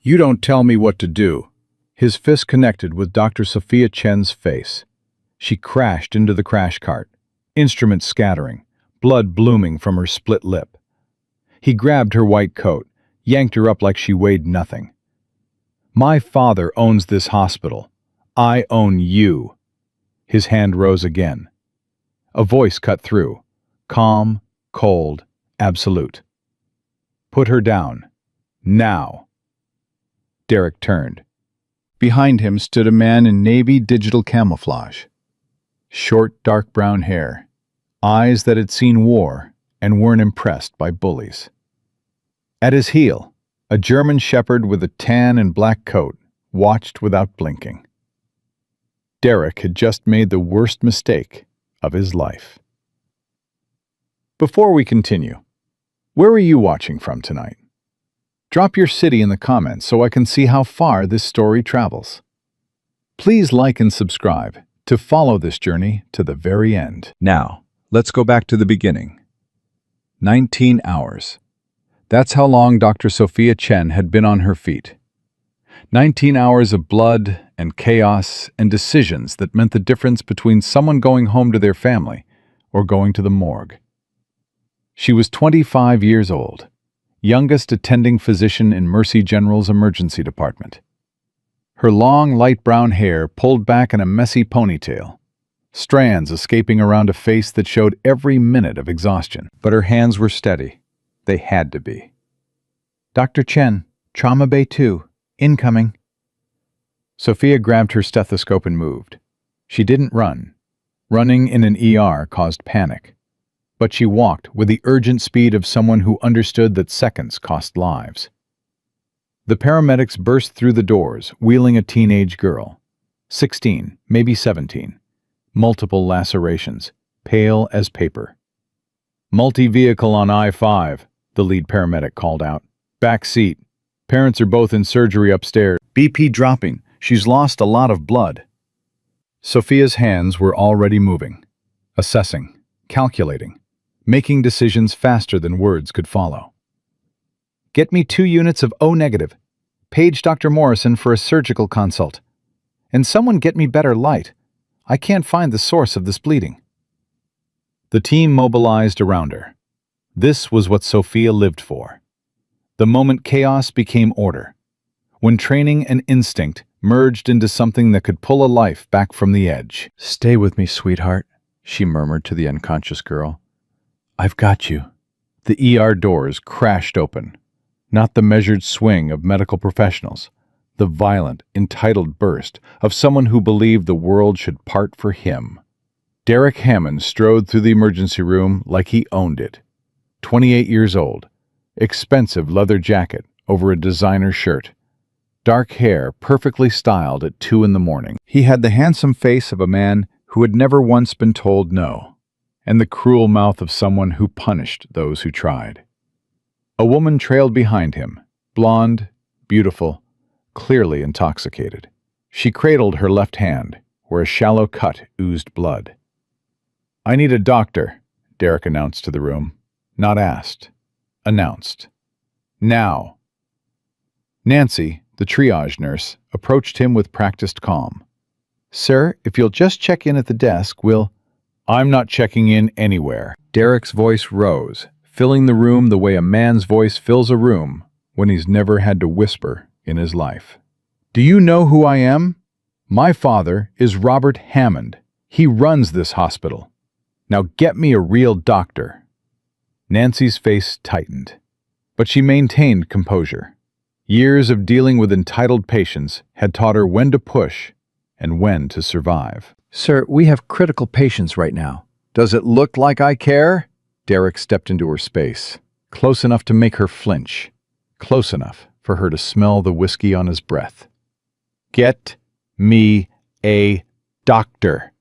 You don't tell me what to do. His fist connected with Dr. Sophia Chen's face. She crashed into the crash cart, instruments scattering, blood blooming from her split lip. He grabbed her white coat, yanked her up like she weighed nothing. My father owns this hospital. I own you. His hand rose again. A voice cut through, calm, cold, absolute. Put her down. Now. Derek turned. Behind him stood a man in navy digital camouflage. Short, dark brown hair, eyes that had seen war and weren't impressed by bullies. At his heel, a German shepherd with a tan and black coat watched without blinking. Derek had just made the worst mistake of his life. Before we continue, where are you watching from tonight? Drop your city in the comments so I can see how far this story travels. Please like and subscribe to follow this journey to the very end. Now, let's go back to the beginning. 19 hours. That's how long Dr. Sophia Chen had been on her feet. 19 hours of blood and chaos and decisions that meant the difference between someone going home to their family or going to the morgue. She was 25 years old, youngest attending physician in Mercy General's emergency department. Her long, light brown hair pulled back in a messy ponytail, strands escaping around a face that showed every minute of exhaustion. But her hands were steady. They had to be. Dr. Chen, Trauma Bay 2, incoming. Sophia grabbed her stethoscope and moved. She didn't run. Running in an ER caused panic. But she walked with the urgent speed of someone who understood that seconds cost lives. The paramedics burst through the doors, wheeling a teenage girl. 16, maybe 17. Multiple lacerations, pale as paper. Multi-vehicle on I-5, the lead paramedic called out. Back seat. Parents are both in surgery upstairs. BP dropping. She's lost a lot of blood. Sophia's hands were already moving, assessing, calculating, making decisions faster than words could follow. Get me 2 units of O negative. Page Dr. Morrison for a surgical consult. And someone get me better light. I can't find the source of this bleeding. The team mobilized around her. This was what Sophia lived for. The moment chaos became order. When training and instinct merged into something that could pull a life back from the edge. Stay with me, sweetheart, she murmured to the unconscious girl. I've got you. The ER doors crashed open. Not the measured swing of medical professionals, the violent, entitled burst of someone who believed the world should part for him. Derek Hammond strode through the emergency room like he owned it. 28 years old, expensive leather jacket over a designer shirt, dark hair perfectly styled at 2 in the morning. He had the handsome face of a man who had never once been told no, and the cruel mouth of someone who punished those who tried. A woman trailed behind him, blonde, beautiful, clearly intoxicated. She cradled her left hand, where a shallow cut oozed blood. I need a doctor, Derek announced to the room. Not asked. Announced. Now. Nancy, the triage nurse, approached him with practiced calm. Sir, if you'll just check in at the desk, we'll... I'm not checking in anywhere. Derek's voice rose, filling the room the way a man's voice fills a room when he's never had to whisper in his life. Do you know who I am? My father is Robert Hammond. He runs this hospital. Now get me a real doctor. Nancy's face tightened, but she maintained composure. Years of dealing with entitled patients had taught her when to push and when to survive. Sir, we have critical patients right now. Does it look like I care? Derek stepped into her space, close enough to make her flinch, close enough for her to smell the whiskey on his breath. Get me a doctor.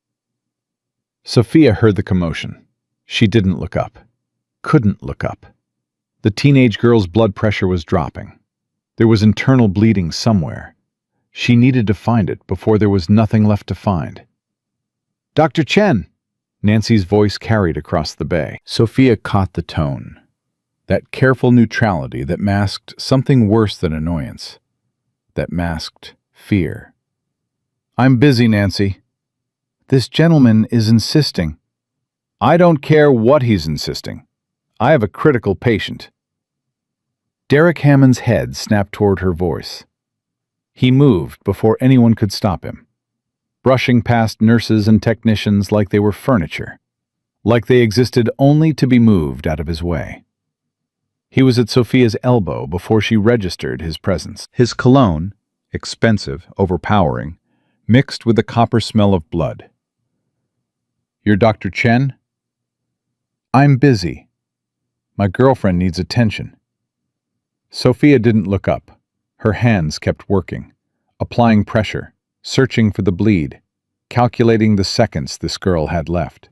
Sophia heard the commotion. She didn't look up. Couldn't look up. The teenage girl's blood pressure was dropping. There was internal bleeding somewhere. She needed to find it before there was nothing left to find. Dr. Chen! Nancy's voice carried across the bay. Sophia caught the tone. That careful neutrality that masked something worse than annoyance. that masked fear. "I'm busy, Nancy. This gentleman is insisting." "I don't care what he's insisting. I have a critical patient." Derek Hammond's head snapped toward her voice. He moved before anyone could stop him, brushing past nurses and technicians like they were furniture, like they existed only to be moved out of his way. He was at Sophia's elbow before she registered his presence. His cologne, expensive, overpowering, mixed with the copper smell of blood. "You're Dr. Chen?" "I'm busy. My girlfriend needs attention." Sophia didn't look up. Her hands kept working, applying pressure, searching for the bleed, calculating the seconds this girl had left.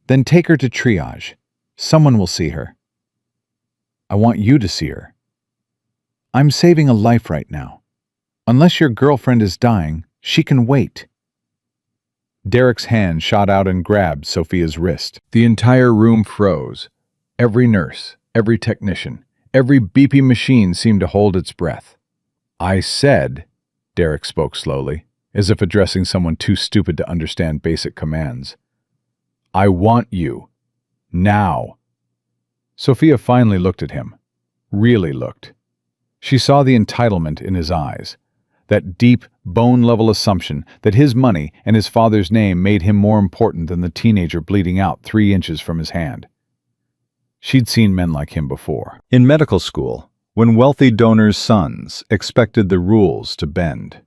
"Then take her to triage. Someone will see her." "I want you to see her." "I'm saving a life right now. Unless your girlfriend is dying, she can wait." Derek's hand shot out and grabbed Sophia's wrist. The entire room froze. Every nurse, every technician, every beeping machine seemed to hold its breath. "I said," Derek spoke slowly, as if addressing someone too stupid to understand basic commands, "I want you. Now." Sophia finally looked at him. Really looked. She saw the entitlement in his eyes, that deep, bone-level assumption that his money and his father's name made him more important than the teenager bleeding out 3 inches from his hand. She'd seen men like him before. In medical school, when wealthy donors' sons expected the rules to bend.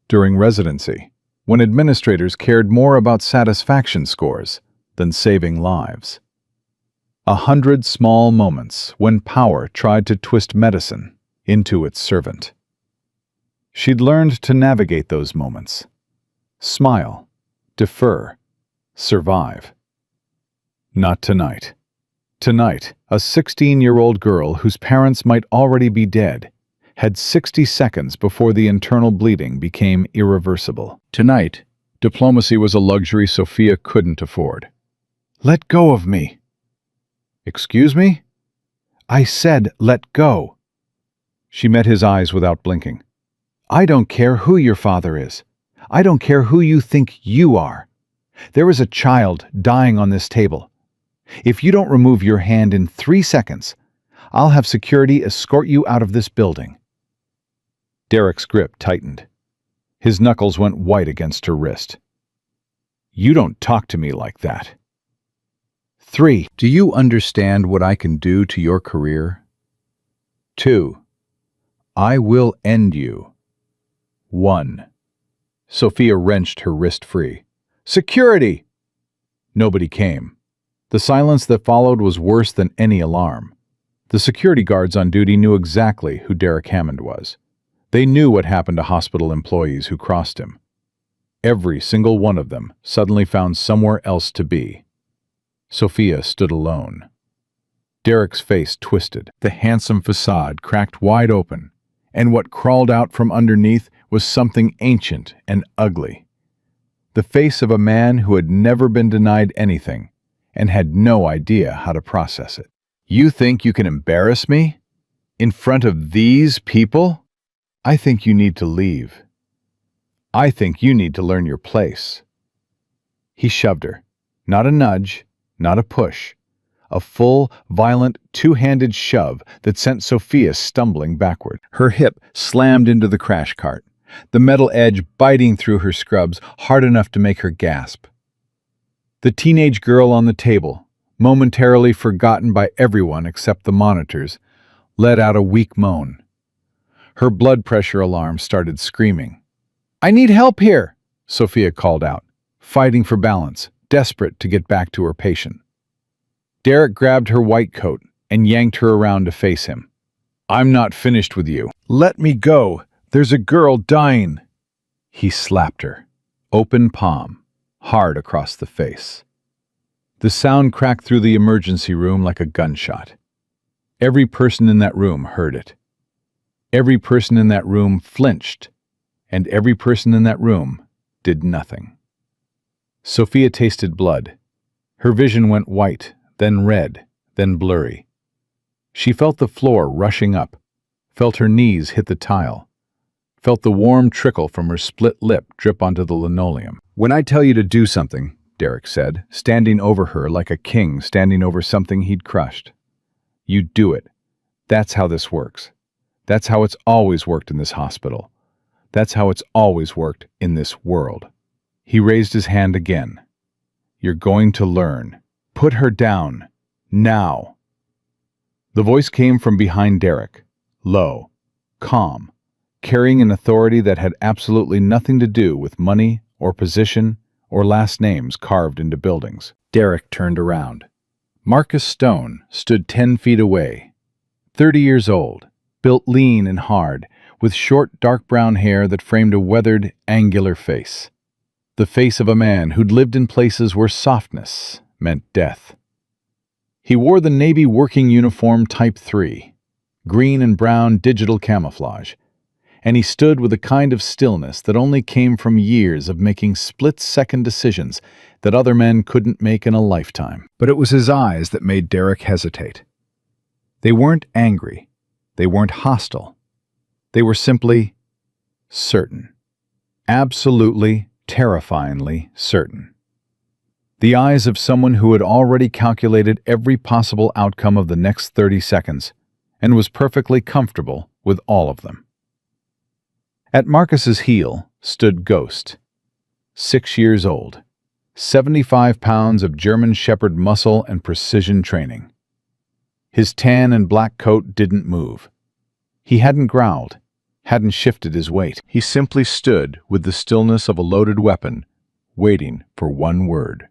During residency, when administrators cared more about satisfaction scores than saving lives. 100 small moments when power tried to twist medicine into its servant. She'd learned to navigate those moments. Smile, defer, survive. Not tonight. Tonight, a 16-year-old girl whose parents might already be dead had 60 seconds before the internal bleeding became irreversible. Tonight, diplomacy was a luxury Sophia couldn't afford. "Let go of me." "Excuse me?" "I said, let go." She met his eyes without blinking. "I don't care who your father is. I don't care who you think you are. There is a child dying on this table. If you don't remove your hand in 3 seconds, I'll have security escort you out of this building." Derek's grip tightened. His knuckles went white against her wrist. "You don't talk to me like that." 3. Do you understand what I can do to your career? 2. I will end you. 1. Sophia wrenched her wrist free. "Security!" Nobody came. The silence that followed was worse than any alarm. The security guards on duty knew exactly who Derek Hammond was. They knew what happened to hospital employees who crossed him. Every single one of them suddenly found somewhere else to be. Sophia stood alone. Derek's face twisted. The handsome facade cracked wide open, and what crawled out from underneath was something ancient and ugly. The face of a man who had never been denied anything and had no idea how to process it. "You think you can embarrass me? In front of these people? I think you need to leave. I think you need to learn your place." He shoved her. Not a nudge, not a push. A full, violent, two-handed shove that sent Sophia stumbling backward. Her hip slammed into the crash cart, the metal edge biting through her scrubs hard enough to make her gasp. The teenage girl on the table, momentarily forgotten by everyone except the monitors, let out a weak moan. Her blood pressure alarm started screaming. "I need help here," Sophia called out, fighting for balance, desperate to get back to her patient. Derek grabbed her white coat and yanked her around to face him. "I'm not finished with you." "Let me go. There's a girl dying." He slapped her, open palm, hard across the face. The sound cracked through the emergency room like a gunshot. Every person in that room heard it. Every person in that room flinched, and every person in that room did nothing. Sophia tasted blood. Her vision went white, then red, then blurry. She felt the floor rushing up, felt her knees hit the tile, felt the warm trickle from her split lip drip onto the linoleum. "When I tell you to do something," Derek said, standing over her like a king standing over something he'd crushed, "you do it. That's how this works. That's how it's always worked in this hospital. That's how it's always worked in this world." He raised his hand again. "You're going to learn. Put her down. Now." The voice came from behind Derek, low, calm, carrying an authority that had absolutely nothing to do with money or position or last names carved into buildings. Derek turned around. Marcus Stone stood 10 feet away, 30 years old, built lean and hard, with short, dark brown hair that framed a weathered, angular face. The face of a man who'd lived in places where softness meant death. He wore the Navy working uniform Type 3, green and brown digital camouflage, and he stood with a kind of stillness that only came from years of making split-second decisions that other men couldn't make in a lifetime. But it was his eyes that made Derek hesitate. They weren't angry. They weren't hostile. They were simply certain. Absolutely, terrifyingly certain. The eyes of someone who had already calculated every possible outcome of the next 30 seconds and was perfectly comfortable with all of them. At Marcus's heel stood Ghost, 6 years old, 75 pounds of German Shepherd muscle and precision training. His tan and black coat didn't move. He hadn't growled, hadn't shifted his weight. He simply stood with the stillness of a loaded weapon, waiting for one word.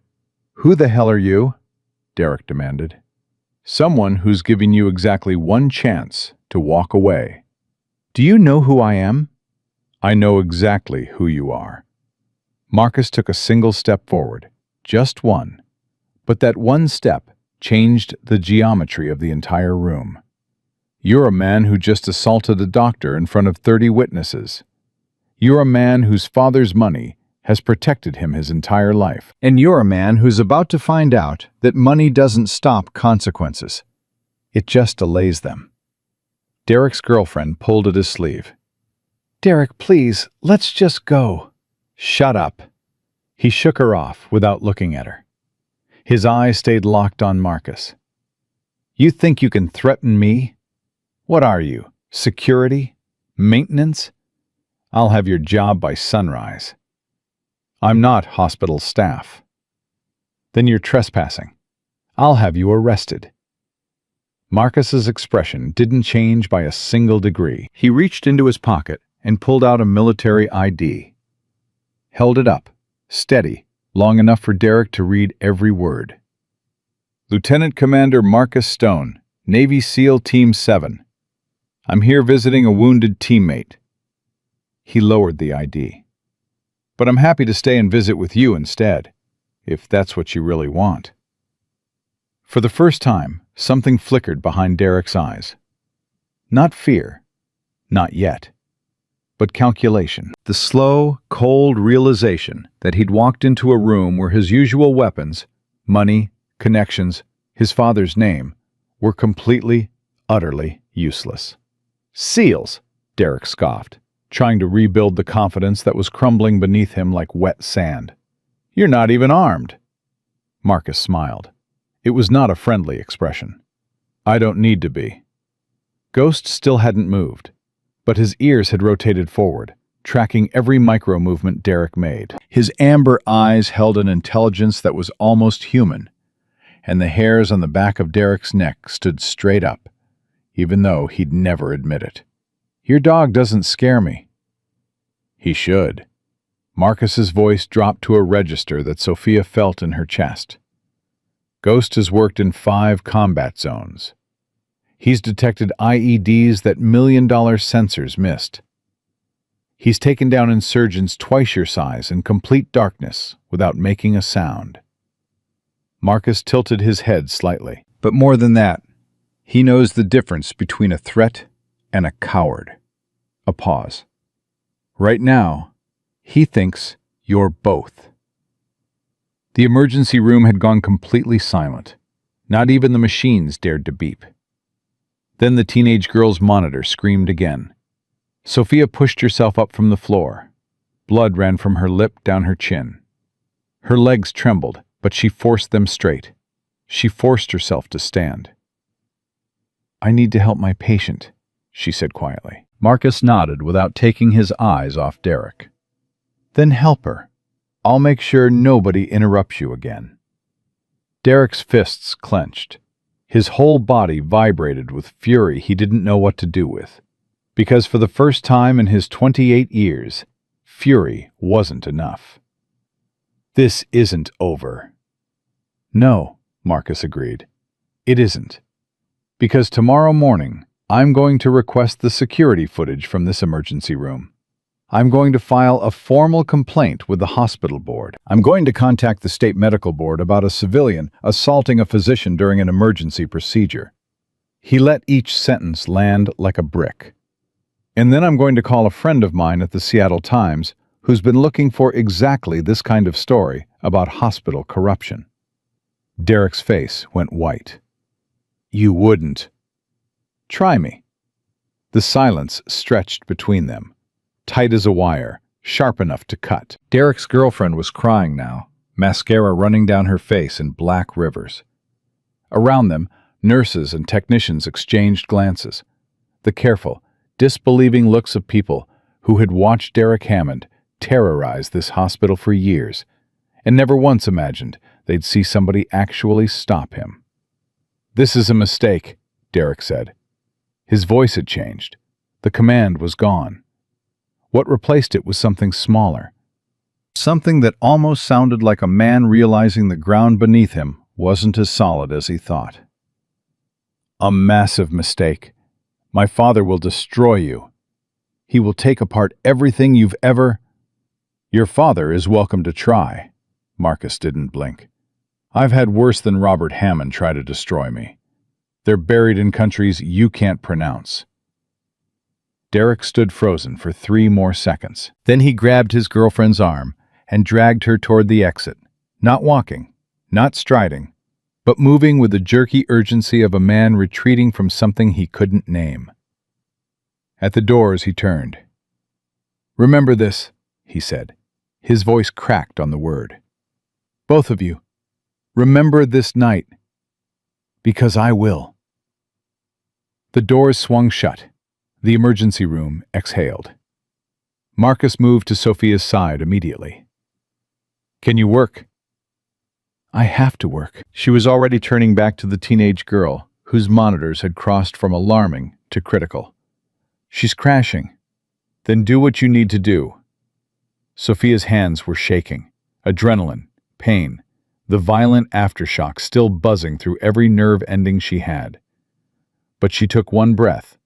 "Who the hell are you?" Derek demanded. "Someone who's giving you exactly one chance to walk away." "Do you know who I am?" "I know exactly who you are." Marcus took a single step forward, just one, but that one step changed the geometry of the entire room. "You're a man who just assaulted a doctor in front of 30 witnesses. You're a man whose father's money has protected him his entire life. And you're a man who's about to find out that money doesn't stop consequences. It just delays them." Derek's girlfriend pulled at his sleeve. "Derek, please, let's just go." "Shut up." He shook her off without looking at her. His eyes stayed locked on Marcus. "You think you can threaten me? What are you, security? Maintenance? I'll have your job by sunrise." "I'm not hospital staff." "Then you're trespassing. I'll have you arrested." Marcus's expression didn't change by a single degree. He reached into his pocket and pulled out a military ID. Held it up, steady, long enough for Derek to read every word. "Lieutenant Commander Marcus Stone, Navy SEAL Team 7. I'm here visiting a wounded teammate." He lowered the ID. "But I'm happy to stay and visit with you instead, if that's what you really want." For the first time, something flickered behind Derek's eyes. Not fear, not yet, but calculation. The slow, cold realization that he'd walked into a room where his usual weapons, money, connections, his father's name, were completely, utterly useless. "SEALs," Derek scoffed, trying to rebuild the confidence that was crumbling beneath him like wet sand. "You're not even armed." Marcus smiled. It was not a friendly expression. "I don't need to be." Ghost still hadn't moved, but his ears had rotated forward, tracking every micro-movement Derek made. His amber eyes held an intelligence that was almost human, and the hairs on the back of Derek's neck stood straight up, even though he'd never admit it. "Your dog doesn't scare me." "He should." Marcus's voice dropped to a register that Sophia felt in her chest. "Ghost has worked in 5 combat zones. He's detected IEDs that million-dollar sensors missed. He's taken down insurgents twice your size in complete darkness without making a sound." Marcus tilted his head slightly. "But more than that, he knows the difference between a threat and a coward." A pause. "Right now, he thinks you're both." The emergency room had gone completely silent. Not even the machines dared to beep. Then the teenage girl's monitor screamed again. Sophia pushed herself up from the floor. Blood ran from her lip down her chin. Her legs trembled, but she forced them straight. She forced herself to stand. "I need to help my patient," she said quietly. Marcus nodded without taking his eyes off Derek. "Then help her. I'll make sure nobody interrupts you again." Derek's fists clenched. His whole body vibrated with fury he didn't know what to do with. Because for the first time in his 28 years, fury wasn't enough. "This isn't over." "No," Marcus agreed. "It isn't. Because tomorrow morning, I'm going to request the security footage from this emergency room. I'm going to file a formal complaint with the hospital board. I'm going to contact the state medical board about a civilian assaulting a physician during an emergency procedure." He let each sentence land like a brick. "And then I'm going to call a friend of mine at the Seattle Times who's been looking for exactly this kind of story about hospital corruption." Derek's face went white. "You wouldn't." "Try me." The silence stretched between them, tight as a wire, sharp enough to cut. Derek's girlfriend was crying now, mascara running down her face in black rivers. Around them, nurses and technicians exchanged glances, the careful, disbelieving looks of people who had watched Derek Hammond terrorize this hospital for years and never once imagined they'd see somebody actually stop him. "This is a mistake," Derek said. His voice had changed. The command was gone. What replaced it was something smaller. Something that almost sounded like a man realizing the ground beneath him wasn't as solid as he thought. "A massive mistake. My father will destroy you. He will take apart everything you've ever—" "Your father is welcome to try." Marcus didn't blink. "I've had worse than Robert Hammond try to destroy me. They're buried in countries you can't pronounce." Derek stood frozen for 3 more seconds. Then he grabbed his girlfriend's arm and dragged her toward the exit, not walking, not striding, but moving with the jerky urgency of a man retreating from something he couldn't name. At the doors he turned. "Remember this," he said. His voice cracked on the word. "Both of you, remember this night. Because I will." The doors swung shut. The emergency room exhaled. Marcus moved to Sophia's side immediately. "Can you work?" "I have to work." She was already turning back to the teenage girl, whose monitors had crossed from alarming to critical. "She's crashing." "Then do what you need to do." Sophia's hands were shaking. Adrenaline, pain, the violent aftershock still buzzing through every nerve ending she had. But she took one breath,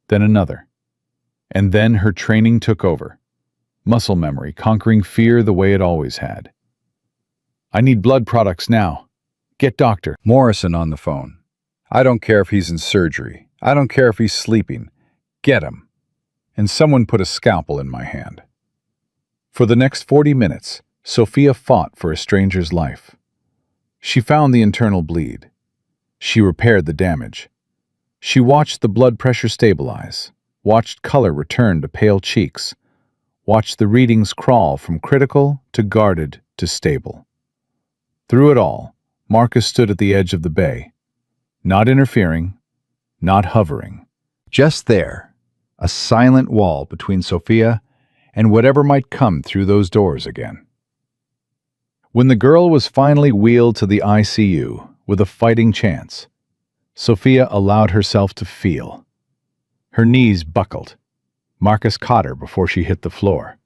then another. And then her training took over. Muscle memory conquering fear the way it always had. "I need blood products now. Get Dr. Morrison on the phone. I don't care if he's in surgery. I don't care if he's sleeping. Get him." And someone put a scalpel in my hand. For the next 40 minutes, Sophia fought for a stranger's life. She found the internal bleed. She repaired the damage. She watched the blood pressure stabilize, watched color return to pale cheeks, watched the readings crawl from critical to guarded to stable. Through it all, Marcus stood at the edge of the bay, not interfering, not hovering. Just there, a silent wall between Sophia and whatever might come through those doors again. When the girl was finally wheeled to the ICU with a fighting chance, Sophia allowed herself to feel. Her knees buckled. Marcus caught her before she hit the floor.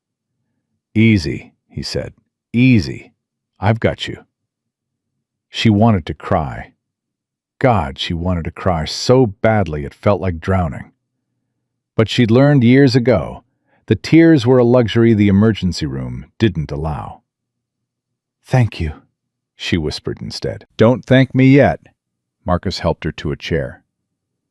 "Easy," he said. "Easy. I've got you." She wanted to cry. God, she wanted to cry so badly it felt like drowning. But she'd learned years ago that tears were a luxury the emergency room didn't allow. "Thank you," she whispered instead. "Don't thank me yet." Marcus helped her to a chair.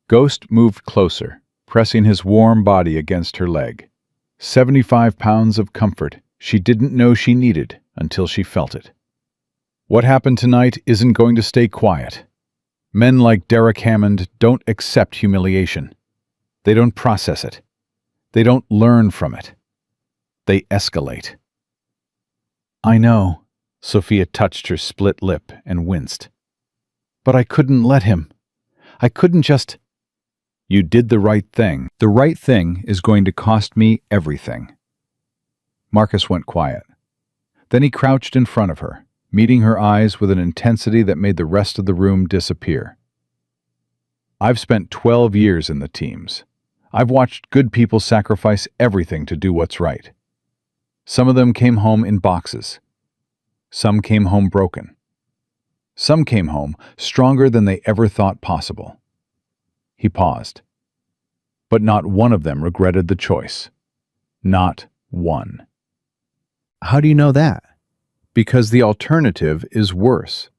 Ghost moved closer, pressing his warm body against her leg. 75 pounds of comfort she didn't know she needed until she felt it. "What happened tonight isn't going to stay quiet." Men like Derek Hammond don't accept humiliation. They don't process it. They don't learn from it. They escalate. I know. Sophia touched her split lip and winced. But I couldn't let him. I couldn't just... You did the right thing. The right thing is going to cost me everything. Marcus went quiet. Then he crouched in front of her, meeting her eyes with an intensity that made the rest of the room disappear. I've spent 12 years in the teams. I've watched good people sacrifice everything to do what's right. Some of them came home in boxes. Some came home broken. Some came home stronger than they ever thought possible. He paused. But not one of them regretted the choice. Not one. How do you know that? Because the alternative is worse.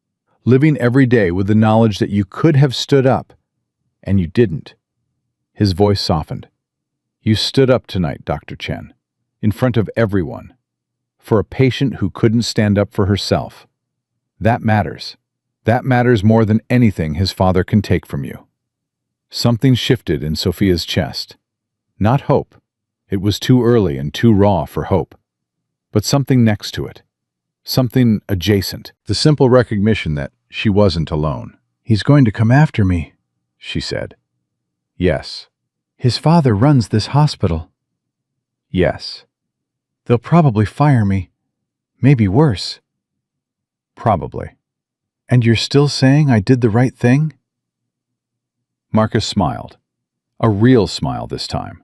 Living every day with the knowledge that you could have stood up, and you didn't. His voice softened. You stood up tonight, Dr. Chen, in front of everyone, for a patient who couldn't stand up for herself. That matters. That matters more than anything his father can take from you. Something shifted in Sophia's chest. Not hope. It was too early and too raw for hope. But something next to it. Something adjacent. The simple recognition that she wasn't alone. He's going to come after me, she said. Yes. His father runs this hospital. Yes. They'll probably fire me. Maybe worse. Probably. And you're still saying I did the right thing? Marcus smiled. A real smile this time.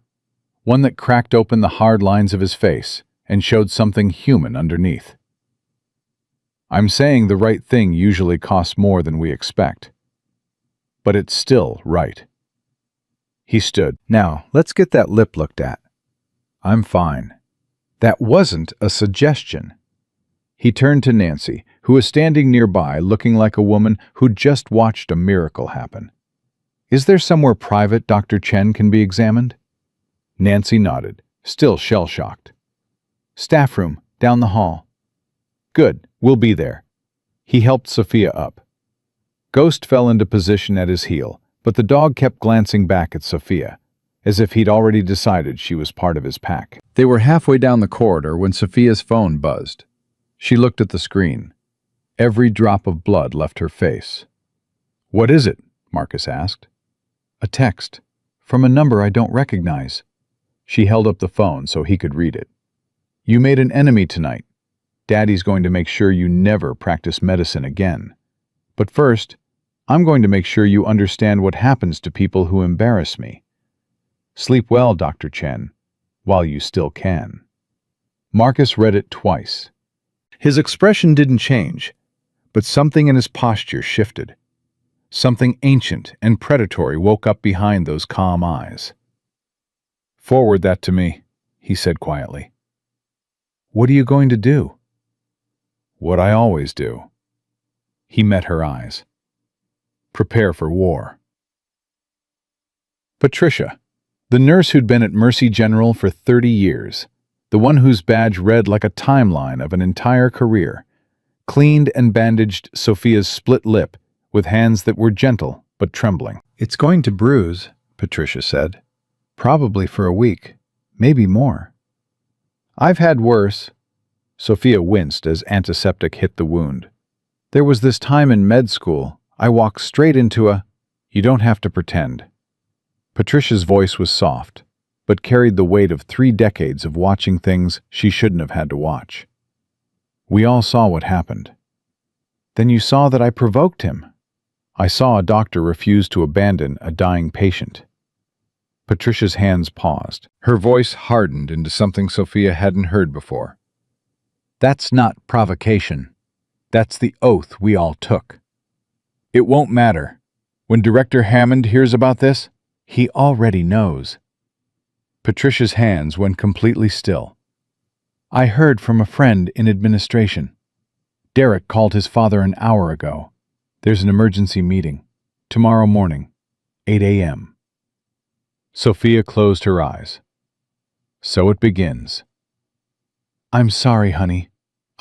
One that cracked open the hard lines of his face and showed something human underneath. I'm saying the right thing usually costs more than we expect. But it's still right. He stood. Now, let's get that lip looked at. I'm fine. That wasn't a suggestion. He turned to Nancy, who was standing nearby looking like a woman who'd just watched a miracle happen. Is there somewhere private Dr. Chen can be examined? Nancy nodded, still shell-shocked. Staff room, down the hall. Good, we'll be there. He helped Sophia up. Ghost fell into position at his heel, but the dog kept glancing back at Sophia, as if he'd already decided she was part of his pack. They were halfway down the corridor when Sophia's phone buzzed. She looked at the screen. Every drop of blood left her face. What is it? Marcus asked. A text, from a number I don't recognize. She held up the phone so he could read it. You made an enemy tonight. Daddy's going to make sure you never practice medicine again. But first, I'm going to make sure you understand what happens to people who embarrass me. Sleep well, Dr. Chen, while you still can. Marcus read it twice. His expression didn't change, but something in his posture shifted. Something ancient and predatory woke up behind those calm eyes. Forward that to me, he said quietly. What are you going to do? What I always do. He met her eyes. Prepare for war. Patricia, the nurse who'd been at Mercy General for 30 years, the one whose badge read like a timeline of an entire career, cleaned and bandaged Sophia's split lip with hands that were gentle but trembling. It's going to bruise, Patricia said. Probably for a week, maybe more. I've had worse. Sophia winced as antiseptic hit the wound. There was this time in med school, I walked straight into a, you don't have to pretend. Patricia's voice was soft, but carried the weight of 3 decades of watching things she shouldn't have had to watch. We all saw what happened. Then you saw that I provoked him. I saw a doctor refuse to abandon a dying patient. Patricia's hands paused. Her voice hardened into something Sophia hadn't heard before. That's not provocation. That's the oath we all took. It won't matter. When Director Hammond hears about this, he already knows. Patricia's hands went completely still. I heard from a friend in administration. Derek called his father an hour ago. There's an emergency meeting. Tomorrow morning, 8 a.m. Sophia closed her eyes. So it begins. I'm sorry, honey.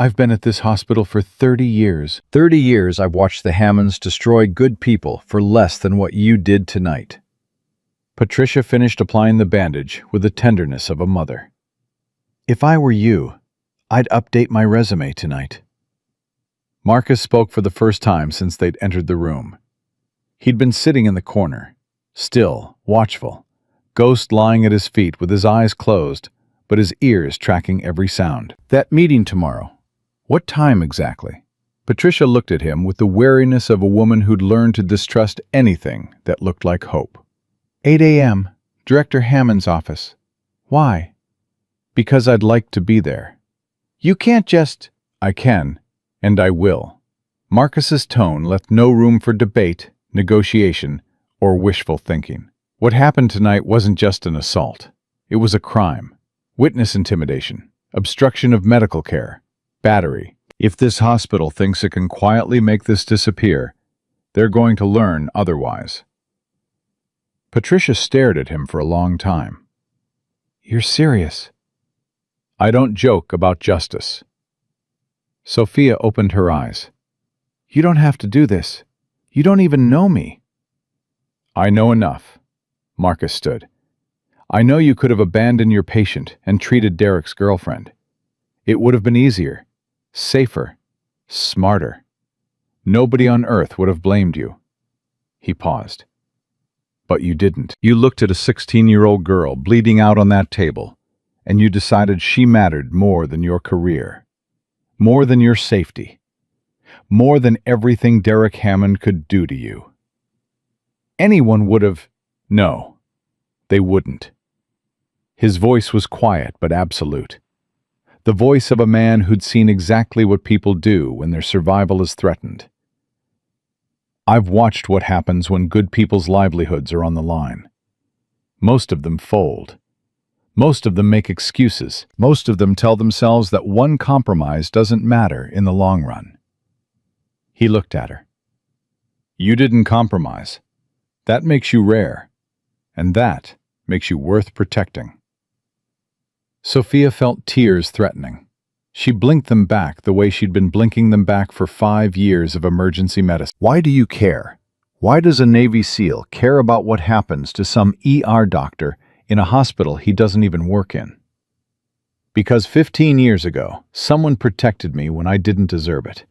I've been at this hospital for 30 years. 30 years I've watched the Hammonds destroy good people for less than what you did tonight. Patricia finished applying the bandage with the tenderness of a mother. If I were you, I'd update my resume tonight. Marcus spoke for the first time since they'd entered the room. He'd been sitting in the corner, still, watchful, Ghost lying at his feet with his eyes closed, but his ears tracking every sound. That meeting tomorrow. What time exactly? Patricia looked at him with the wariness of a woman who'd learned to distrust anything that looked like hope. 8 a.m., Director Hammond's office. Why? Because I'd like to be there. You can't just... I can, and I will. Marcus's tone left no room for debate, negotiation, or wishful thinking. What happened tonight wasn't just an assault. It was a crime. Witness intimidation, obstruction of medical care, battery. If this hospital thinks it can quietly make this disappear, they're going to learn otherwise. Patricia stared at him for a long time. You're serious? I don't joke about justice. Sophia opened her eyes. You don't have to do this. You don't even know me. I know enough. Marcus stood. I know you could have abandoned your patient and treated Derek's girlfriend. It would have been easier, safer, smarter. Nobody on earth would have blamed you. He paused. But you didn't. You looked at a 16-year-old girl bleeding out on that table, and you decided she mattered more than your career, more than your safety, more than everything Derek Hammond could do to you. Anyone would have... No, they wouldn't. His voice was quiet but absolute. The voice of a man who'd seen exactly what people do when their survival is threatened. I've watched what happens when good people's livelihoods are on the line. Most of them fold. Most of them make excuses. Most of them tell themselves that one compromise doesn't matter in the long run. He looked at her. You didn't compromise. That makes you rare. And that makes you worth protecting. Sophia felt tears threatening. She blinked them back the way she'd been blinking them back for 5 years of emergency medicine. Why do you care? Why does a Navy SEAL care about what happens to some ER doctor in a hospital he doesn't even work in? Because 15 years ago, someone protected me when I didn't deserve it.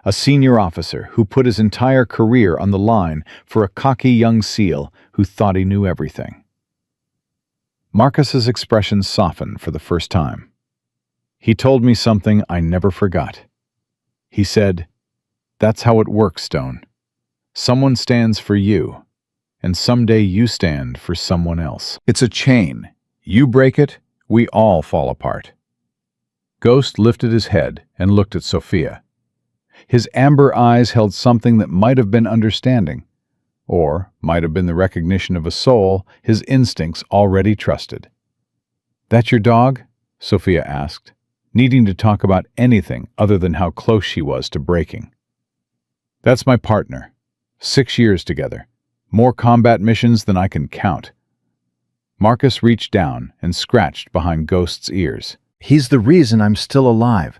A senior officer who put his entire career on the line for a cocky young SEAL who thought he knew everything. Marcus's expression softened for the first time. He told me something I never forgot. He said, "That's how it works, Stone. Someone stands for you, and someday you stand for someone else. It's a chain. You break it, we all fall apart." Ghost lifted his head and looked at Sophia. His amber eyes held something that might have been understanding, or might have been the recognition of a soul his instincts already trusted. "That your dog?" Sophia asked, needing to talk about anything other than how close she was to breaking. "That's my partner. 6 years together. More combat missions than I can count." Marcus reached down and scratched behind Ghost's ears. "He's the reason I'm still alive.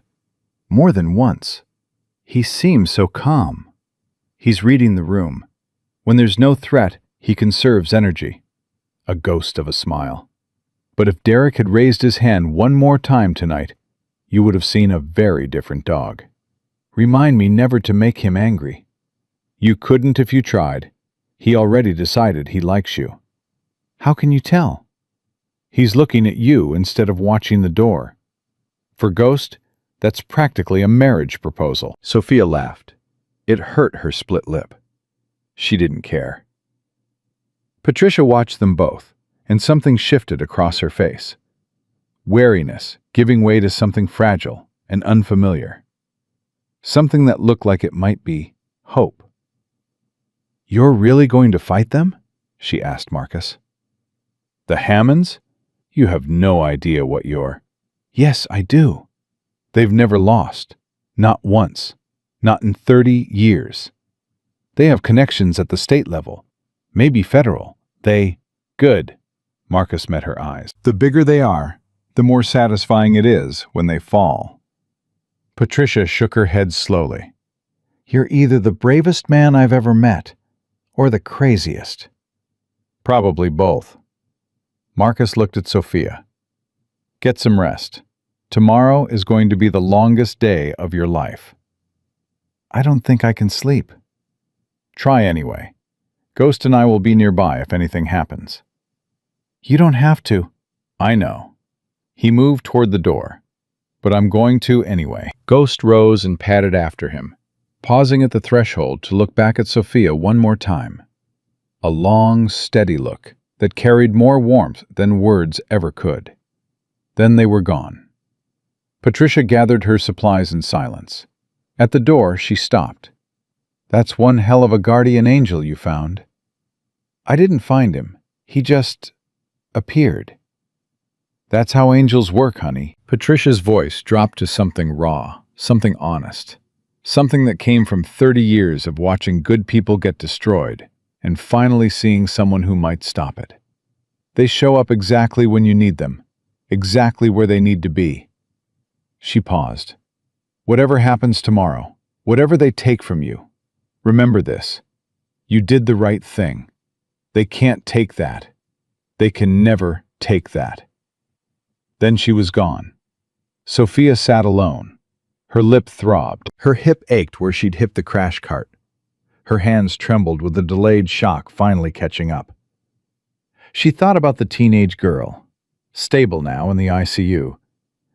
More than once. He seems so calm. He's reading the room. When there's no threat, he conserves energy." A ghost of a smile. "But if Derek had raised his hand one more time tonight, you would have seen a very different dog. Remind me never to make him angry. You couldn't if you tried. He already decided he likes you." "How can you tell?" "He's looking at you instead of watching the door. For Ghost, that's practically a marriage proposal." Sophia laughed. It hurt her split lip. She didn't care. Patricia watched them both, and something shifted across her face. Wariness giving way to something fragile and unfamiliar. Something that looked like it might be hope. "You're really going to fight them?" she asked Marcus. "The Hammonds? You have no idea what you're..." "Yes, I do. They've never lost. Not once. Not in 30 years. They have connections at the state level. Maybe federal. Good." Marcus met her eyes. "The bigger they are, the more satisfying it is when they fall." Patricia shook her head slowly. You're either the bravest man I've ever met, or the craziest. Probably both. Marcus looked at Sophia. Get some rest. Tomorrow is going to be the longest day of your life. I don't think I can sleep. Try anyway. Ghost and I will be nearby if anything happens. You don't have to. I know. He moved toward the door. But I'm going to anyway. Ghost rose and padded after him, pausing at the threshold to look back at Sophia one more time. A long, steady look that carried more warmth than words ever could. Then they were gone. Patricia gathered her supplies in silence. At the door, she stopped. That's one hell of a guardian angel you found. I didn't find him. He just appeared. That's how angels work, honey. Patricia's voice dropped to something raw, something honest, something that came from 30 years of watching good people get destroyed and finally seeing someone who might stop it. They show up exactly when you need them, exactly where they need to be. She paused. Whatever happens tomorrow, whatever they take from you, remember this. You did the right thing. They can't take that. They can never take that. Then she was gone. Sophia sat alone. Her lip throbbed. Her hip ached where she'd hit the crash cart. Her hands trembled with the delayed shock finally catching up. She thought about the teenage girl, stable now in the ICU,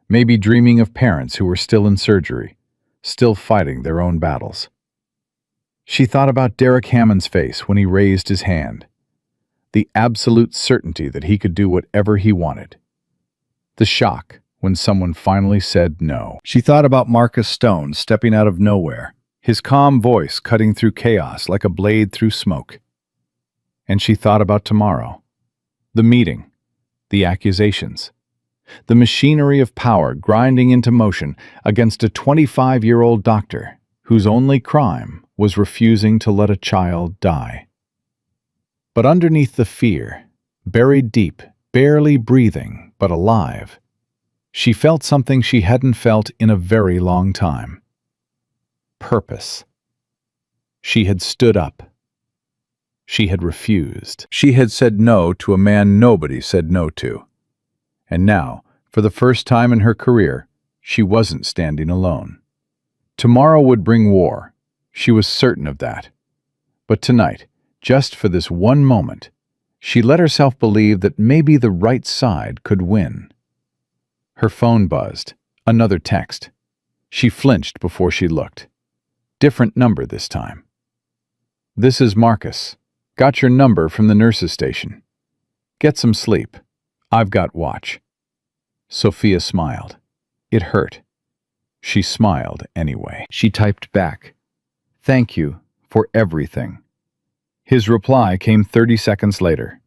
maybe dreaming of parents who were still in surgery, still fighting their own battles. She thought about Derek Hammond's face when he raised his hand, the absolute certainty that he could do whatever he wanted. The shock when someone finally said no. She thought about Marcus Stone stepping out of nowhere, his calm voice cutting through chaos like a blade through smoke. And she thought about tomorrow. The meeting, the accusations, the machinery of power grinding into motion against a 25-year-old doctor whose only crime was refusing to let a child die. But underneath the fear, buried deep, barely breathing but alive, she felt something she hadn't felt in a very long time. Purpose. She had stood up. She had refused. She had said no to a man nobody said no to. And now, for the first time in her career, she wasn't standing alone. Tomorrow would bring war. She was certain of that. But tonight, just for this one moment, she let herself believe that maybe the right side could win. Her phone buzzed. Another text. She flinched before she looked. Different number this time. This is Marcus. Got your number from the nurse's station. Get some sleep. I've got watch. Sophia smiled. It hurt. She smiled anyway. She typed back, "Thank you for everything." His reply came 30 seconds later.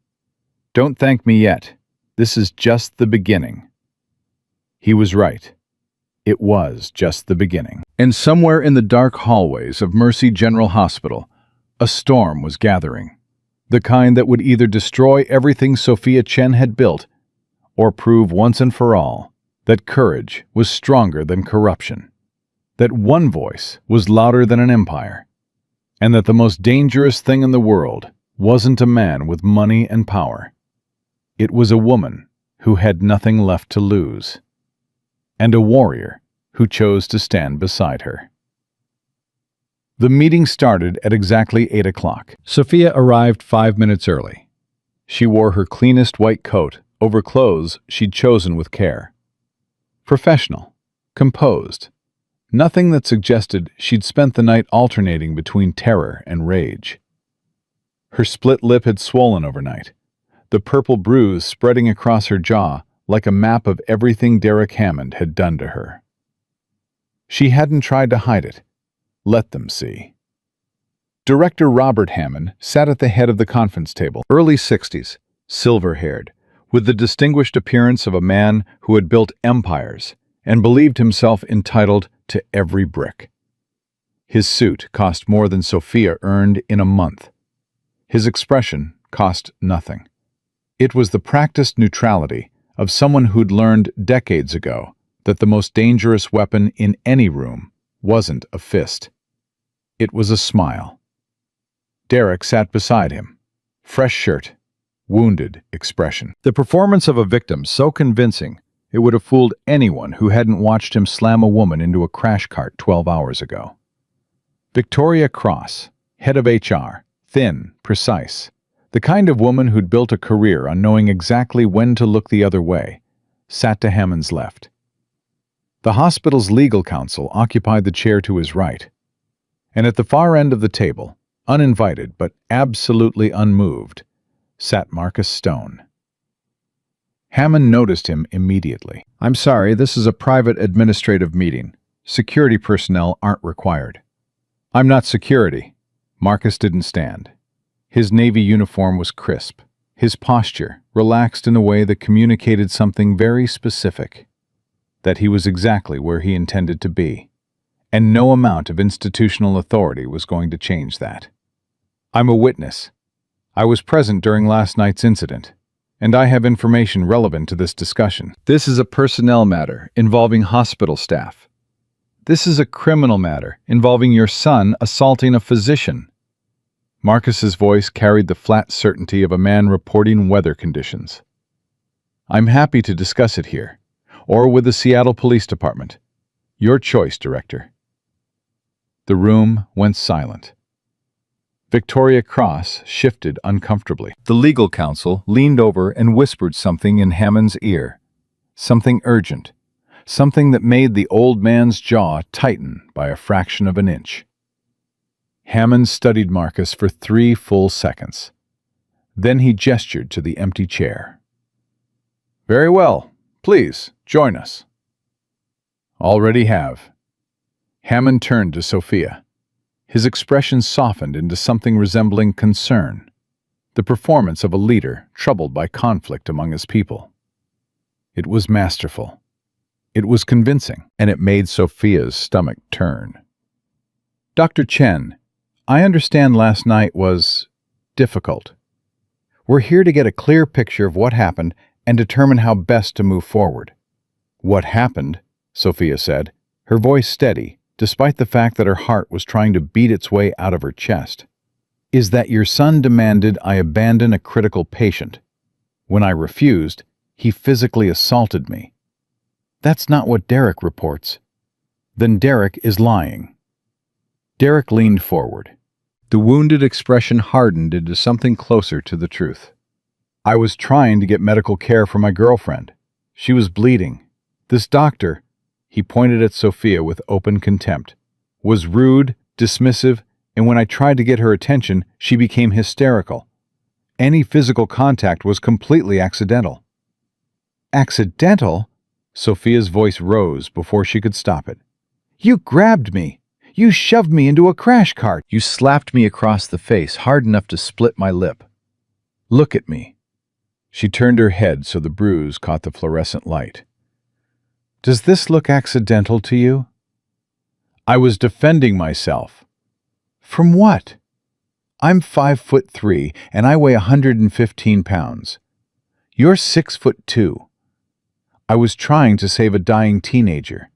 "Don't thank me yet. This is just the beginning." He was right. It was just the beginning. And somewhere in the dark hallways of Mercy General Hospital, a storm was gathering. The kind that would either destroy everything Sophia Chen had built or prove once and for all that courage was stronger than corruption, that one voice was louder than an empire, and that the most dangerous thing in the world wasn't a man with money and power. It was a woman who had nothing left to lose, and a warrior who chose to stand beside her. The meeting started at exactly 8 o'clock. Sophia arrived 5 minutes early. She wore her cleanest white coat over clothes she'd chosen with care. Professional, composed, nothing that suggested she'd spent the night alternating between terror and rage. Her split lip had swollen overnight, the purple bruise spreading across her jaw like a map of everything Derek Hammond had done to her. She hadn't tried to hide it. Let them see. Director Robert Hammond sat at the head of the conference table, early 60s, silver-haired, with the distinguished appearance of a man who had built empires and believed himself entitled to every brick. His suit cost more than Sophia earned in a month. His expression cost nothing. It was the practiced neutrality of someone who'd learned decades ago that the most dangerous weapon in any room wasn't a fist. It was a smile. Derek sat beside him. Fresh shirt, wounded expression. The performance of a victim so convincing it would have fooled anyone who hadn't watched him slam a woman into a crash cart 12 hours ago. Victoria Cross, head of HR, thin, precise, the kind of woman who'd built a career on knowing exactly when to look the other way, sat to Hammond's left. The hospital's legal counsel occupied the chair to his right, and at the far end of the table, uninvited but absolutely unmoved, sat Marcus Stone. Hammond noticed him immediately. "I'm sorry, this is a private administrative meeting. Security personnel aren't required." "I'm not security." Marcus didn't stand. His Navy uniform was crisp, his posture relaxed in a way that communicated something very specific, that he was exactly where he intended to be, and no amount of institutional authority was going to change that. "I'm a witness. I was present during last night's incident, and I have information relevant to this discussion. This is a personnel matter involving hospital staff. This is a criminal matter involving your son assaulting a physician." Marcus's voice carried the flat certainty of a man reporting weather conditions. "I'm happy to discuss it here, or with the Seattle Police Department. Your choice, Director." The room went silent. Victoria Cross shifted uncomfortably. The legal counsel leaned over and whispered something in Hammond's ear. Something urgent. Something that made the old man's jaw tighten by a fraction of an inch. Hammond studied Marcus for 3 full seconds. Then he gestured to the empty chair. "Very well. Please, join us." "Already have." Hammond turned to Sophia. His expression softened into something resembling concern, the performance of a leader troubled by conflict among his people. It was masterful. It was convincing, and it made Sophia's stomach turn. "Dr. Chen, I understand last night was difficult. We're here to get a clear picture of what happened and determine how best to move forward." "What happened," Sophia said, her voice steady, despite the fact that her heart was trying to beat its way out of her chest, "is that your son demanded I abandon a critical patient. When I refused, he physically assaulted me. That's not what Derek reports. Then Derek is lying." Derek leaned forward. The wounded expression hardened into something closer to the truth. "I was trying to get medical care for my girlfriend. She was bleeding. This doctor," he pointed at Sophia with open contempt, "was rude, dismissive, and when I tried to get her attention, she became hysterical. Any physical contact was completely accidental." "Accidental?" Sophia's voice rose before she could stop it. "You grabbed me. You shoved me into a crash cart. You slapped me across the face hard enough to split my lip. Look at me." She turned her head so the bruise caught the fluorescent light. "Does this look accidental to you?" "I was defending myself." "From what?" "I'm 5'3" and I weigh 115 pounds. You're 6'2". I was trying to save a dying teenager.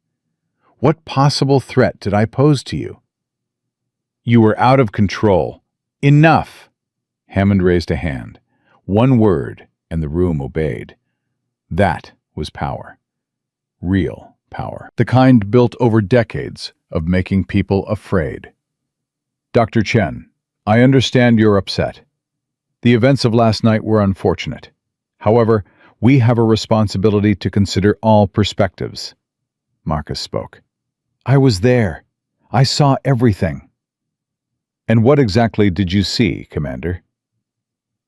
What possible threat did I pose to you?" "You were out of control. Enough!" Hammond raised a hand. One word, and the room obeyed. That was power. Real power. The kind built over decades of making people afraid. "Dr. Chen, I understand you're upset. The events of last night were unfortunate. However, we have a responsibility to consider all perspectives." Marcus spoke. "I was there. I saw everything." "And what exactly did you see, Commander?"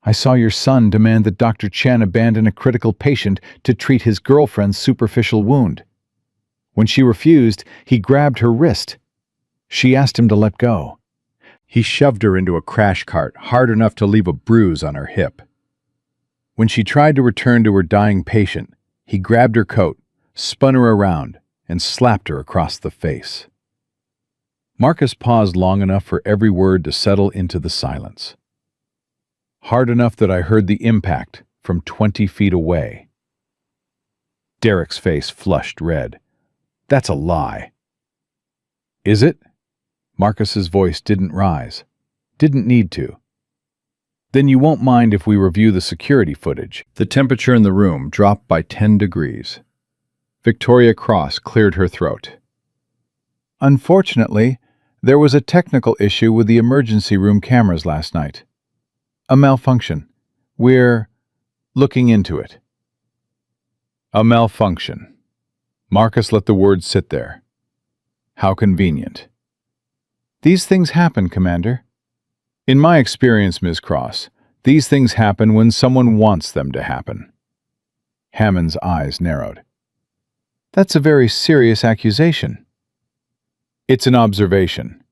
"I saw your son demand that Dr. Chen abandon a critical patient to treat his girlfriend's superficial wound. When she refused, he grabbed her wrist. She asked him to let go. He shoved her into a crash cart hard enough to leave a bruise on her hip. When she tried to return to her dying patient, he grabbed her coat, spun her around, and slapped her across the face." Marcus paused long enough for every word to settle into the silence. "Hard enough that I heard the impact from 20 feet away." Derek's face flushed red. That's a lie. Is it? Marcus's voice didn't rise. Didn't need to. Then you won't mind if we review the security footage. The temperature in the room dropped by 10 degrees. Victoria Cross cleared her throat. Unfortunately, there was a technical issue with the emergency room cameras last night. A malfunction. We're looking into it. A malfunction. Marcus let the words sit there. How convenient. These things happen, Commander. In my experience, Ms. Cross, these things happen when someone wants them to happen. Hammond's eyes narrowed. That's a very serious accusation. It's an observation.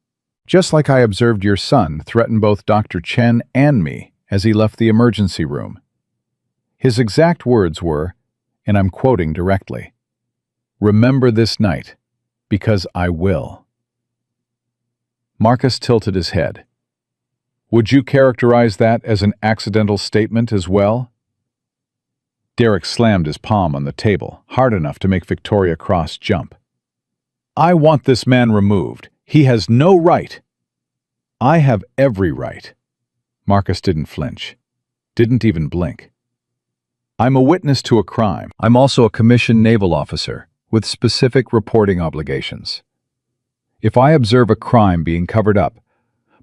Just like I observed your son threaten both Dr. Chen and me as he left the emergency room. His exact words were, and I'm quoting directly, "Remember this night, because I will." Marcus tilted his head. Would you characterize that as an accidental statement as well? Derek slammed his palm on the table, hard enough to make Victoria Cross jump. I want this man removed. He has no right. I have every right. Marcus didn't flinch. Didn't even blink. I'm a witness to a crime. I'm also a commissioned naval officer with specific reporting obligations. If I observe a crime being covered up,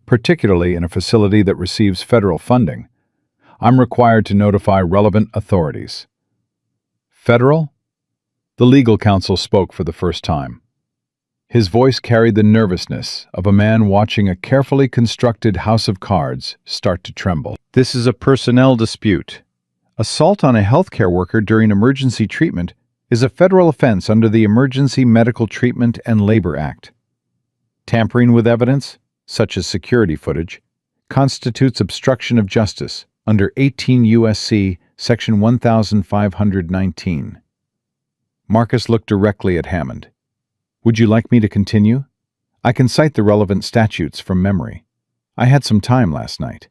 particularly in a facility that receives federal funding, I'm required to notify relevant authorities. Federal? The legal counsel spoke for the first time. His voice carried the nervousness of a man watching a carefully constructed house of cards start to tremble. This is a personnel dispute. Assault on a healthcare worker during emergency treatment is a federal offense under the Emergency Medical Treatment and Labor Act. Tampering with evidence, such as security footage, constitutes obstruction of justice under 18 U.S.C. Section 1519. Marcus looked directly at Hammond. Would you like me to continue? I can cite the relevant statutes from memory. I had some time last night.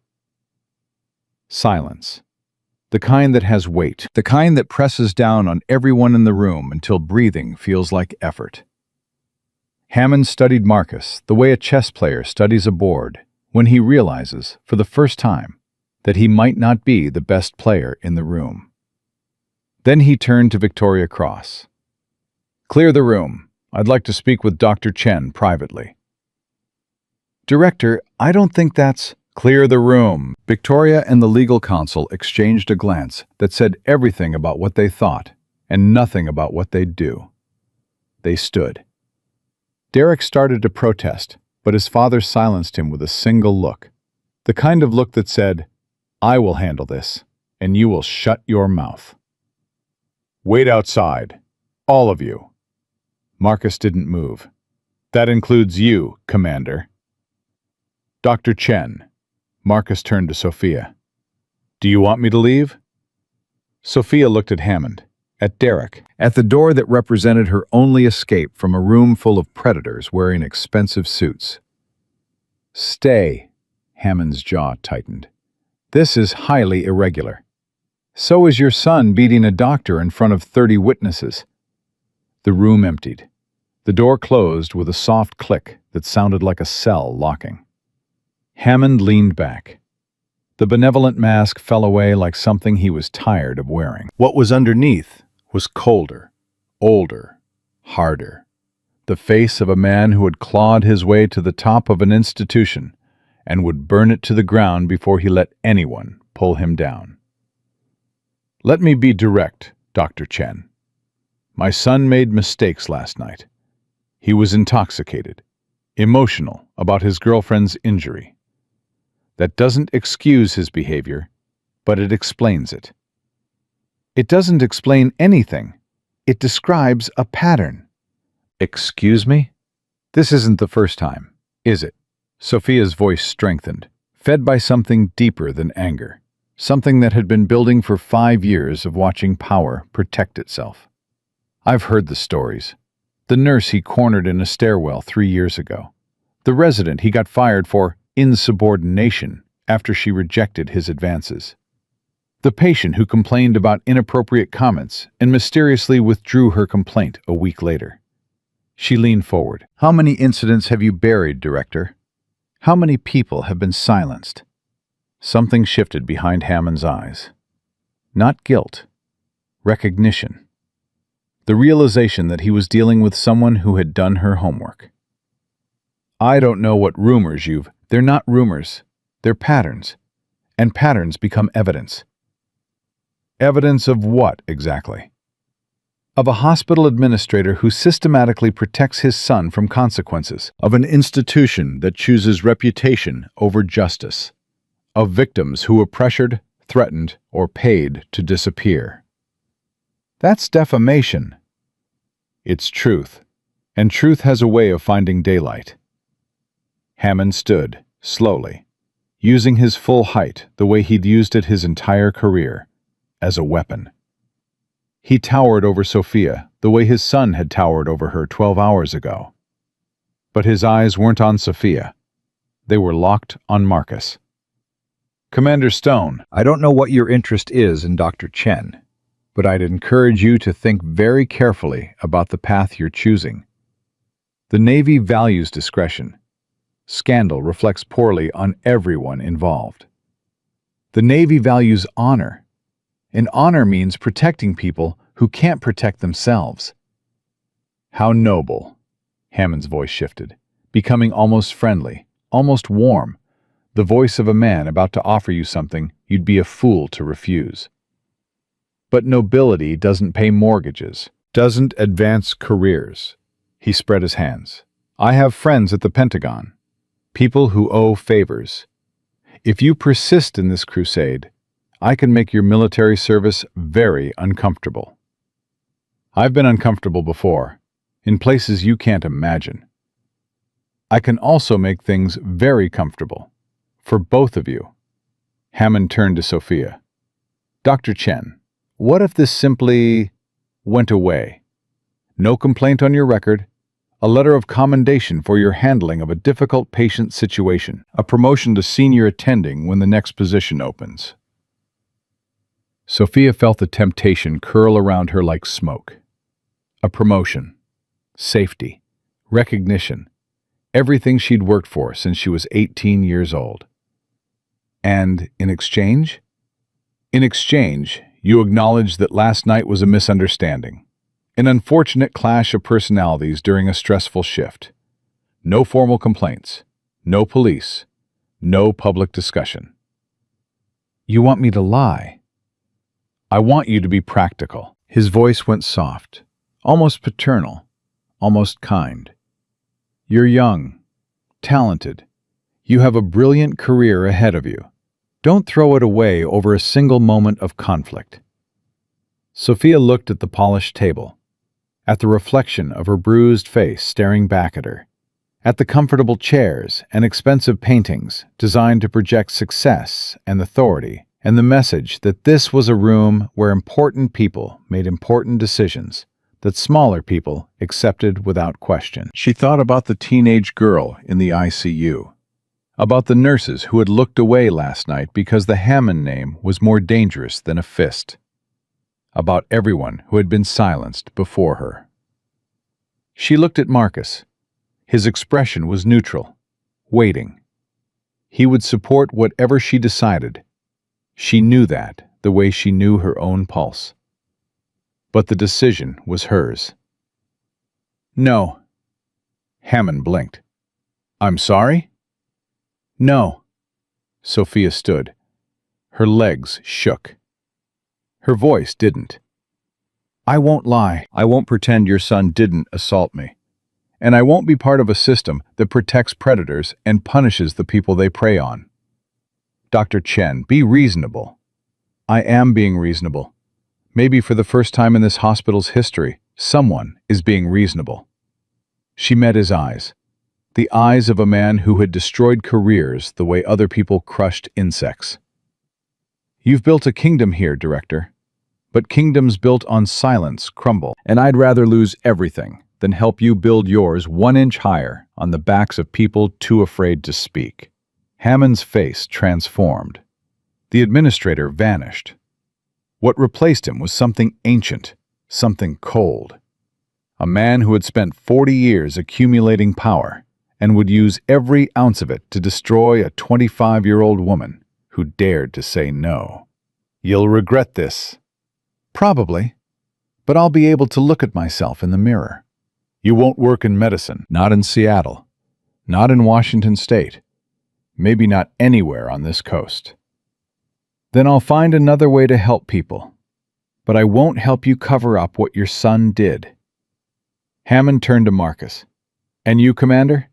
Silence. The kind that has weight. The kind that presses down on everyone in the room until breathing feels like effort. Hammond studied Marcus the way a chess player studies a board when he realizes, for the first time, that he might not be the best player in the room. Then he turned to Victoria Cross. Clear the room. I'd like to speak with Dr. Chen privately. Director, I don't think that's... Clear the room. Victoria and the legal counsel exchanged a glance that said everything about what they thought and nothing about what they'd do. They stood. Derek started to protest, but his father silenced him with a single look. The kind of look that said, I will handle this, and you will shut your mouth. Wait outside. All of you. Marcus didn't move. That includes you, Commander. Dr. Chen. Marcus turned to Sophia. Do you want me to leave? Sophia looked at Hammond. At Derek, at the door that represented her only escape from a room full of predators wearing expensive suits. Stay, Hammond's jaw tightened. This is highly irregular. So is your son beating a doctor in front of 30 witnesses. The room emptied. The door closed with a soft click that sounded like a cell locking. Hammond leaned back. The benevolent mask fell away like something he was tired of wearing. What was underneath was colder, older, harder. The face of a man who had clawed his way to the top of an institution and would burn it to the ground before he let anyone pull him down. Let me be direct, Dr. Chen. My son made mistakes last night. He was intoxicated, emotional about his girlfriend's injury. That doesn't excuse his behavior, but it explains it. It doesn't explain anything. It describes a pattern. Excuse me? This isn't the first time, is it? Sophia's voice strengthened, fed by something deeper than anger, something that had been building for 5 years of watching power protect itself. I've heard the stories. The nurse he cornered in a stairwell 3 years ago. The resident he got fired for insubordination after she rejected his advances. The patient who complained about inappropriate comments and mysteriously withdrew her complaint a week later. She leaned forward. How many incidents have you buried, Director? How many people have been silenced? Something shifted behind Hammond's eyes. Not guilt. Recognition. The realization that he was dealing with someone who had done her homework. I don't know what rumors you've... They're not rumors. They're patterns. And patterns become evidence. Evidence of what, exactly? Of a hospital administrator who systematically protects his son from consequences. Of an institution that chooses reputation over justice. Of victims who were pressured, threatened, or paid to disappear. That's defamation. It's truth, and truth has a way of finding daylight. Hammond stood, slowly, using his full height the way he'd used it his entire career, as a weapon. He towered over Sophia the way his son had towered over her 12 hours ago. But his eyes weren't on Sophia. They were locked on Marcus. Commander Stone, I don't know what your interest is in Dr. Chen, but I'd encourage you to think very carefully about the path you're choosing. The Navy values discretion. Scandal reflects poorly on everyone involved. The Navy values honor. And honor means protecting people who can't protect themselves. How noble. Hammond's voice shifted, becoming almost friendly, almost warm, the voice of a man about to offer you something you'd be a fool to refuse. But nobility doesn't pay mortgages, doesn't advance careers. He spread his hands. I have friends at the Pentagon, people who owe favors. If you persist in this crusade, I can make your military service very uncomfortable. I've been uncomfortable before, in places you can't imagine. I can also make things very comfortable, for both of you. Hammond turned to Sophia. Dr. Chen, what if this simply went away? No complaint on your record, a letter of commendation for your handling of a difficult patient situation, a promotion to senior attending when the next position opens. Sophia felt the temptation curl around her like smoke. A promotion, safety, recognition, everything she'd worked for since she was 18 years old. And in exchange? In exchange, you acknowledge that last night was a misunderstanding, an unfortunate clash of personalities during a stressful shift. No formal complaints, no police, no public discussion. You want me to lie? I want you to be practical. His voice went soft, almost paternal, almost kind. You're young, talented. You have a brilliant career ahead of you. Don't throw it away over a single moment of conflict. Sophia looked at the polished table, at the reflection of her bruised face staring back at her, at the comfortable chairs and expensive paintings designed to project success and authority, and the message that this was a room where important people made important decisions that smaller people accepted without question. She thought about the teenage girl in the ICU, about the nurses who had looked away last night because the Hammond name was more dangerous than a fist, about everyone who had been silenced before her. She looked at Marcus. His expression was neutral, waiting. He would support whatever she decided. She knew that the way she knew her own pulse. But the decision was hers. No. Hammond blinked. I'm sorry? No. Sophia stood. Her legs shook. Her voice didn't. I won't lie. I won't pretend your son didn't assault me. And I won't be part of a system that protects predators and punishes the people they prey on. Dr. Chen, be reasonable. I am being reasonable. Maybe for the first time in this hospital's history, someone is being reasonable. She met his eyes, the eyes of a man who had destroyed careers the way other people crushed insects. You've built a kingdom here, Director, but kingdoms built on silence crumble, and I'd rather lose everything than help you build yours 1 inch higher on the backs of people too afraid to speak. Hammond's face transformed. The administrator vanished. What replaced him was something ancient, something cold. A man who had spent 40 years accumulating power and would use every ounce of it to destroy a 25-year-old woman who dared to say no. "You'll regret this." "Probably, but I'll be able to look at myself in the mirror." "You won't work in medicine. Not in Seattle. Not in Washington State. Maybe not anywhere on this coast." "Then I'll find another way to help people. But I won't help you cover up what your son did." Hammond turned to Marcus. "And you, Commander?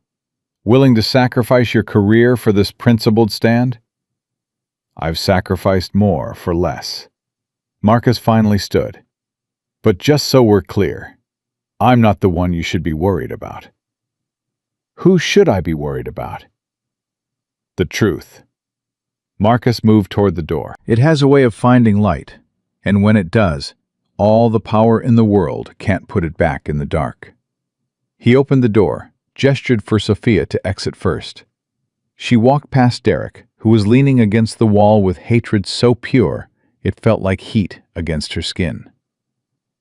Willing to sacrifice your career for this principled stand?" "I've sacrificed more for less." Marcus finally stood. "But just so we're clear, I'm not the one you should be worried about." "Who should I be worried about?" "The truth." Marcus moved toward the door. "It has a way of finding light, and when it does, all the power in the world can't put it back in the dark." He opened the door, gestured for Sophia to exit first. She walked past Derek, who was leaning against the wall with hatred so pure it felt like heat against her skin.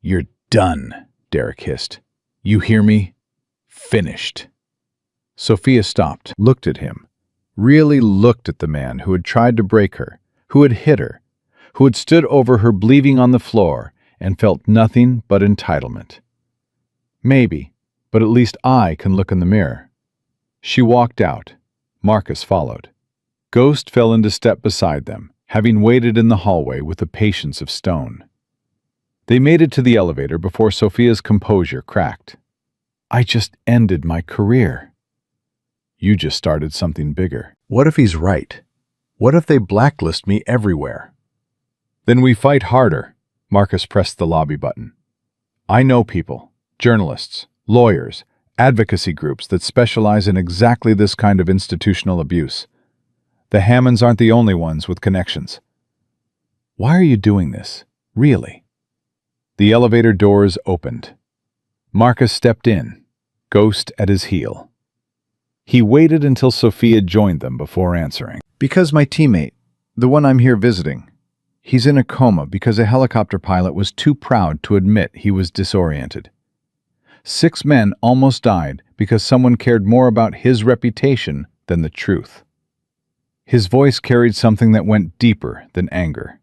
"You're done," Derek hissed. "You hear me? Finished." Sophia stopped, looked at him, really looked at the man who had tried to break her, who had hit her, who had stood over her bleeding on the floor and felt nothing but entitlement. "Maybe, but at least I can look in the mirror." She walked out. Marcus followed. Ghost fell into step beside them, having waited in the hallway with the patience of stone. They made it to the elevator before Sophia's composure cracked. "I just ended my career." "You just started something bigger." "What if he's right? What if they blacklist me everywhere?" "Then we fight harder." Marcus pressed the lobby button. "I know people, journalists, lawyers, advocacy groups that specialize in exactly this kind of institutional abuse. The Hammonds aren't the only ones with connections." "Why are you doing this? Really?" The elevator doors opened. Marcus stepped in, Ghost at his heel. He waited until Sophia joined them before answering. "Because my teammate, the one I'm here visiting, he's in a coma because a helicopter pilot was too proud to admit he was disoriented. 6 men almost died because someone cared more about his reputation than the truth." His voice carried something that went deeper than anger.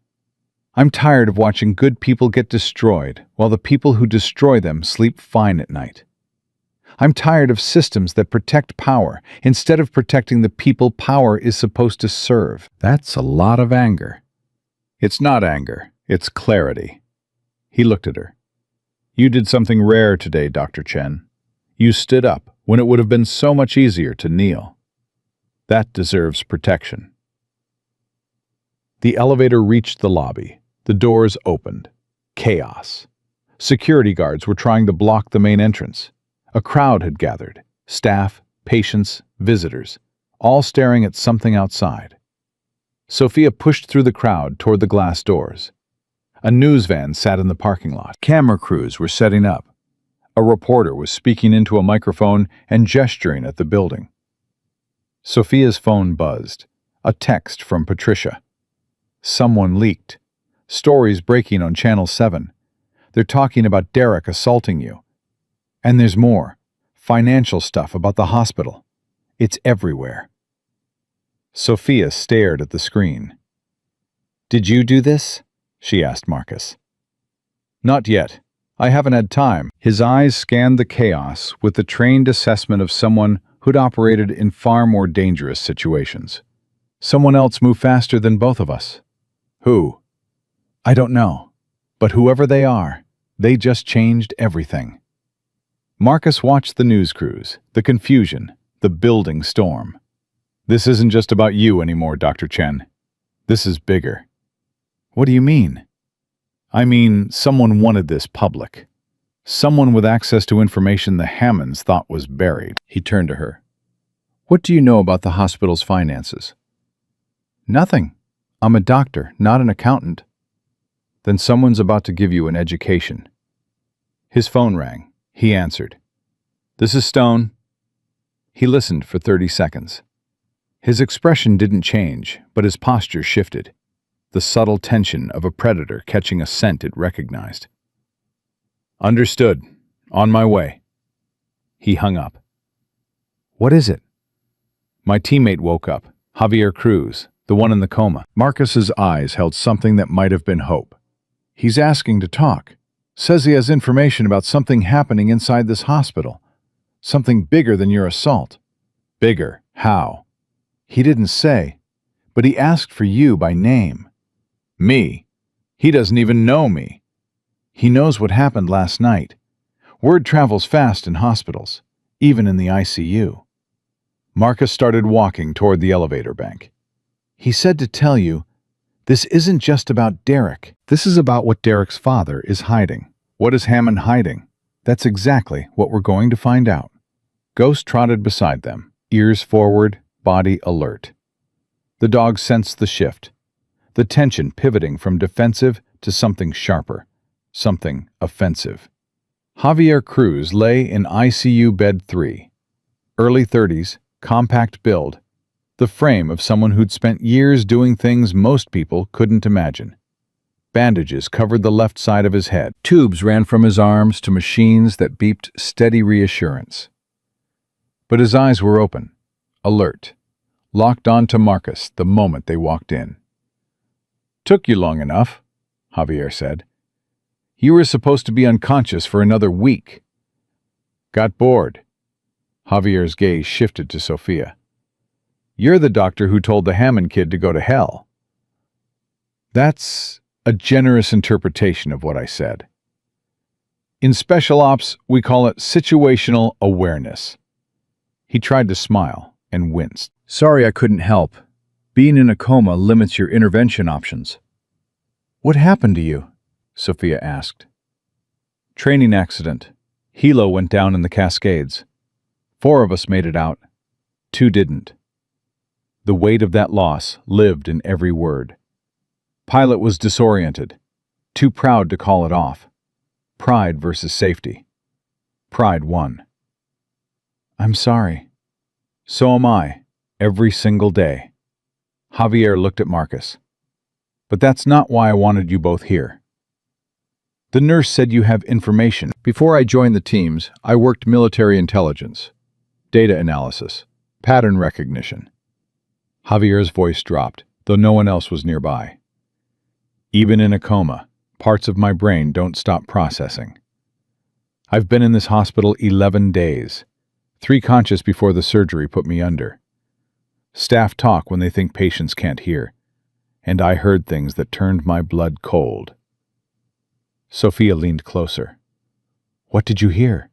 "I'm tired of watching good people get destroyed while the people who destroy them sleep fine at night. I'm tired of systems that protect power instead of protecting the people power is supposed to serve." "That's a lot of anger." "It's not anger, it's clarity." He looked at her. "You did something rare today, Dr. Chen. You stood up when it would have been so much easier to kneel. That deserves protection." The elevator reached the lobby. The doors opened. Chaos. Security guards were trying to block the main entrance. A crowd had gathered. Staff, patients, visitors, all staring at something outside. Sophia pushed through the crowd toward the glass doors. A news van sat in the parking lot. Camera crews were setting up. A reporter was speaking into a microphone and gesturing at the building. Sophia's phone buzzed. A text from Patricia. "Someone leaked. Stories breaking on Channel 7. They're talking about Derek assaulting you. And there's more. Financial stuff about the hospital. It's everywhere." Sophia stared at the screen. "Did you do this?" she asked Marcus. "Not yet. I haven't had time." His eyes scanned the chaos with the trained assessment of someone who'd operated in far more dangerous situations. "Someone else moved faster than both of us." "Who?" "I don't know. But whoever they are, they just changed everything." Marcus watched the news crews, the confusion, the building storm. "This isn't just about you anymore, Dr. Chen. This is bigger." "What do you mean?" "I mean, someone wanted this public. Someone with access to information the Hammonds thought was buried." He turned to her. "What do you know about the hospital's finances?" "Nothing. I'm a doctor, not an accountant." "Then someone's about to give you an education." His phone rang. He answered. "This is Stone." He listened for 30 seconds. His expression didn't change, but his posture shifted. The subtle tension of a predator catching a scent it recognized. "Understood. On my way. He hung up. What is it? My teammate woke up, Javier Cruz, the one in the coma. Marcus's eyes held something that might have been hope. He's asking to talk. Says he has information about something happening inside this hospital. Something bigger than your assault. Bigger? How? He didn't say, but he asked for you by name. Me? He doesn't even know me. He knows what happened last night. Word travels fast in hospitals, even in the ICU. Marcus started walking toward the elevator bank. He said to tell you, this isn't just about Derek. This is about what Derek's father is hiding. What is Hammond hiding? That's exactly what we're going to find out. Ghost trotted beside them, ears forward, body alert. The dog sensed the shift, the tension pivoting from defensive to something sharper, something offensive. Javier Cruz lay in ICU bed 3. Early 30s, compact build, the frame of someone who'd spent years doing things most people couldn't imagine. Bandages covered the left side of his head. Tubes ran from his arms to machines that beeped steady reassurance. But his eyes were open, alert, locked on to Marcus the moment they walked in. Took you long enough, Javier said. You were supposed to be unconscious for another week. Got bored. Javier's gaze shifted to Sophia. You're the doctor who told the Hammond kid to go to hell. That's a generous interpretation of what I said. In special ops, we call it situational awareness. He tried to smile and winced. Sorry I couldn't help. Being in a coma limits your intervention options. What happened to you? Sophia asked. Training accident. Hilo went down in the Cascades. 4 of us made it out. 2 didn't. The weight of that loss lived in every word. Pilot was disoriented, too proud to call it off. Pride versus safety. Pride won. I'm sorry. So am I, every single day. Javier looked at Marcus. But that's not why I wanted you both here. The nurse said you have information. Before I joined the teams, I worked military intelligence, data analysis, pattern recognition. Javier's voice dropped, though no one else was nearby. Even in a coma, parts of my brain don't stop processing. I've been in this hospital 11 days, 3 conscious before the surgery put me under. Staff talk when they think patients can't hear, and I heard things that turned my blood cold. Sophia leaned closer. What did you hear?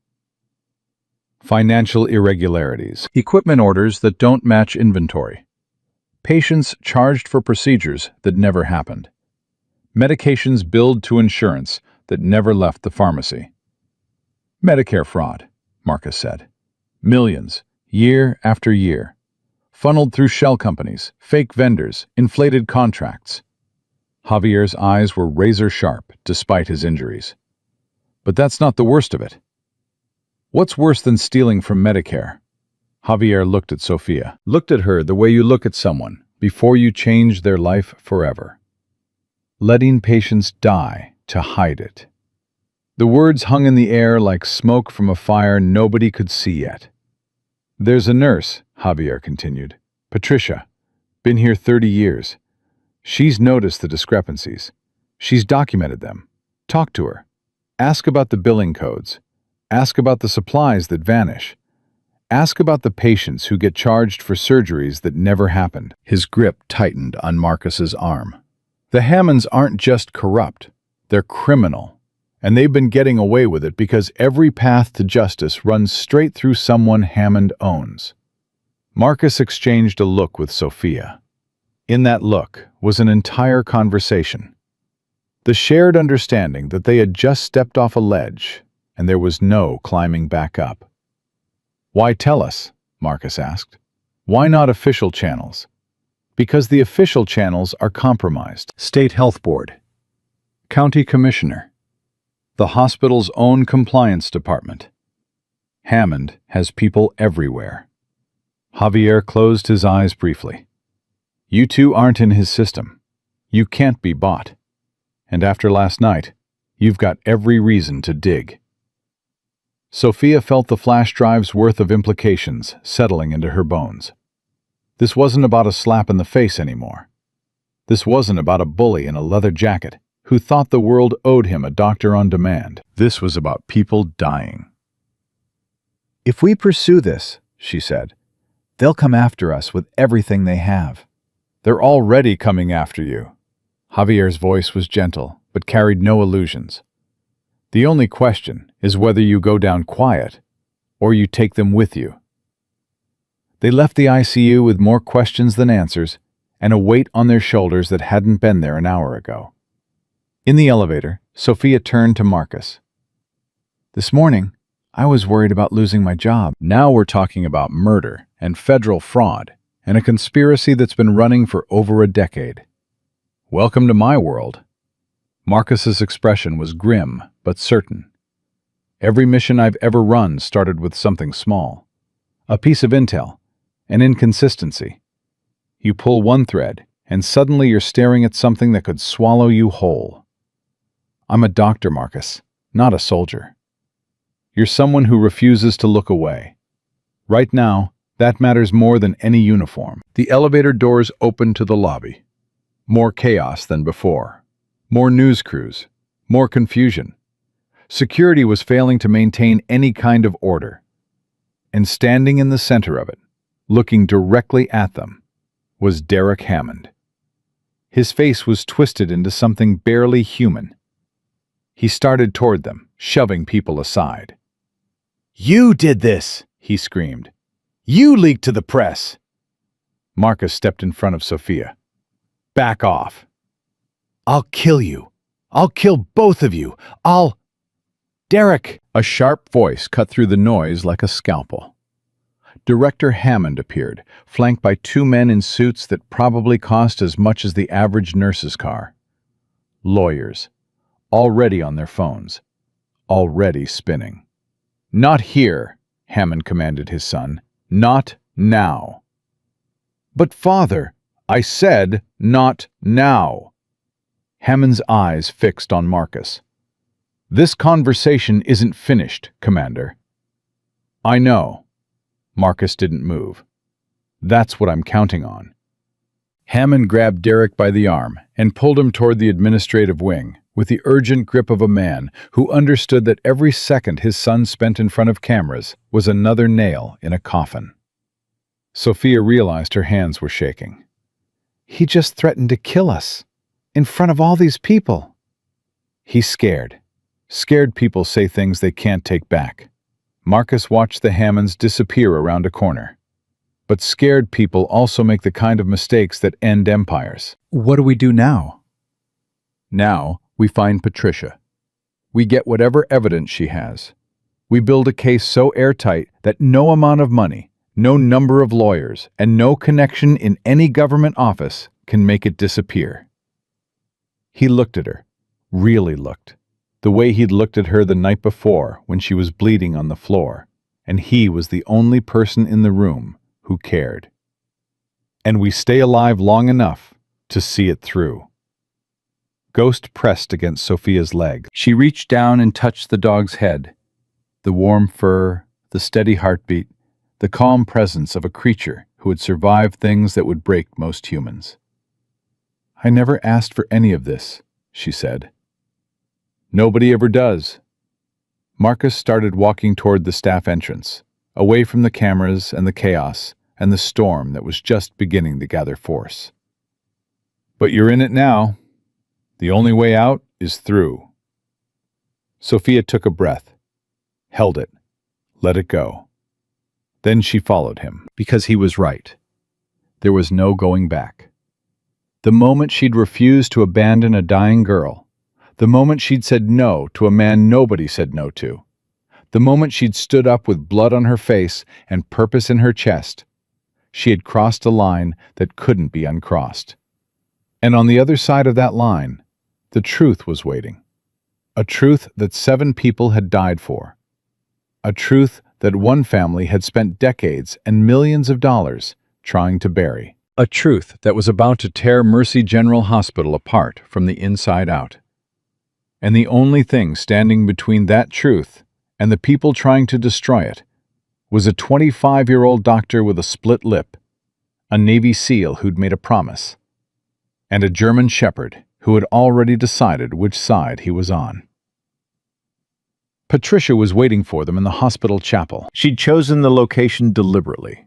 Financial irregularities, equipment orders that don't match inventory, patients charged for procedures that never happened, medications billed to insurance that never left the pharmacy. Medicare fraud, Marcus said. Millions, year after year, funneled through shell companies, fake vendors, inflated contracts. Javier's eyes were razor-sharp despite his injuries. But that's not the worst of it. What's worse than stealing from Medicare? Javier looked at Sophia, looked at her the way you look at someone before you change their life forever. Letting patients die to hide it. The words hung in the air like smoke from a fire nobody could see yet. There's a nurse, Javier continued. Patricia. Been here 30 years. She's noticed the discrepancies. She's documented them. Talk to her. Ask about the billing codes. Ask about the supplies that vanish. Ask about the patients who get charged for surgeries that never happened. His grip tightened on Marcus's arm. The Hammonds aren't just corrupt. They're criminal. And they've been getting away with it because every path to justice runs straight through someone Hammond owns. Marcus exchanged a look with Sophia. In that look was an entire conversation. The shared understanding that they had just stepped off a ledge, and there was no climbing back up. Why tell us? Marcus asked. Why not official channels? Because the official channels are compromised. State Health Board. County Commissioner. The hospital's own compliance department. Hammond has people everywhere. Javier closed his eyes briefly. You two aren't in his system. You can't be bought. And after last night, you've got every reason to dig. Sophia felt the flash drive's worth of implications settling into her bones. This wasn't about a slap in the face anymore. This wasn't about a bully in a leather jacket who thought the world owed him a doctor on demand. This was about people dying. "If we pursue this," she said, "they'll come after us with everything they have." "They're already coming after you." Javier's voice was gentle, but carried no illusions. "The only question is whether you go down quiet or you take them with you." They left the ICU with more questions than answers and a weight on their shoulders that hadn't been there an hour ago. In the elevator, Sophia turned to Marcus. "This morning, I was worried about losing my job. Now we're talking about murder and federal fraud and a conspiracy that's been running for over a decade. Welcome to my world." Marcus's expression was grim but certain. "Every mission I've ever run started with something small. A piece of intel, an inconsistency. You pull one thread, and suddenly you're staring at something that could swallow you whole. I'm a doctor, Marcus, not a soldier. You're someone who refuses to look away. Right now, that matters more than any uniform." The elevator doors opened to the lobby. More chaos than before. More news crews. More confusion. Security was failing to maintain any kind of order. And standing in the center of it, looking directly at them, was Derek Hammond. His face was twisted into something barely human. He started toward them, shoving people aside. "You did this!" he screamed. "You leaked to the press!" Marcus stepped in front of Sophia. "Back off. I'll kill you. I'll kill both of you. Derek!" A sharp voice cut through the noise like a scalpel. Director Hammond appeared, flanked by two men in suits that probably cost as much as the average nurse's car. Lawyers, already on their phones, already spinning. "Not here," Hammond commanded his son. "Not now." "But father," "I said not now." Hammond's eyes fixed on Marcus. "This conversation isn't finished, Commander." "I know." Marcus didn't move. "That's what I'm counting on." Hammond grabbed Derek by the arm and pulled him toward the administrative wing with the urgent grip of a man who understood that every second his son spent in front of cameras was another nail in a coffin. Sophia realized her hands were shaking. "He just threatened to kill us, in front of all these people." "He's scared. Scared people say things they can't take back." Marcus watched the Hammonds disappear around a corner. But scared people also make the kind of mistakes that end empires. "What do we do now?" "Now, we find Patricia. We get whatever evidence she has. We build a case so airtight that no amount of money, no number of lawyers, and no connection in any government office can make it disappear." He looked at her, really looked, the way he'd looked at her the night before when she was bleeding on the floor, and he was the only person in the room who cared. "And we stay alive long enough to see it through." Ghost pressed against Sophia's leg. She reached down and touched the dog's head. The warm fur, the steady heartbeat, the calm presence of a creature who had survived things that would break most humans. "I never asked for any of this," she said. "Nobody ever does." Marcus started walking toward the staff entrance, away from the cameras and the chaos and the storm that was just beginning to gather force. "But you're in it now. The only way out is through." Sophia took a breath, held it, let it go. Then she followed him, because he was right. There was no going back. The moment she'd refused to abandon a dying girl, the moment she'd said no to a man nobody said no to, the moment she'd stood up with blood on her face and purpose in her chest, she had crossed a line that couldn't be uncrossed. And on the other side of that line, the truth was waiting. A truth that 7 people had died for. A truth that one family had spent decades and millions of dollars trying to bury. A truth that was about to tear Mercy General Hospital apart from the inside out. And the only thing standing between that truth and the people trying to destroy it was a 25-year-old doctor with a split lip, a Navy SEAL who'd made a promise, and a German shepherd who had already decided which side he was on. Patricia was waiting for them in the hospital chapel. She'd chosen the location deliberately,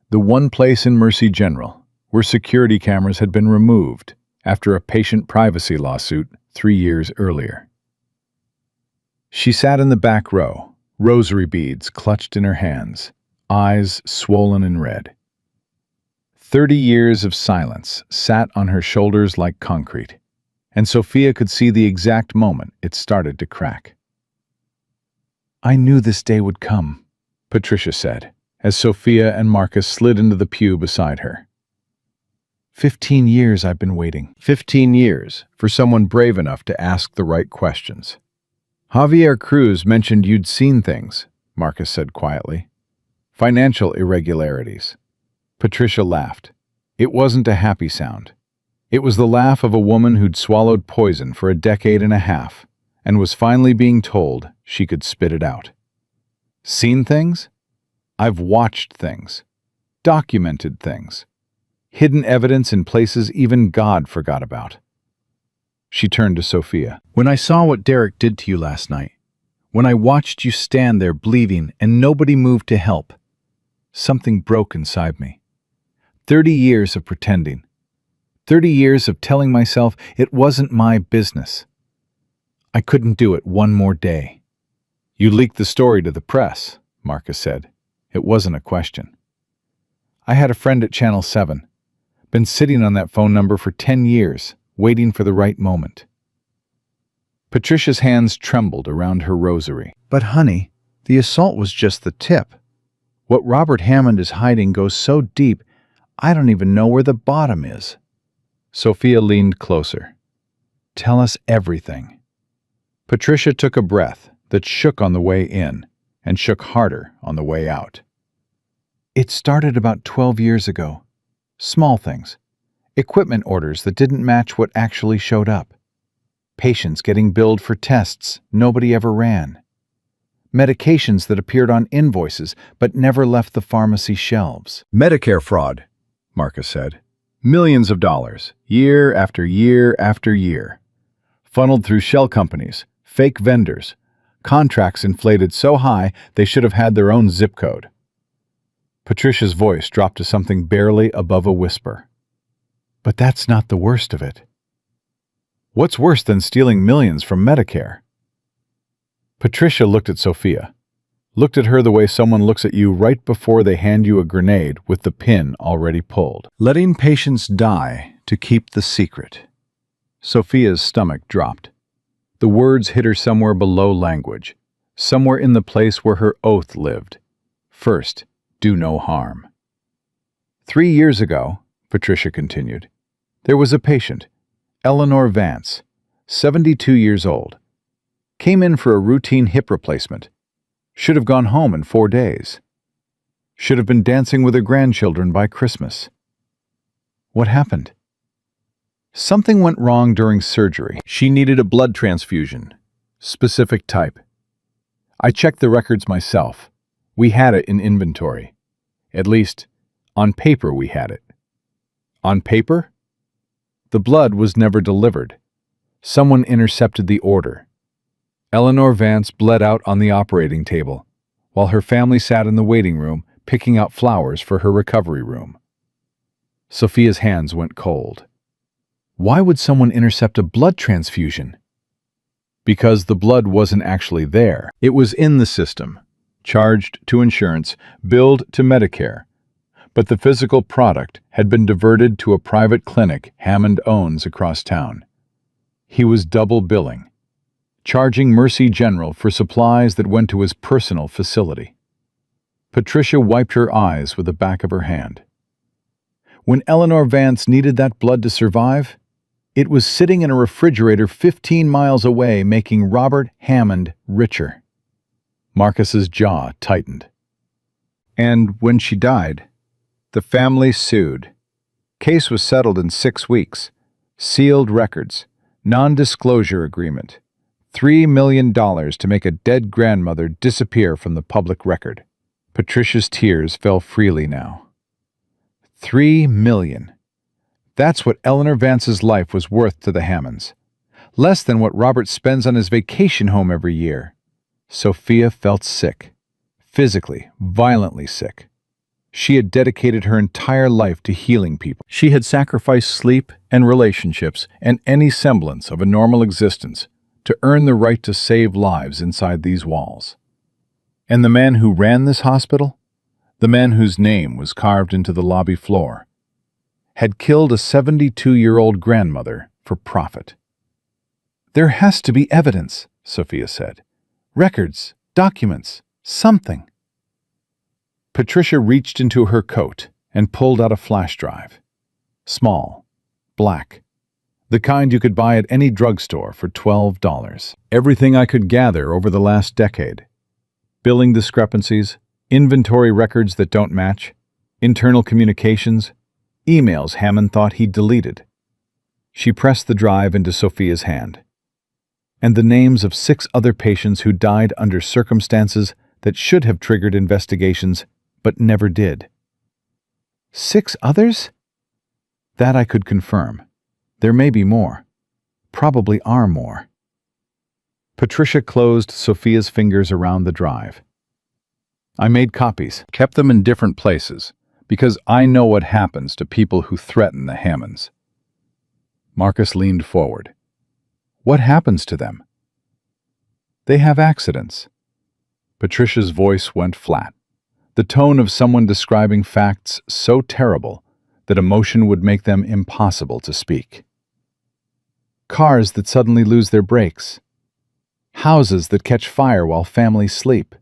the one place in Mercy General where security cameras had been removed after a patient privacy lawsuit 3 years earlier. She sat in the back row, rosary beads clutched in her hands, eyes swollen and red. 30 years of silence sat on her shoulders like concrete, and Sophia could see the exact moment it started to crack. "I knew this day would come," Patricia said, as Sophia and Marcus slid into the pew beside her. 15 years I've been waiting. 15 years for someone brave enough to ask the right questions. Javier Cruz mentioned you'd seen things, Marcus said quietly. Financial irregularities. Patricia laughed. It wasn't a happy sound. It was the laugh of a woman who'd swallowed poison for a decade and a half and was finally being told she could spit it out. Seen things? I've watched things. Documented things. Hidden evidence in places even God forgot about. She turned to Sophia. When I saw what Derek did to you last night, when I watched you stand there bleeding and nobody moved to help, something broke inside me. 30 years of pretending. 30 years of telling myself it wasn't my business. I couldn't do it one more day. You leaked the story to the press, Marcus said. It wasn't a question. I had a friend at Channel 7. Been sitting on that phone number for 10 years, waiting for the right moment. Patricia's hands trembled around her rosary. But honey, the assault was just the tip. What Robert Hammond is hiding goes so deep, I don't even know where the bottom is. Sophia leaned closer. Tell us everything. Patricia took a breath that shook on the way in and shook harder on the way out. It started about 12 years ago. Small things. Equipment orders that didn't match what actually showed up. Patients getting billed for tests nobody ever ran. Medications that appeared on invoices but never left the pharmacy shelves. Medicare fraud, Marcus said. Millions of dollars, year after year after year. Funneled through shell companies, fake vendors, contracts inflated so high they should have had their own zip code. Patricia's voice dropped to something barely above a whisper. But that's not the worst of it. What's worse than stealing millions from Medicare? Patricia looked at Sophia, looked at her the way someone looks at you right before they hand you a grenade with the pin already pulled. Letting patients die to keep the secret. Sophia's stomach dropped. The words hit her somewhere below language, somewhere in the place where her oath lived. First, do no harm. 3 years ago, Patricia continued, there was a patient, Eleanor Vance, 72 years old. Came in for a routine hip replacement. Should have gone home in 4 days. Should have been dancing with her grandchildren by Christmas. What happened? Something went wrong during surgery. She needed a blood transfusion. Specific type. I checked the records myself. We had it in inventory. At least, on paper we had it. On paper? The blood was never delivered. Someone intercepted the order. Eleanor Vance bled out on the operating table, while her family sat in the waiting room picking out flowers for her recovery room. Sophia's hands went cold. Why would someone intercept a blood transfusion? Because the blood wasn't actually there. It was in the system, charged to insurance, billed to Medicare. But the physical product had been diverted to a private clinic Hammond owns across town. He was double billing, charging Mercy General for supplies that went to his personal facility. Patricia wiped her eyes with the back of her hand. When Eleanor Vance needed that blood to survive, it was sitting in a refrigerator 15 miles away, making Robert Hammond richer. Marcus's jaw tightened. And when she died, the family sued. Case was settled in 6 weeks. Sealed records, non-disclosure agreement, $3 million to make a dead grandmother disappear from the public record. Patricia's tears fell freely now. $3 million. That's what Eleanor Vance's life was worth to the Hammonds. Less than what Robert spends on his vacation home every year. Sophia felt sick. Physically, violently sick. She had dedicated her entire life to healing people. She had sacrificed sleep and relationships and any semblance of a normal existence to earn the right to save lives inside these walls. And the man who ran this hospital, the man whose name was carved into the lobby floor, had killed a 72-year-old grandmother for profit. "There has to be evidence," Sophia said. "Records, documents, something." Patricia reached into her coat and pulled out a flash drive. Small, black, the kind you could buy at any drugstore for $12. Everything I could gather over the last decade. Billing discrepancies, inventory records that don't match, internal communications, emails Hammond thought he'd deleted. She pressed the drive into Sophia's hand. And the names of 6 other patients who died under circumstances that should have triggered investigations but never did. 6 others? That I could confirm. There may be more. Probably are more. Patricia closed Sophia's fingers around the drive. "I made copies, kept them in different places, because I know what happens to people who threaten the Hammonds." Marcus leaned forward. "What happens to them?" "They have accidents." Patricia's voice went flat, the tone of someone describing facts so terrible that emotion would make them impossible to speak. "Cars that suddenly lose their brakes. Houses that catch fire while families sleep.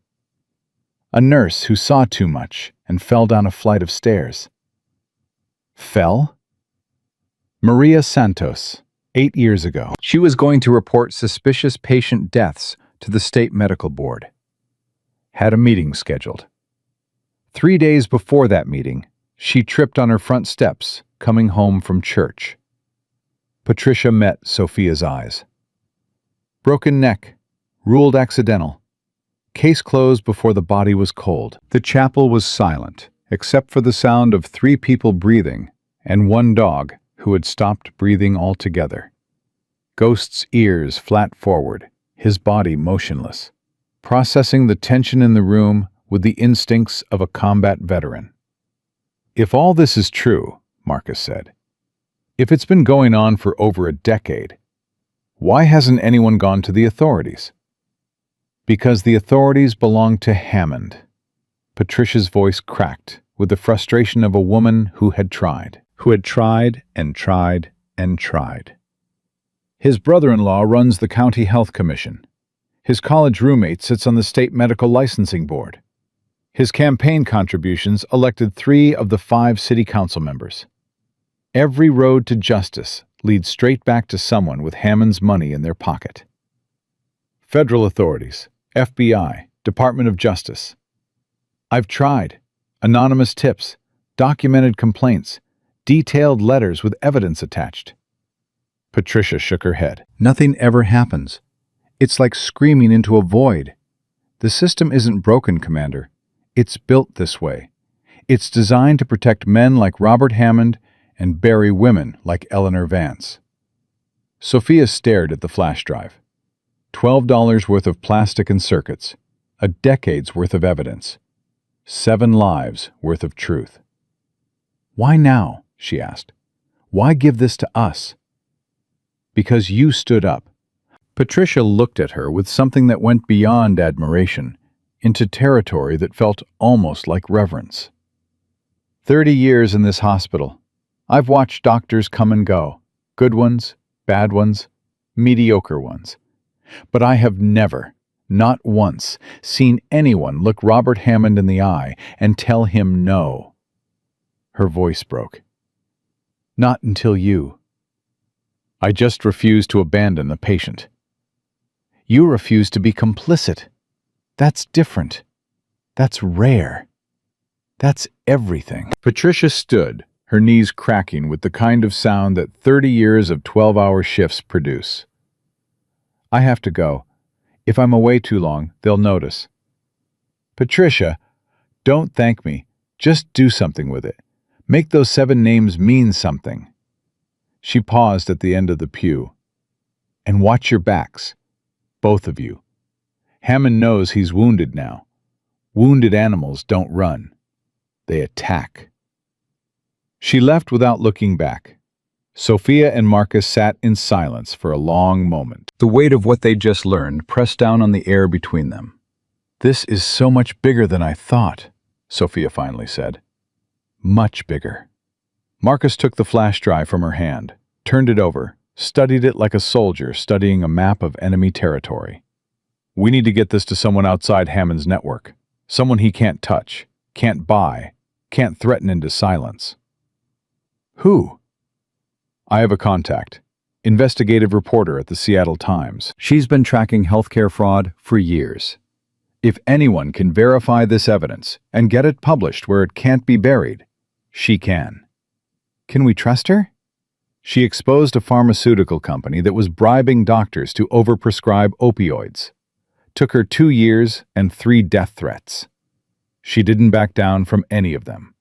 A nurse who saw too much and fell down a flight of stairs." "Fell?" "Maria Santos, 8 years ago. She was going to report suspicious patient deaths to the state medical board. Had a meeting scheduled. 3 days before that meeting, she tripped on her front steps coming home from church." Patricia met Sophia's eyes. "Broken neck, ruled accidental. Case closed before the body was cold." The chapel was silent, except for the sound of 3 people breathing and 1 dog who had stopped breathing altogether. Ghost's ears flat forward, his body motionless, processing the tension in the room with the instincts of a combat veteran. "If all this is true," Marcus said, "if it's been going on for over a decade, why hasn't anyone gone to the authorities?" "Because the authorities belong to Hammond." Patricia's voice cracked with the frustration of a woman who had tried and tried and tried. "His brother-in-law runs the county health commission. His college roommate sits on the state medical licensing board. His campaign contributions elected 3 of the 5 city council members. Every road to justice leads straight back to someone with Hammond's money in their pocket. Federal authorities, FBI, Department of Justice. I've tried. Anonymous tips, documented complaints, detailed letters with evidence attached." Patricia shook her head. "Nothing ever happens. It's like screaming into a void. The system isn't broken, Commander. It's built this way. It's designed to protect men like Robert Hammond and bury women like Eleanor Vance." Sophia stared at the flash drive. $12 worth of plastic and circuits, a decade's worth of evidence, 7 lives worth of truth. "Why now?" she asked. "Why give this to us?" "Because you stood up." Patricia looked at her with something that went beyond admiration, into territory that felt almost like reverence. 30 years in this hospital. I've watched doctors come and go, good ones, bad ones, mediocre ones. But I have never, not once, seen anyone look Robert Hammond in the eye and tell him no. Her voice broke. "Not until you. I just refuse to abandon the patient. You refuse to be complicit. That's different. That's rare. That's everything." Patricia stood, her knees cracking with the kind of sound that 30 years of 12-hour shifts produce. I have to go. If I'm away too long, they'll notice. Patricia, don't thank me. Just do something with it. Make those 7 names mean something. She paused at the end of the pew. And watch your backs. Both of you. Hammond knows he's wounded now. Wounded animals don't run. They attack. She left without looking back. Sophia and Marcus sat in silence for a long moment. The weight of what they'd just learned pressed down on the air between them. This is so much bigger than I thought, Sophia finally said. Much bigger. Marcus took the flash drive from her hand, turned it over, studied it like a soldier studying a map of enemy territory. We need to get this to someone outside Hammond's network. Someone he can't touch, can't buy, can't threaten into silence. Who? I have a contact. Investigative reporter at the Seattle Times. She's been tracking healthcare fraud for years. If anyone can verify this evidence and get it published where it can't be buried, she can. Can we trust her? She exposed a pharmaceutical company that was bribing doctors to overprescribe opioids. Took her 2 years and 3 death threats. She didn't back down from any of them.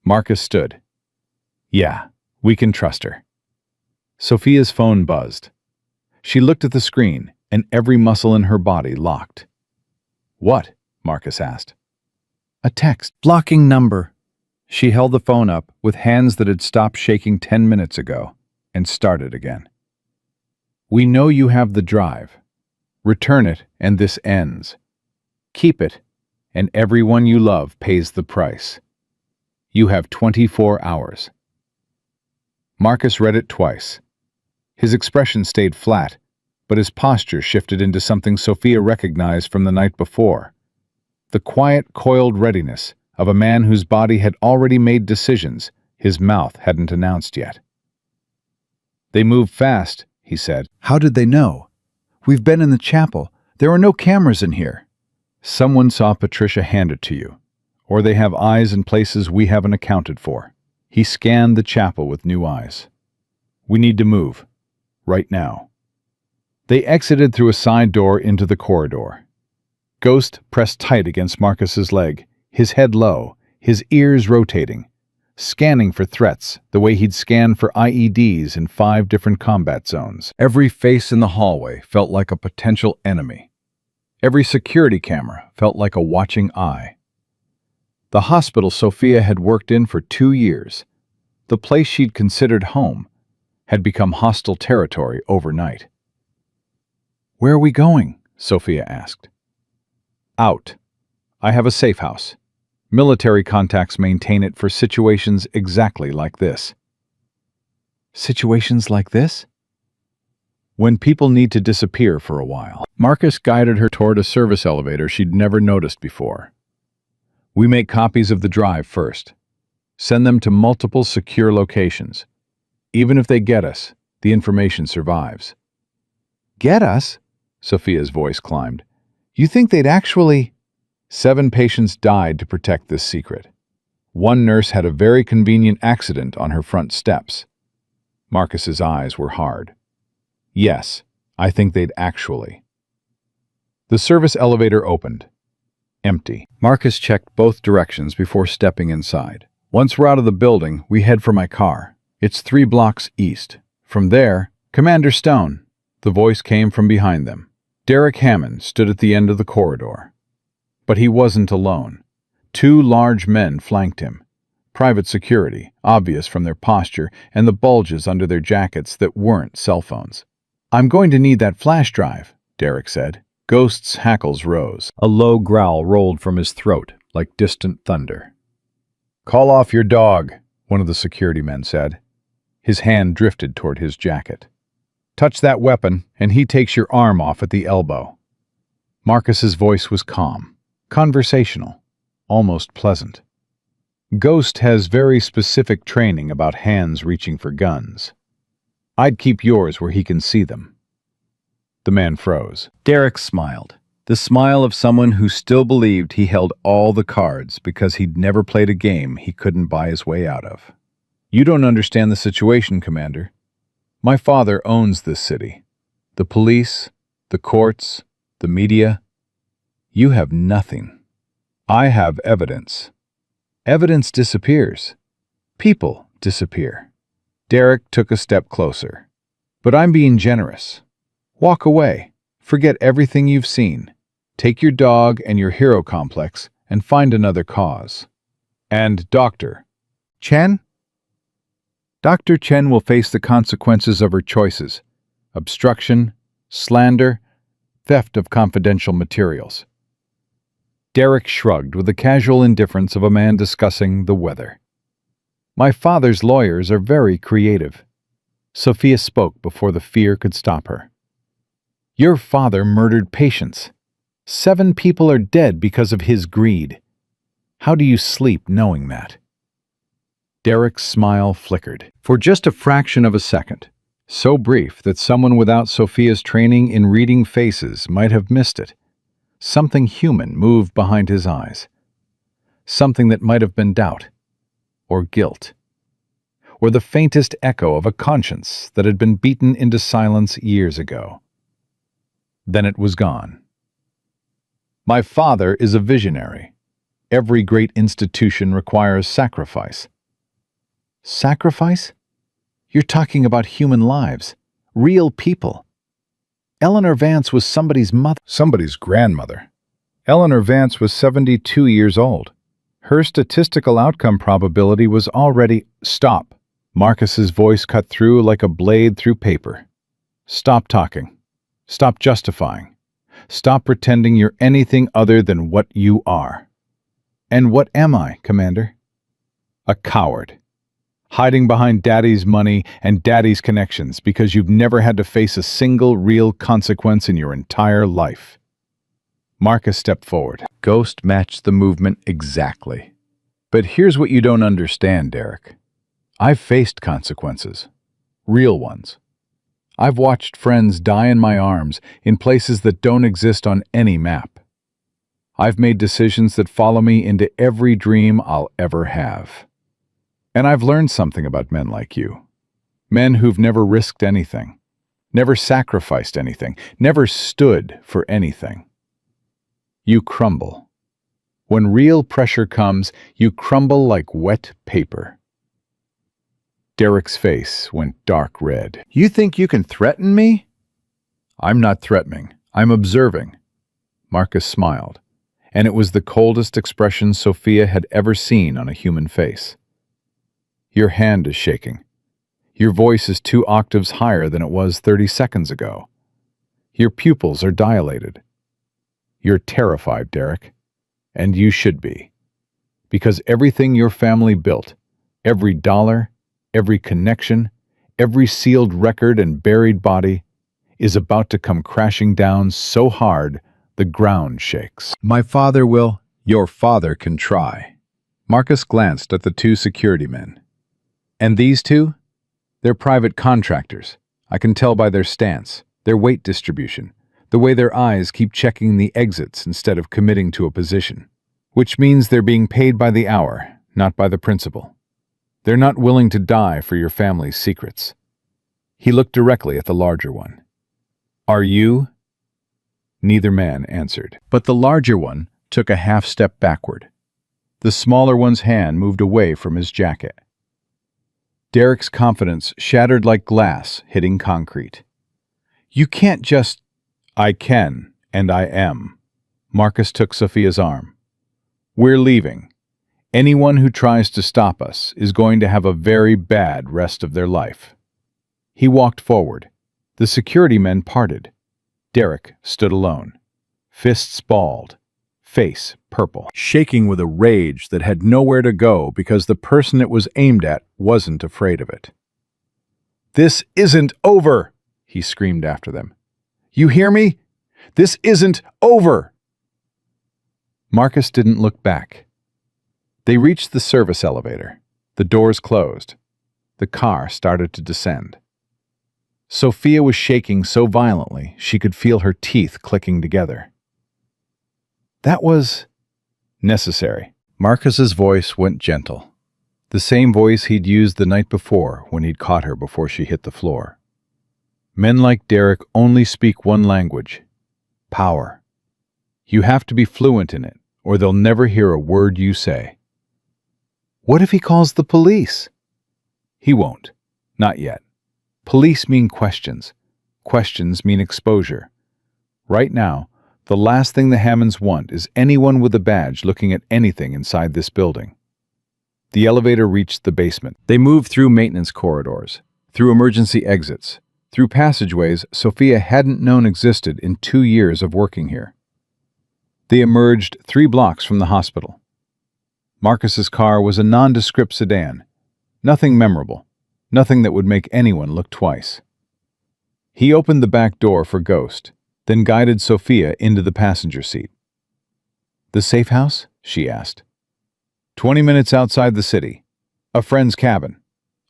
Marcus stood. Yeah, we can trust her. Sophia's phone buzzed. She looked at the screen, and every muscle in her body locked. What? Marcus asked. A text. Blocking number. She held the phone up with hands that had stopped shaking 10 minutes ago and started again. We know you have the drive. Return it and this ends. Keep it and everyone you love pays the price. You have 24 hours. Marcus read it twice. His expression stayed flat, but his posture shifted into something Sophia recognized from the night before. The quiet, coiled readiness of a man whose body had already made decisions his mouth hadn't announced yet. They moved fast, he said. How did they know? We've been in the chapel. There are no cameras in here. Someone saw Patricia hand it to you, or they have eyes in places we haven't accounted for. He scanned the chapel with new eyes. We need to move. Right now. They exited through a side door into the corridor. Ghost pressed tight against Marcus's leg, his head low, his ears rotating, scanning for threats the way he'd scanned for IEDs in 5 different combat zones. Every face in the hallway felt like a potential enemy. Every security camera felt like a watching eye. The hospital Sophia had worked in for 2 years, the place she'd considered home, had become hostile territory overnight. Where are we going? Sophia asked. Out. I have a safe house. Military contacts maintain it for situations exactly like this. Situations like this? When people need to disappear for a while. Marcus guided her toward a service elevator she'd never noticed before. We make copies of the drive first. Send them to multiple secure locations. Even if they get us, the information survives. Get us? Sophia's voice climbed. You think they'd actually... 7 patients died to protect this secret. 1 nurse had a very convenient accident on her front steps. Marcus's eyes were hard. Yes, I think they'd actually. The service elevator opened. Empty. Marcus checked both directions before stepping inside. Once we're out of the building, we head for my car. It's 3 blocks east. From there, Commander Stone. The voice came from behind them. Derek Hammond stood at the end of the corridor. But he wasn't alone. 2 large men flanked him. Private security, obvious from their posture and the bulges under their jackets that weren't cell phones. I'm going to need that flash drive, Derek said. Ghost's hackles rose. A low growl rolled from his throat, like distant thunder. Call off your dog, one of the security men said. His hand drifted toward his jacket. Touch that weapon, and he takes your arm off at the elbow. Marcus's voice was calm, conversational, almost pleasant. Ghost has very specific training about hands reaching for guns. I'd keep yours where he can see them. The man froze. Derek smiled, the smile of someone who still believed he held all the cards because he'd never played a game he couldn't buy his way out of. You don't understand the situation, Commander. My father owns this city. The police, the courts, the media. You have nothing. I have evidence. Evidence disappears. People disappear. Derek took a step closer. But I'm being generous. Walk away. Forget everything you've seen. Take your dog and your hero complex and find another cause. And Dr. Chen? Dr. Chen will face the consequences of her choices: obstruction, slander, theft of confidential materials. Derek shrugged with the casual indifference of a man discussing the weather. My father's lawyers are very creative. Sophia spoke before the fear could stop her. Your father murdered patients. 7 people are dead because of his greed. How do you sleep knowing that? Derek's smile flickered. For just a fraction of a second, so brief that someone without Sophia's training in reading faces might have missed it, something human moved behind his eyes. Something that might have been doubt, or guilt, or the faintest echo of a conscience that had been beaten into silence years ago. Then it was gone. My father is a visionary. Every great institution requires sacrifice. Sacrifice? You're talking about human lives, real people. Eleanor Vance was somebody's mother, somebody's grandmother. Eleanor Vance was 72 years old. Her statistical outcome probability was already— Stop. Marcus's voice cut through like a blade through paper. Stop talking. Stop justifying. Stop pretending you're anything other than what you are. And what am I, Commander? A coward. Hiding behind Daddy's money and Daddy's connections because you've never had to face a single real consequence in your entire life. Marcus stepped forward. Ghost matched the movement exactly. But here's what you don't understand, Derek. I've faced consequences. Real ones. I've watched friends die in my arms in places that don't exist on any map. I've made decisions that follow me into every dream I'll ever have. And I've learned something about men like you. Men who've never risked anything, never sacrificed anything, never stood for anything. You crumble. When real pressure comes, you crumble like wet paper. Derek's face went dark red. You think you can threaten me? I'm not threatening. I'm observing. Marcus smiled, and it was the coldest expression Sophia had ever seen on a human face. Your hand is shaking. Your voice is 2 octaves higher than it was 30 seconds ago. Your pupils are dilated. You're terrified, Derek. And you should be. Because everything your family built, every dollar, every connection, every sealed record and buried body, is about to come crashing down so hard the ground shakes. My father will— Your father can try. Marcus glanced at the 2 security men. And these 2? They're private contractors. I can tell by their stance, their weight distribution, the way their eyes keep checking the exits instead of committing to a position. Which means they're being paid by the hour, not by the principle. They're not willing to die for your family's secrets. He looked directly at the larger one. Are you? Neither man answered. But the larger one took a half step backward. The smaller one's hand moved away from his jacket. Derek's confidence shattered like glass hitting concrete. You can't just— I can, and I am. Marcus took Sophia's arm. We're leaving. Anyone who tries to stop us is going to have a very bad rest of their life. He walked forward. The security men parted. Derek stood alone, fists balled, face purple, shaking with a rage that had nowhere to go because the person it was aimed at wasn't afraid of it. This isn't over, he screamed after them. You hear me? This isn't over! Marcus didn't look back. They reached the service elevator. The doors closed. The car started to descend. Sophia was shaking so violently she could feel her teeth clicking together. That was necessary. Marcus's voice went gentle. The same voice he'd used the night before when he'd caught her before she hit the floor. Men like Derek only speak one language: power. You have to be fluent in it, or they'll never hear a word you say. What if he calls the police? He won't. Not yet. Police mean questions. Questions mean exposure. Right now, the last thing the Hammonds want is anyone with a badge looking at anything inside this building. The elevator reached the basement. They moved through maintenance corridors, through emergency exits, through passageways Sophia hadn't known existed in 2 years of working here. They emerged 3 blocks from the hospital. Marcus's car was a nondescript sedan. Nothing memorable, nothing that would make anyone look twice. He opened the back door for Ghost, then guided Sophia into the passenger seat. "The safe house?" she asked. 20 minutes outside the city. A friend's cabin.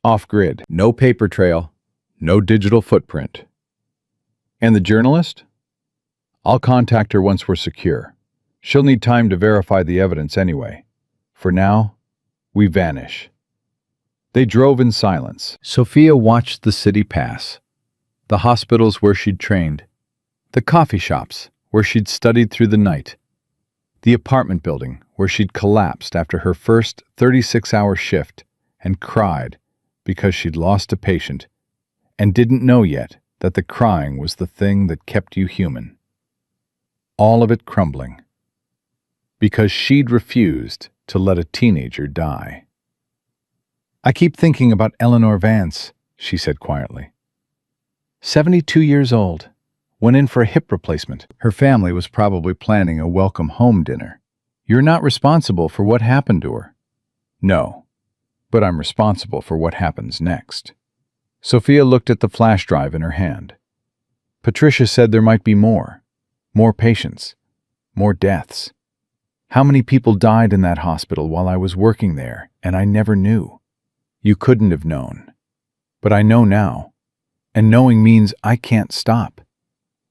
Off-grid. No paper trail. No digital footprint. And the journalist? I'll contact her once we're secure. She'll need time to verify the evidence anyway. For now, we vanish. They drove in silence. Sophia watched the city pass. The hospitals where she'd trained. The coffee shops where she'd studied through the night. The apartment building where she'd collapsed after her first 36-hour shift and cried because she'd lost a patient and didn't know yet that the crying was the thing that kept you human. All of it crumbling. Because she'd refused to let a teenager die. "I keep thinking about Eleanor Vance," she said quietly. 72 years old. Went in for a hip replacement. Her family was probably planning a welcome home dinner. You're not responsible for what happened to her. No, but I'm responsible for what happens next. Sophia looked at the flash drive in her hand. Patricia said there might be more patients, more deaths. How many people died in that hospital while I was working there, and I never knew? You couldn't have known. But I know now, and knowing means I can't stop.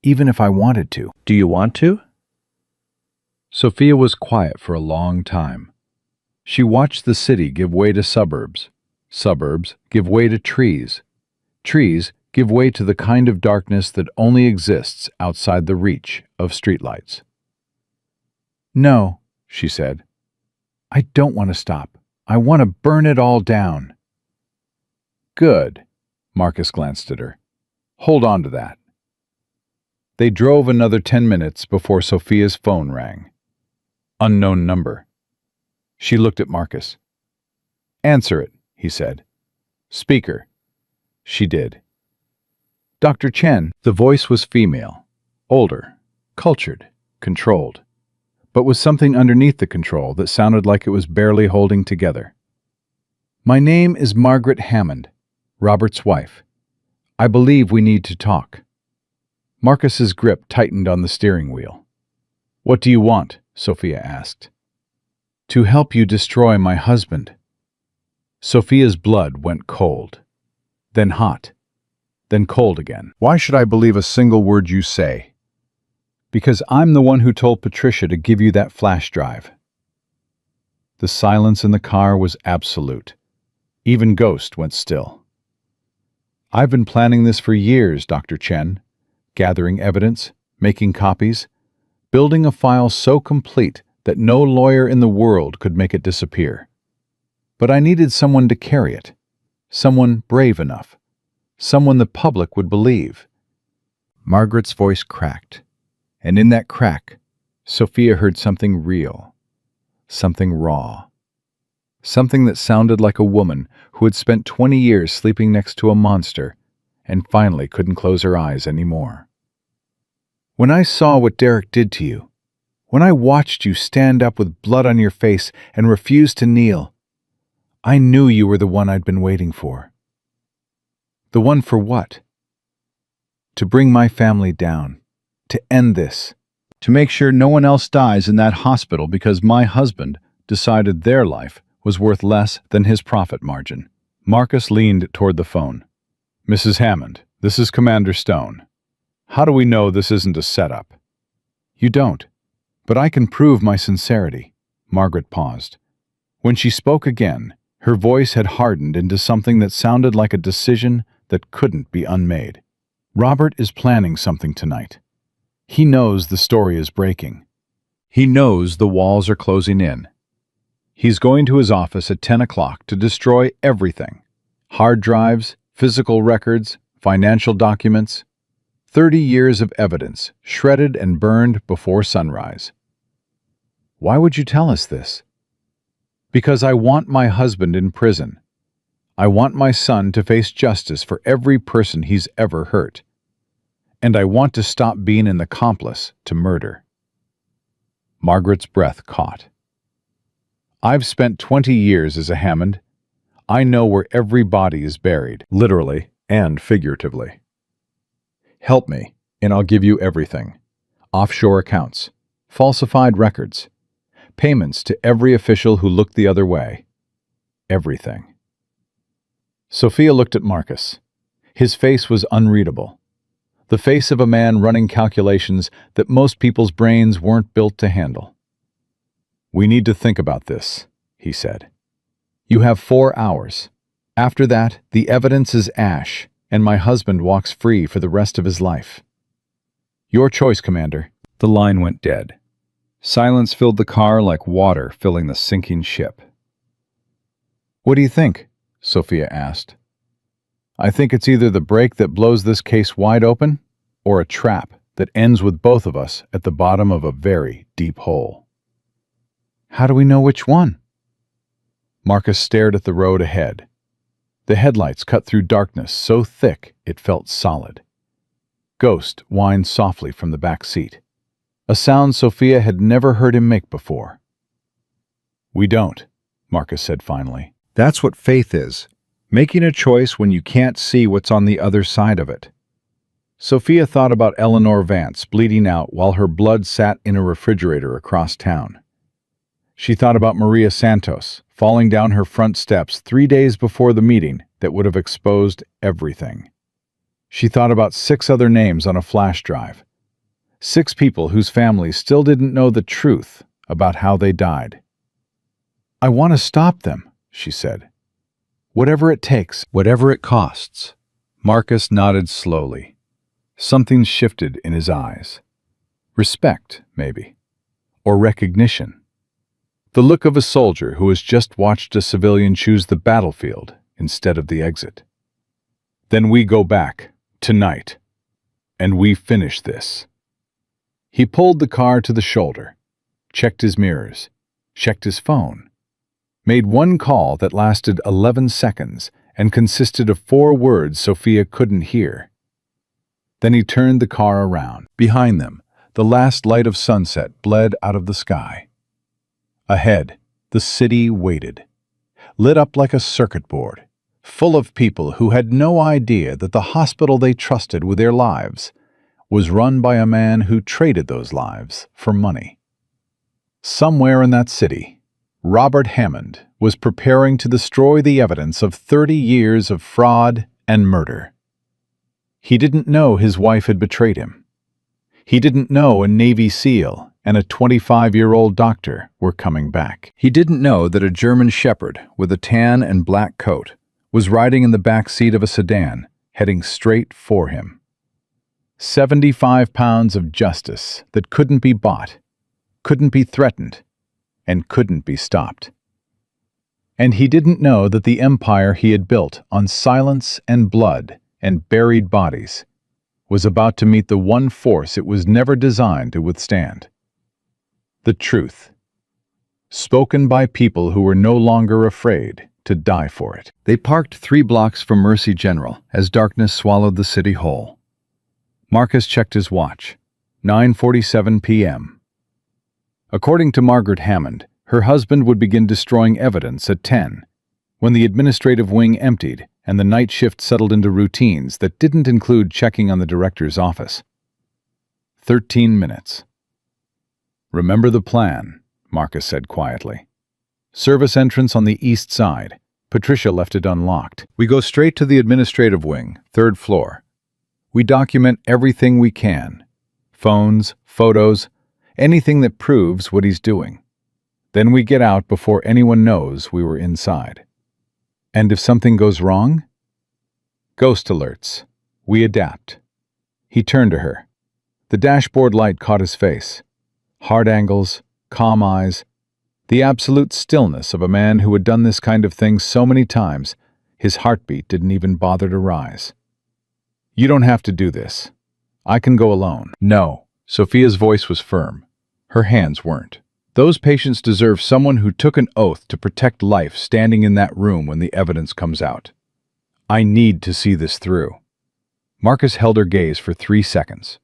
Even if I wanted to. Do you want to? Sophia was quiet for a long time. She watched the city give way to suburbs. Suburbs give way to trees. Trees give way to the kind of darkness that only exists outside the reach of streetlights. "No," she said. "I don't want to stop. I want to burn it all down." "Good." Marcus glanced at her. "Hold on to that." They drove another 10 minutes before Sophia's phone rang. Unknown number. She looked at Marcus. "Answer it," he said. "Speaker." She did. "Dr. Chen." The voice was female, older, cultured, controlled, but with something underneath the control that sounded like it was barely holding together. "My name is Margaret Hammond, Robert's wife. I believe we need to talk." Marcus's grip tightened on the steering wheel. "What do you want?" Sophia asked. "To help you destroy my husband." Sophia's blood went cold, then hot, then cold again. "Why should I believe a single word you say?" "Because I'm the one who told Patricia to give you that flash drive." The silence in the car was absolute. Even Ghost went still. "I've been planning this for years, Dr. Chen. Gathering evidence, making copies, building a file so complete that no lawyer in the world could make it disappear. But I needed someone to carry it, someone brave enough, someone the public would believe." Margaret's voice cracked, and in that crack, Sophia heard something real, something raw, something that sounded like a woman who had spent 20 years sleeping next to a monster and finally couldn't close her eyes anymore. "When I saw what Derek did to you, when I watched you stand up with blood on your face and refuse to kneel, I knew you were the one I'd been waiting for." "The one for what?" "To bring my family down, to end this, to make sure no one else dies in that hospital because my husband decided their life was worth less than his profit margin." Marcus leaned toward the phone. "Mrs. Hammond, this is Commander Stone. How do we know this isn't a setup?" "You don't, but I can prove my sincerity." Margaret paused. When she spoke again, her voice had hardened into something that sounded like a decision that couldn't be unmade. Robert is planning something tonight. He knows the story is breaking. He knows the walls are closing in. He's going to his office at 10 o'clock to destroy everything. Hard drives, physical records, financial documents, 30 years of evidence shredded and burned before sunrise. Why would you tell us this? Because I want my husband in prison. I want my son to face justice for every person he's ever hurt. And I want to stop being an accomplice to murder. Margaret's breath caught. I've spent 20 years as a Hammond. I know where every body is buried, literally and figuratively. Help me, and I'll give you everything. Offshore accounts, falsified records, payments to every official who looked the other way. Everything. Sophia looked at Marcus. His face was unreadable. The face of a man running calculations that most people's brains weren't built to handle. We need to think about this, he said. You have 4 hours. After that, the evidence is ash, and my husband walks free for the rest of his life. Your choice, Commander. The line went dead. Silence filled the car like water filling the sinking ship. What do you think? Sophia asked. I think it's either the break that blows this case wide open, or a trap that ends with both of us at the bottom of a very deep hole. How do we know which one? Marcus stared at the road ahead. The headlights cut through darkness so thick it felt solid. Ghost whined softly from the back seat, a sound Sophia had never heard him make before. We don't, Marcus said finally. That's what faith is, making a choice when you can't see what's on the other side of it. Sophia thought about Eleanor Vance bleeding out while her blood sat in a refrigerator across town. She thought about Maria Santos falling down her front steps 3 days before the meeting that would have exposed everything. She thought about 6 other names on a flash drive. 6 people whose families still didn't know the truth about how they died. I want to stop them, she said. Whatever it takes, whatever it costs. Marcus nodded slowly. Something shifted in his eyes. Respect, maybe. Or recognition. The look of a soldier who has just watched a civilian choose the battlefield instead of the exit. Then we go back, tonight, and we finish this. He pulled the car to the shoulder, checked his mirrors, checked his phone, made one call that lasted 11 seconds and consisted of 4 words Sophia couldn't hear. Then he turned the car around. Behind them, the last light of sunset bled out of the sky. Ahead, the city waited, lit up like a circuit board, full of people who had no idea that the hospital they trusted with their lives was run by a man who traded those lives for money. Somewhere in that city, Robert Hammond was preparing to destroy the evidence of 30 years of fraud and murder. He didn't know his wife had betrayed him. He didn't know a Navy SEAL and a 25-year-old doctor were coming back. He didn't know that a German shepherd with a tan and black coat was riding in the back seat of a sedan, heading straight for him. 75 pounds of justice that couldn't be bought, couldn't be threatened, and couldn't be stopped. And he didn't know that the empire he had built on silence and blood and buried bodies was about to meet the one force it was never designed to withstand. The truth, spoken by people who were no longer afraid to die for it. They parked 3 blocks from Mercy General as darkness swallowed the city whole. Marcus checked his watch. 9:47 p.m. According to Margaret Hammond, her husband would begin destroying evidence at 10, when the administrative wing emptied and the night shift settled into routines that didn't include checking on the director's office. 13 minutes. Remember the plan, Marcus said quietly. Service entrance on the east side. Patricia left it unlocked. We go straight to the administrative wing, 3rd floor. We document everything we can. Phones, photos, anything that proves what he's doing. Then we get out before anyone knows we were inside. And if something goes wrong? Ghost alerts. We adapt. He turned to her. The dashboard light caught his face. Hard angles, calm eyes, the absolute stillness of a man who had done this kind of thing so many times, his heartbeat didn't even bother to rise. "You don't have to do this. I can go alone." "No." Sophia's voice was firm. Her hands weren't. "Those patients deserve someone who took an oath to protect life standing in that room when the evidence comes out. I need to see this through." Marcus held her gaze for 3 seconds.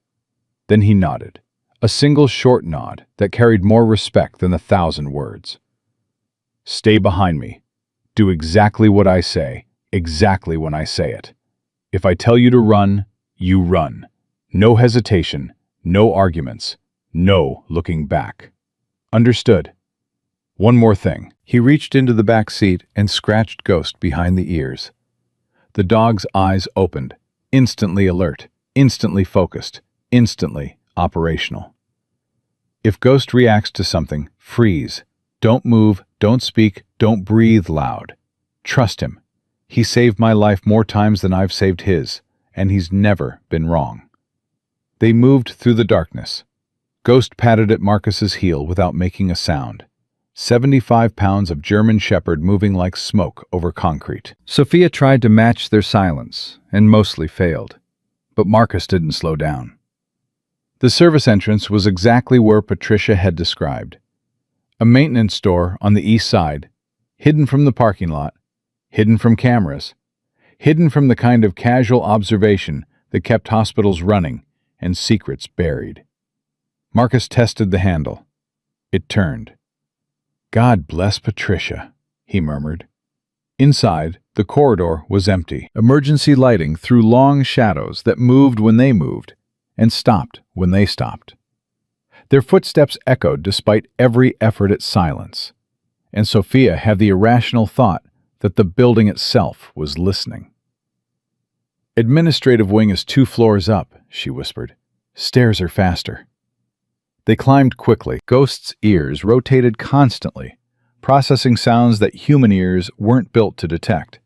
Then he nodded, a single short nod that carried more respect than 1,000 words. "Stay behind me. Do exactly what I say, exactly when I say it. If I tell you to run, you run. No hesitation, no arguments, no looking back. Understood? One more thing." He reached into the back seat and scratched Ghost behind the ears. The dog's eyes opened, instantly alert, instantly focused, instantly operational. If Ghost reacts to something, freeze. Don't move, don't speak, don't breathe loud. Trust him. He saved my life more times than I've saved his, and he's never been wrong. They moved through the darkness. Ghost patted at Marcus's heel without making a sound. 75 pounds of German Shepherd moving like smoke over concrete. Sophia tried to match their silence, and mostly failed. But Marcus didn't slow down. The service entrance was exactly where Patricia had described. A maintenance store on the east side, hidden from the parking lot, hidden from cameras, hidden from the kind of casual observation that kept hospitals running and secrets buried. Marcus tested the handle. It turned. "God bless Patricia," he murmured. Inside, the corridor was empty. Emergency lighting threw long shadows that moved when they moved and stopped when they stopped. Their footsteps echoed despite every effort at silence, and Sophia had the irrational thought that the building itself was listening. "Administrative wing is 2 floors up," she whispered. "Stairs are faster." They climbed quickly. Ghost's ears rotated constantly, processing sounds that human ears weren't built to detect.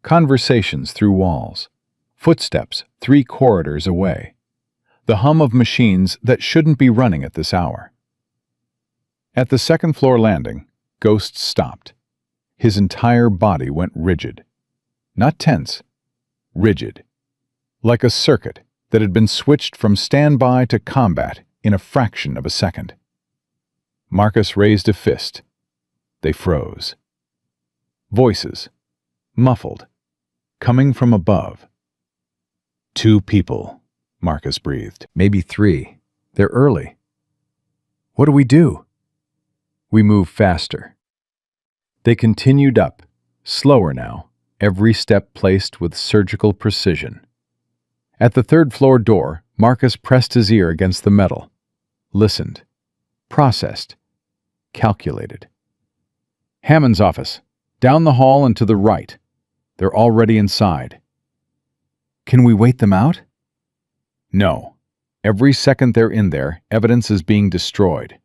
Conversations through walls, footsteps 3 corridors away, the hum of machines that shouldn't be running at this hour. At the 2nd floor landing, Ghost stopped. His entire body went rigid. Not tense, rigid. Like a circuit that had been switched from standby to combat in a fraction of a second. Marcus raised a fist. They froze. Voices, muffled, coming from above. 2 people, Marcus breathed. Maybe 3. They're early. What do we do? We move faster. They continued up, slower now, every step placed with surgical precision. At the 3rd floor door, Marcus pressed his ear against the metal, listened, processed, calculated. "Hammond's office, down the hall and to the right. They're already inside." "Can we wait them out?" "No. Every second they're in there, evidence is being destroyed.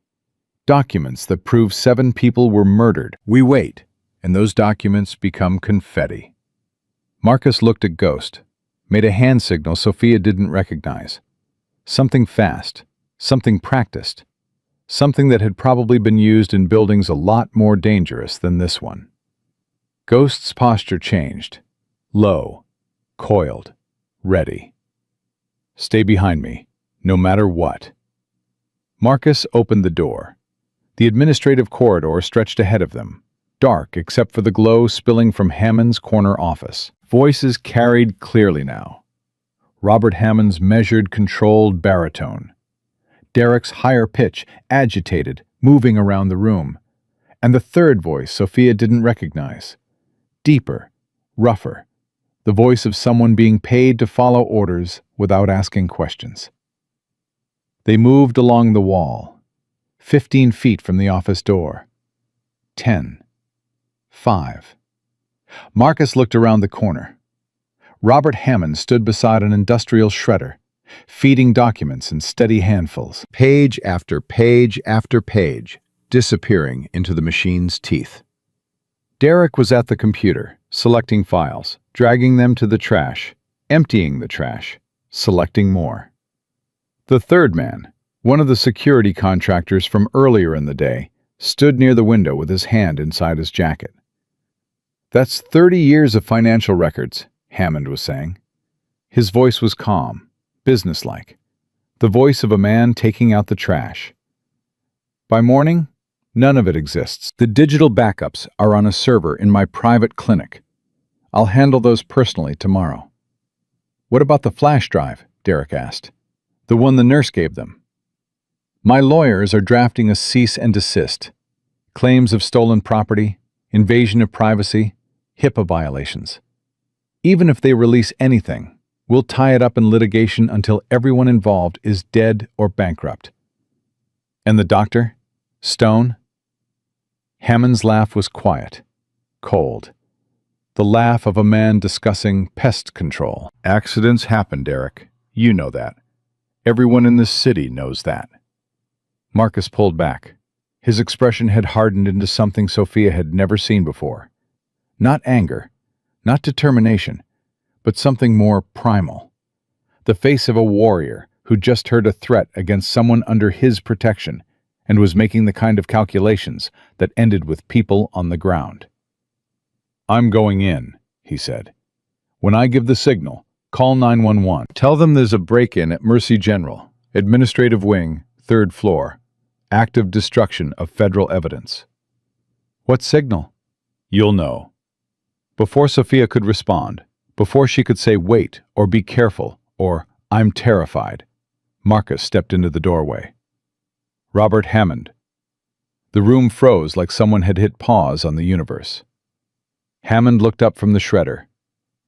Documents that prove 7 people were murdered. We wait, and those documents become confetti." Marcus looked at Ghost, made a hand signal Sophia didn't recognize. Something fast, something practiced, something that had probably been used in buildings a lot more dangerous than this one. Ghost's posture changed. Low, coiled, ready. "Stay behind me, no matter what." Marcus opened the door. The administrative corridor stretched ahead of them, dark except for the glow spilling from Hammond's corner office. Voices carried clearly now. Robert Hammond's measured, controlled baritone. Derek's higher pitch, agitated, moving around the room. And the 3rd voice Sophia didn't recognize. Deeper, rougher. The voice of someone being paid to follow orders without asking questions. They moved along the wall, 15 feet from the office door. 10. 5. Marcus looked around the corner. Robert Hammond stood beside an industrial shredder, feeding documents in steady handfuls, page after page after page, disappearing into the machine's teeth. Derek was at the computer, selecting files, dragging them to the trash, emptying the trash, selecting more. The third man, one of the security contractors from earlier in the day, stood near the window with his hand inside his jacket. "That's 30 years of financial records," Hammond was saying. His voice was calm, businesslike, the voice of a man taking out the trash. "By morning, none of it exists. The digital backups are on a server in my private clinic. I'll handle those personally tomorrow." "What about the flash drive?" Derek asked. "The one the nurse gave them." "My lawyers are drafting a cease and desist. Claims of stolen property, invasion of privacy, HIPAA violations. Even if they release anything, we'll tie it up in litigation until everyone involved is dead or bankrupt." "And the doctor? Stone?" Hammond's laugh was quiet, cold. The laugh of a man discussing pest control. "Accidents happen, Derek. You know that. Everyone in this city knows that." Marcus pulled back. His expression had hardened into something Sophia had never seen before. Not anger, not determination, but something more primal. The face of a warrior who just heard a threat against someone under his protection and was making the kind of calculations that ended with people on the ground. "I'm going in," he said. "When I give the signal, call 911. Tell them there's a break-in at Mercy General, Administrative Wing, 3rd floor. Active destruction of federal evidence." "What signal?" "You'll know." Before Sophia could respond, before she could say wait or be careful or I'm terrified, Marcus stepped into the doorway. "Robert Hammond." The room froze like someone had hit pause on the universe. Hammond looked up from the shredder,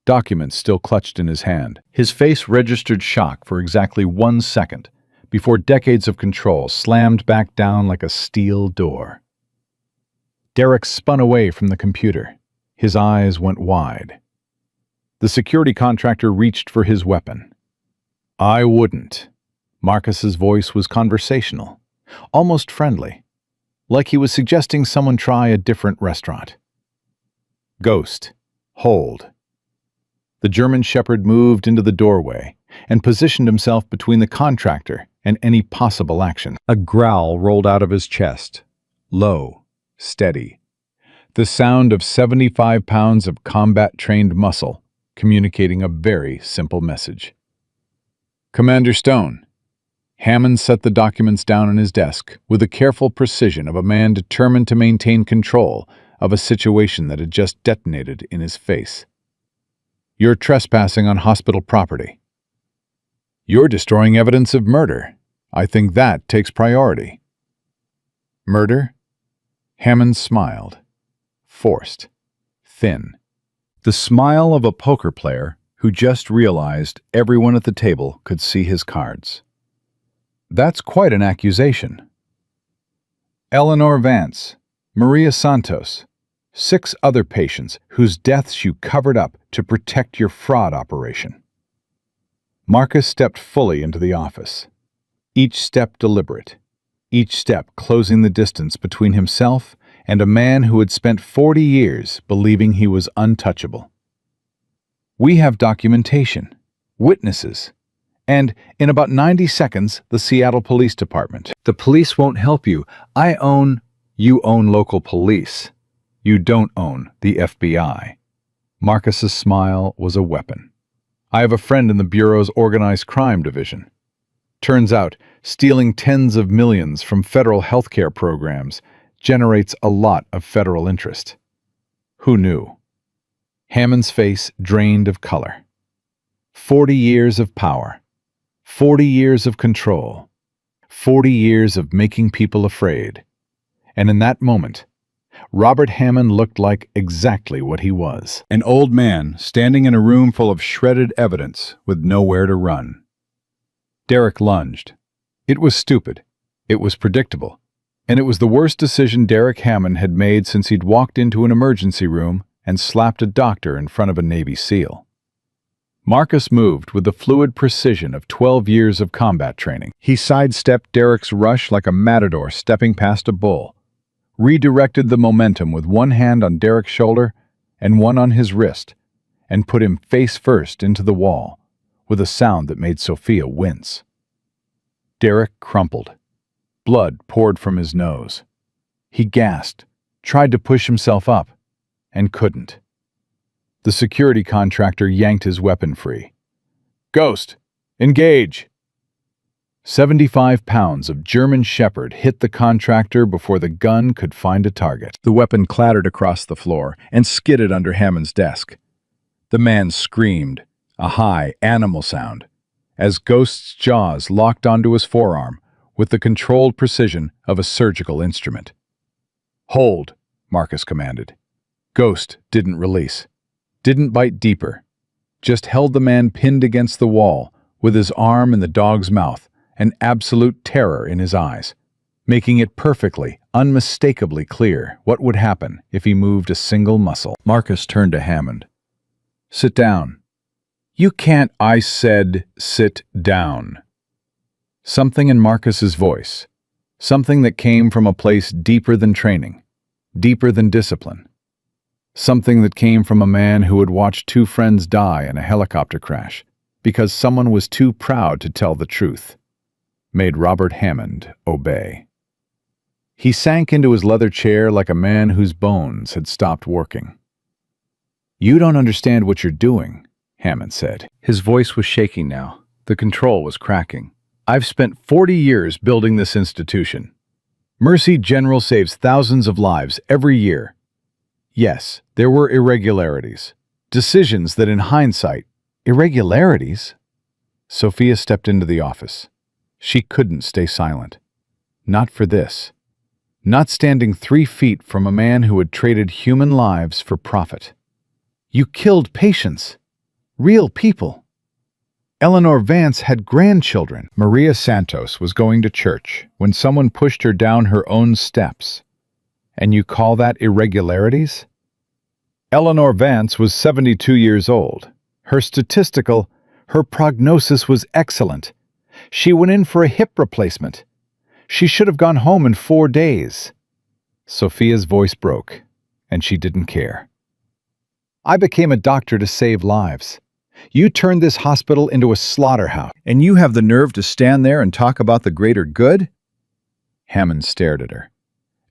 documents still clutched in his hand. His face registered shock for exactly 1 second before decades of control slammed back down like a steel door. Derek spun away from the computer. His eyes went wide. The security contractor reached for his weapon. "I wouldn't." Marcus's voice was conversational, almost friendly, like he was suggesting someone try a different restaurant. "Ghost, hold." The German shepherd moved into the doorway and positioned himself between the contractor and any possible action. A growl rolled out of his chest, low, steady. The sound of 75 pounds of combat-trained muscle communicating a very simple message. "Commander Stone." Hammond set the documents down on his desk with the careful precision of a man determined to maintain control of a situation that had just detonated in his face. "You're trespassing on hospital property. You're destroying evidence of murder. I think that takes priority." "Murder?" Hammond smiled. Forced. Thin. The smile of a poker player who just realized everyone at the table could see his cards. "That's quite an accusation." "Eleanor Vance, Maria Santos, 6 other patients whose deaths you covered up to protect your fraud operation." Marcus stepped fully into the office. Each step deliberate. Each step closing the distance between himself and a man who had spent 40 years believing he was untouchable. "We have documentation, witnesses, and in about 90 seconds, the Seattle Police Department." "The police won't help you. You own local police. You don't own the FBI." Marcus's smile was a weapon. "I have a friend in the Bureau's Organized Crime Division. Turns out, stealing tens of millions from federal healthcare programs generates a lot of federal interest." "Who knew?" Hammond's face drained of color. 40 years of power. 40 years of control. 40 years of making people afraid. And in that moment, Robert Hammond looked like exactly what he was. An old man standing in a room full of shredded evidence with nowhere to run. Derek lunged. It was stupid. It was predictable. And it was the worst decision Derek Hammond had made since he'd walked into an emergency room and slapped a doctor in front of a Navy SEAL. Marcus moved with the fluid precision of 12 years of combat training. He sidestepped Derek's rush like a matador stepping past a bull, redirected the momentum with one hand on Derek's shoulder and one on his wrist, and put him face first into the wall, with a sound that made Sophia wince. Derek crumpled. Blood poured from his nose. He gasped, tried to push himself up, and couldn't. The security contractor yanked his weapon free. "Ghost, engage!" 75 pounds of German Shepherd hit the contractor before the gun could find a target. The weapon clattered across the floor and skidded under Hammond's desk. The man screamed, a high, animal sound, as Ghost's jaws locked onto his forearm with the controlled precision of a surgical instrument. "Hold," Marcus commanded. Ghost didn't release, didn't bite deeper, just held the man pinned against the wall with his arm in the dog's mouth and absolute terror in his eyes, making it perfectly, unmistakably clear what would happen if he moved a single muscle. Marcus turned to Hammond. "Sit down." "You can't," I said, "sit down." Something in Marcus's voice, something that came from a place deeper than training, deeper than discipline, something that came from a man who had watched two friends die in a helicopter crash because someone was too proud to tell the truth, made Robert Hammond obey. He sank into his leather chair like a man whose bones had stopped working. "You don't understand what you're doing," Hammond said. His voice was shaking now. The control was cracking. "I've spent 40 years building this institution. Mercy General saves thousands of lives every year. Yes, there were irregularities. Decisions that in hindsight— Irregularities? Sophia stepped into the office. She couldn't stay silent. Not for this. Not standing 3 feet from a man who had traded human lives for profit. "You killed patients. Real people. Eleanor Vance had grandchildren." Maria Santos was going to church when someone pushed her down her own steps. "And you call that irregularities?" Eleanor Vance was 72 years old. Her prognosis was excellent. She went in for a hip replacement. She should have gone home in 4 days. Sophia's voice broke, and she didn't care. "I became a doctor to save lives. You turned this hospital into a slaughterhouse, and you have the nerve to stand there and talk about the greater good?" Hammond stared at her,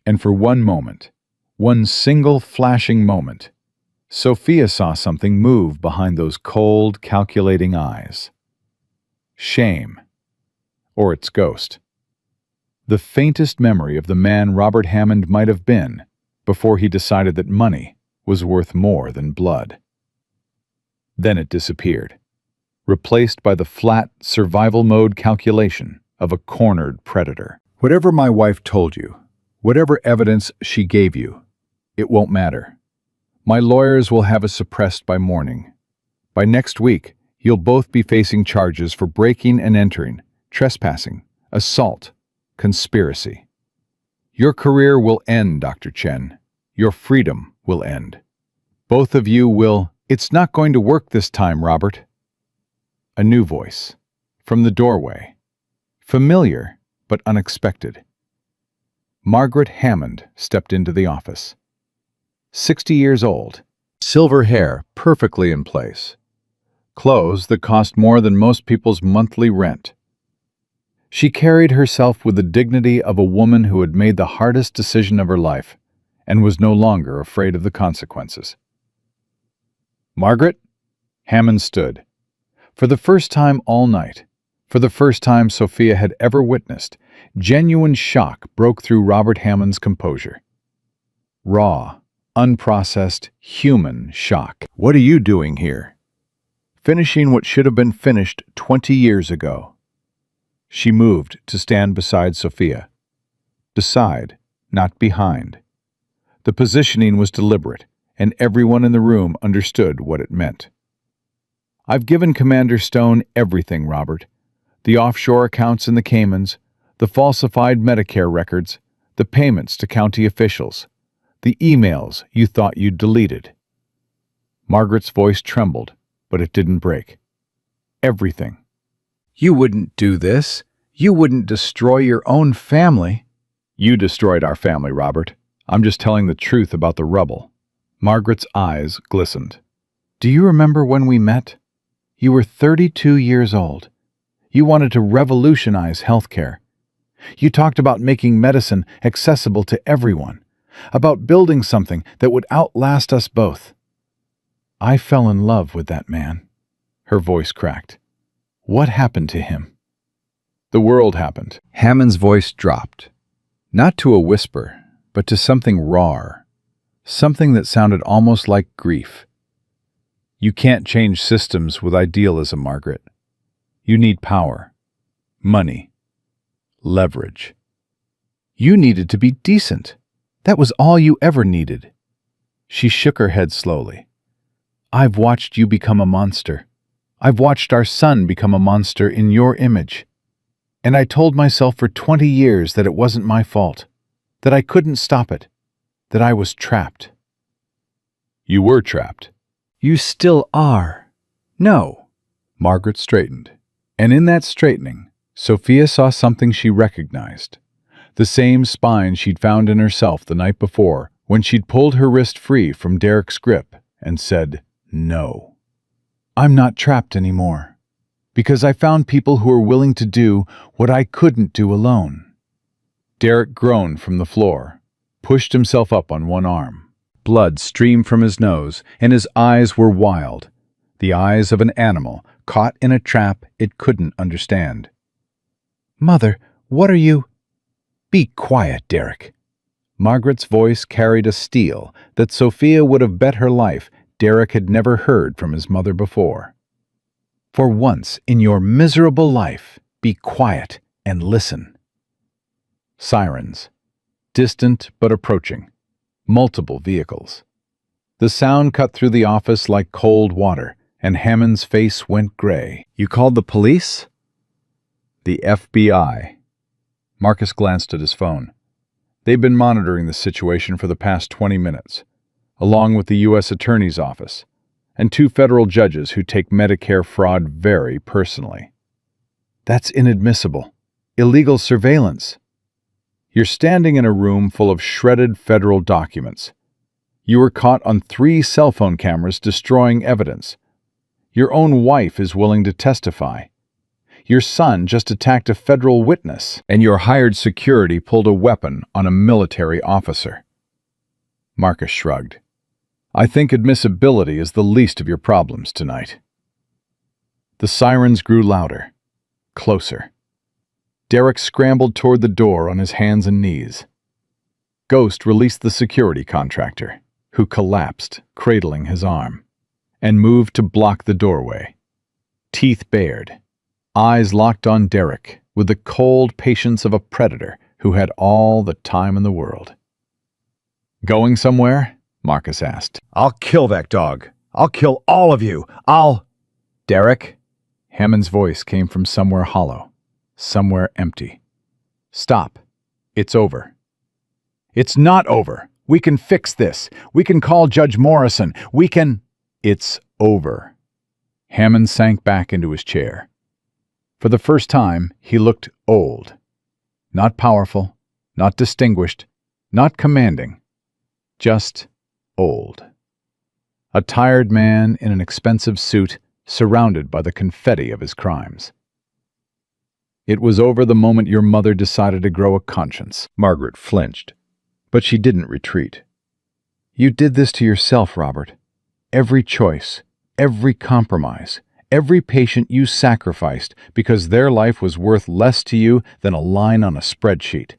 and for one moment, one single flashing moment, Sophia saw something move behind those cold, calculating eyes. Shame. Or its ghost. The faintest memory of the man Robert Hammond might have been before he decided that money was worth more than blood. Then it disappeared, replaced by the flat, survival-mode calculation of a cornered predator. "Whatever my wife told you, whatever evidence she gave you, it won't matter. My lawyers will have us suppressed by morning. By next week, you'll both be facing charges for breaking and entering, trespassing, assault, conspiracy. Your career will end, Dr. Chen. Your freedom will end. Both of you will— It's not going to work this time, Robert." A new voice, from the doorway. Familiar, but unexpected. Margaret Hammond stepped into the office. 60 years old, silver hair perfectly in place, clothes that cost more than most people's monthly rent. She carried herself with the dignity of a woman who had made the hardest decision of her life and was no longer afraid of the consequences. "Margaret?" Hammond stood. For the first time all night, for the first time Sophia had ever witnessed, genuine shock broke through Robert Hammond's composure. Raw, unprocessed, human shock. "What are you doing here?" "Finishing what should have been finished 20 years ago." She moved to stand beside Sophia. Beside, not behind. The positioning was deliberate, and everyone in the room understood what it meant. "I've given Commander Stone everything, Robert. The offshore accounts in the Caymans, the falsified Medicare records, the payments to county officials, the emails you thought you'd deleted." Margaret's voice trembled, but it didn't break. "Everything. You wouldn't do this. You wouldn't destroy your own family." "You destroyed our family, Robert. I'm just telling the truth about the rubble." Margaret's eyes glistened. "Do you remember when we met? You were 32 years old. You wanted to revolutionize healthcare. You talked about making medicine accessible to everyone, about building something that would outlast us both. I fell in love with that man. Her voice cracked. What happened to him? The world happened. Hammond's voice dropped, not to a whisper, but to something raw, something that sounded almost like grief. You can't change systems with idealism, Margaret. You need power, money, leverage. You needed to be decent. That was all you ever needed. She shook her head slowly. I've watched you become a monster. I've watched our son become a monster in your image. And I told myself for 20 years that it wasn't my fault, that I couldn't stop it, that I was trapped. You were trapped. You still are. No. Margaret straightened. And in that straightening, Sophia saw something she recognized. The same spine she'd found in herself the night before when she'd pulled her wrist free from Derek's grip and said, no. I'm not trapped anymore, because I found people who are willing to do what I couldn't do alone. Derek groaned from the floor, pushed himself up on one arm. Blood streamed from his nose, and his eyes were wild, the eyes of an animal caught in a trap it couldn't understand. Mother, what are you? Be quiet, Derek. Margaret's voice carried a steel that Sophia would have bet her life Derek had never heard from his mother before. For once in your miserable life, be quiet and listen. Sirens, distant but approaching, multiple vehicles. The sound cut through the office like cold water, and Hammond's face went gray. You called the police? The FBI. Marcus glanced at his phone. They've been monitoring the situation for the past 20 minutes, along with the U.S. Attorney's Office, and 2 federal judges who take Medicare fraud very personally. That's inadmissible. Illegal surveillance. You're standing in a room full of shredded federal documents. You were caught on 3 cell phone cameras destroying evidence. Your own wife is willing to testify. Your son just attacked a federal witness, and your hired security pulled a weapon on a military officer. Marcus shrugged. I think admissibility is the least of your problems tonight. The sirens grew louder, closer. Derek scrambled toward the door on his hands and knees. Ghost released the security contractor, who collapsed, cradling his arm, and moved to block the doorway. Teeth bared, eyes locked on Derek with the cold patience of a predator who had all the time in the world. Going somewhere? Marcus asked. I'll kill that dog. I'll kill all of you. Derek? Hammond's voice came from somewhere hollow, somewhere empty. Stop. It's over. It's not over. We can fix this. We can call Judge Morrison. We can... It's over. Hammond sank back into his chair. For the first time, he looked old. Not powerful, not distinguished, not commanding. Just old. A tired man in an expensive suit, surrounded by the confetti of his crimes. It was over the moment your mother decided to grow a conscience. Margaret flinched, but she didn't retreat. You did this to yourself, Robert. Every choice, every compromise, every patient you sacrificed because their life was worth less to you than a line on a spreadsheet.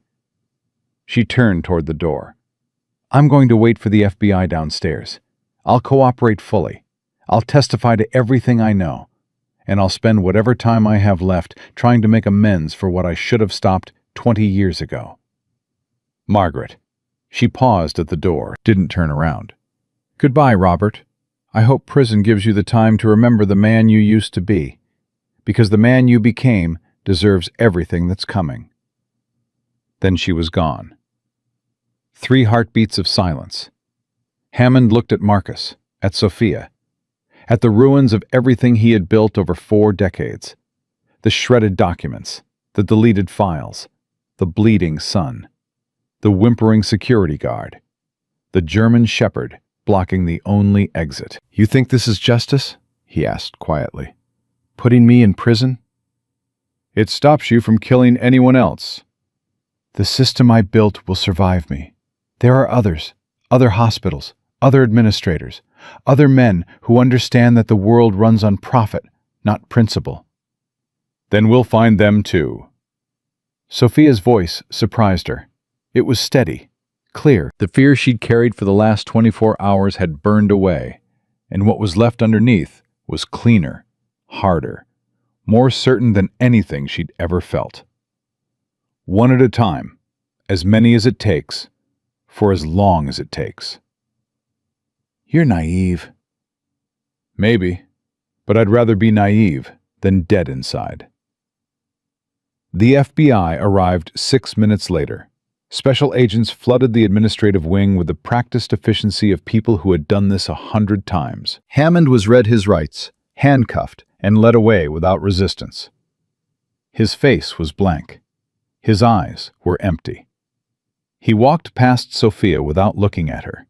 She turned toward the door. I'm going to wait for the FBI downstairs. I'll cooperate fully. I'll testify to everything I know. And I'll spend whatever time I have left trying to make amends for what I should have stopped 20 years ago. Margaret. She paused at the door, didn't turn around. Goodbye, Robert. I hope prison gives you the time to remember the man you used to be, because the man you became deserves everything that's coming. Then she was gone. 3 heartbeats of silence. Hammond looked at Marcus, at Sophia, at the ruins of everything he had built over 4 decades. The shredded documents, the deleted files, the bleeding son, the whimpering security guard, the German shepherd blocking the only exit. You think this is justice? He asked quietly. Putting me in prison? It stops you from killing anyone else. The system I built will survive me. There are others, other hospitals, other administrators, other men who understand that the world runs on profit, not principle. Then we'll find them too. Sophia's voice surprised her. It was steady, clear. The fear she'd carried for the last 24 hours had burned away, and what was left underneath was cleaner, harder, more certain than anything she'd ever felt. One at a time, as many as it takes, for as long as it takes. You're naive. Maybe, but I'd rather be naive than dead inside. The FBI arrived 6 minutes later. Special agents flooded the administrative wing with the practiced efficiency of people who had done this 100 times. Hammond was read his rights, handcuffed, and led away without resistance. His face was blank. His eyes were empty. He walked past Sophia without looking at her.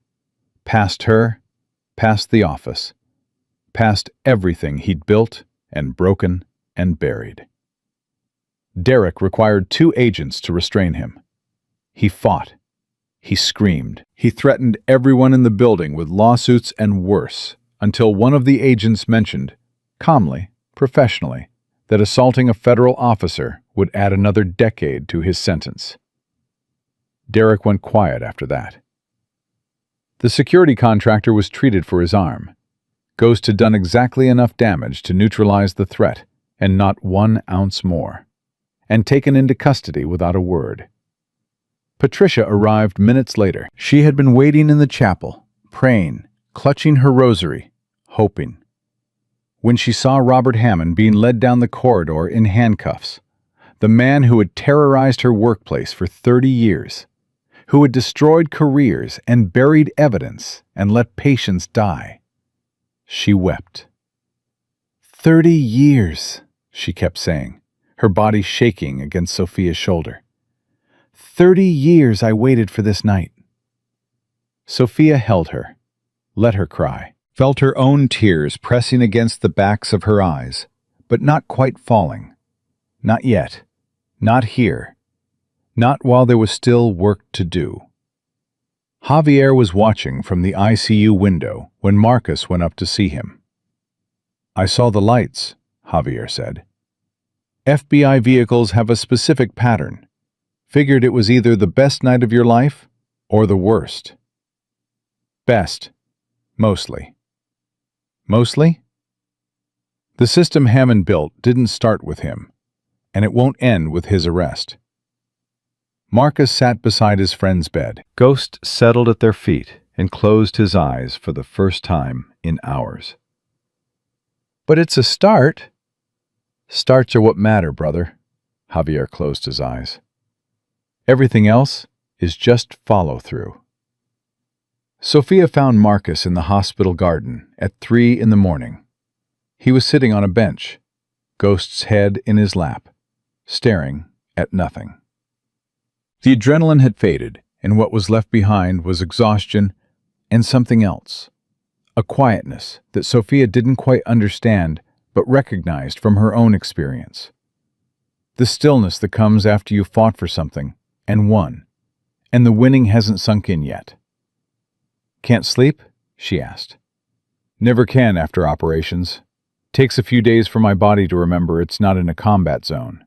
Past her, past the office, past everything he'd built and broken and buried. Derek required 2 agents to restrain him. He fought. He screamed. He threatened everyone in the building with lawsuits and worse, until one of the agents mentioned, calmly, professionally, that assaulting a federal officer would add another decade to his sentence. Derek went quiet after that. The security contractor was treated for his arm. Ghost had done exactly enough damage to neutralize the threat, and not 1 ounce more, and taken into custody without a word. Patricia arrived minutes later. She had been waiting in the chapel, praying, clutching her rosary, hoping. When she saw Robert Hammond being led down the corridor in handcuffs, the man who had terrorized her workplace for 30 years, who had destroyed careers and buried evidence and let patients die, she wept. 30 years, she kept saying, her body shaking against Sophia's shoulder. 30 years I waited for this night. Sophia held her, let her cry, felt her own tears pressing against the backs of her eyes, but not quite falling. Not yet. Not here. Not while there was still work to do. Javier was watching from the ICU window when Marcus went up to see him. I saw the lights, Javier said. FBI vehicles have a specific pattern. Figured it was either the best night of your life or the worst. Best. Mostly. Mostly? The system Hammond built didn't start with him, and it won't end with his arrest. Marcus sat beside his friend's bed. Ghost settled at their feet and closed his eyes for the first time in hours. But it's a start. Starts are what matter, brother. Javier closed his eyes. Everything else is just follow-through. Sophia found Marcus in the hospital garden at 3 in the morning. He was sitting on a bench, Ghost's head in his lap, staring at nothing. The adrenaline had faded, and what was left behind was exhaustion and something else. A quietness that Sophia didn't quite understand but recognized from her own experience. The stillness that comes after you fought for something and won, and the winning hasn't sunk in yet. Can't sleep? She asked. Never can after operations. Takes a few days for my body to remember it's not in a combat zone.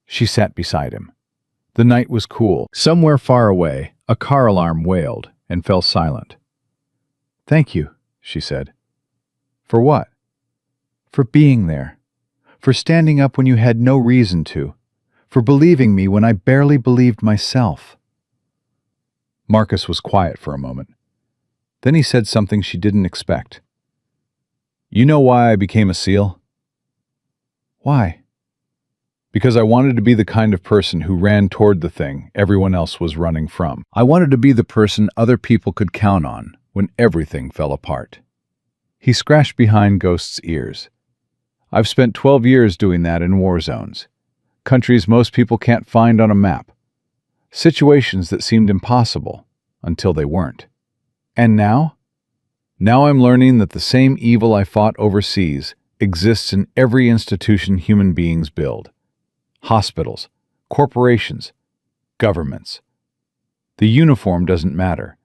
She sat beside him. The night was cool. Somewhere far away, a car alarm wailed and fell silent. Thank you, she said. For what? For being there. For standing up when you had no reason to. For believing me when I barely believed myself. Marcus was quiet for a moment. Then he said something she didn't expect. You know why I became a SEAL? Why? Because I wanted to be the kind of person who ran toward the thing everyone else was running from. I wanted to be the person other people could count on when everything fell apart. He scratched behind Ghost's ears. I've spent 12 years doing that in war zones. Countries most people can't find on a map. Situations that seemed impossible until they weren't. And now? Now I'm learning that the same evil I fought overseas exists in every institution human beings build. Hospitals, corporations, governments. The uniform doesn't matter.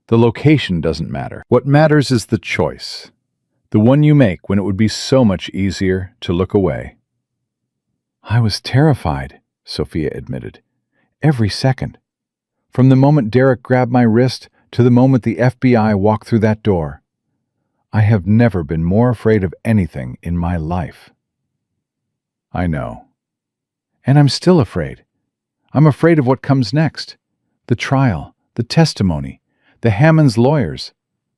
The location doesn't matter. What matters is the choice. The one you make when it would be so much easier to look away. I was terrified, Sophia admitted. Every second. From the moment Derek grabbed my wrist to the moment the FBI walked through that door. I have never been more afraid of anything in my life. I know. And I'm still afraid. I'm afraid of what comes next. The trial, the testimony, the Hammond's lawyers,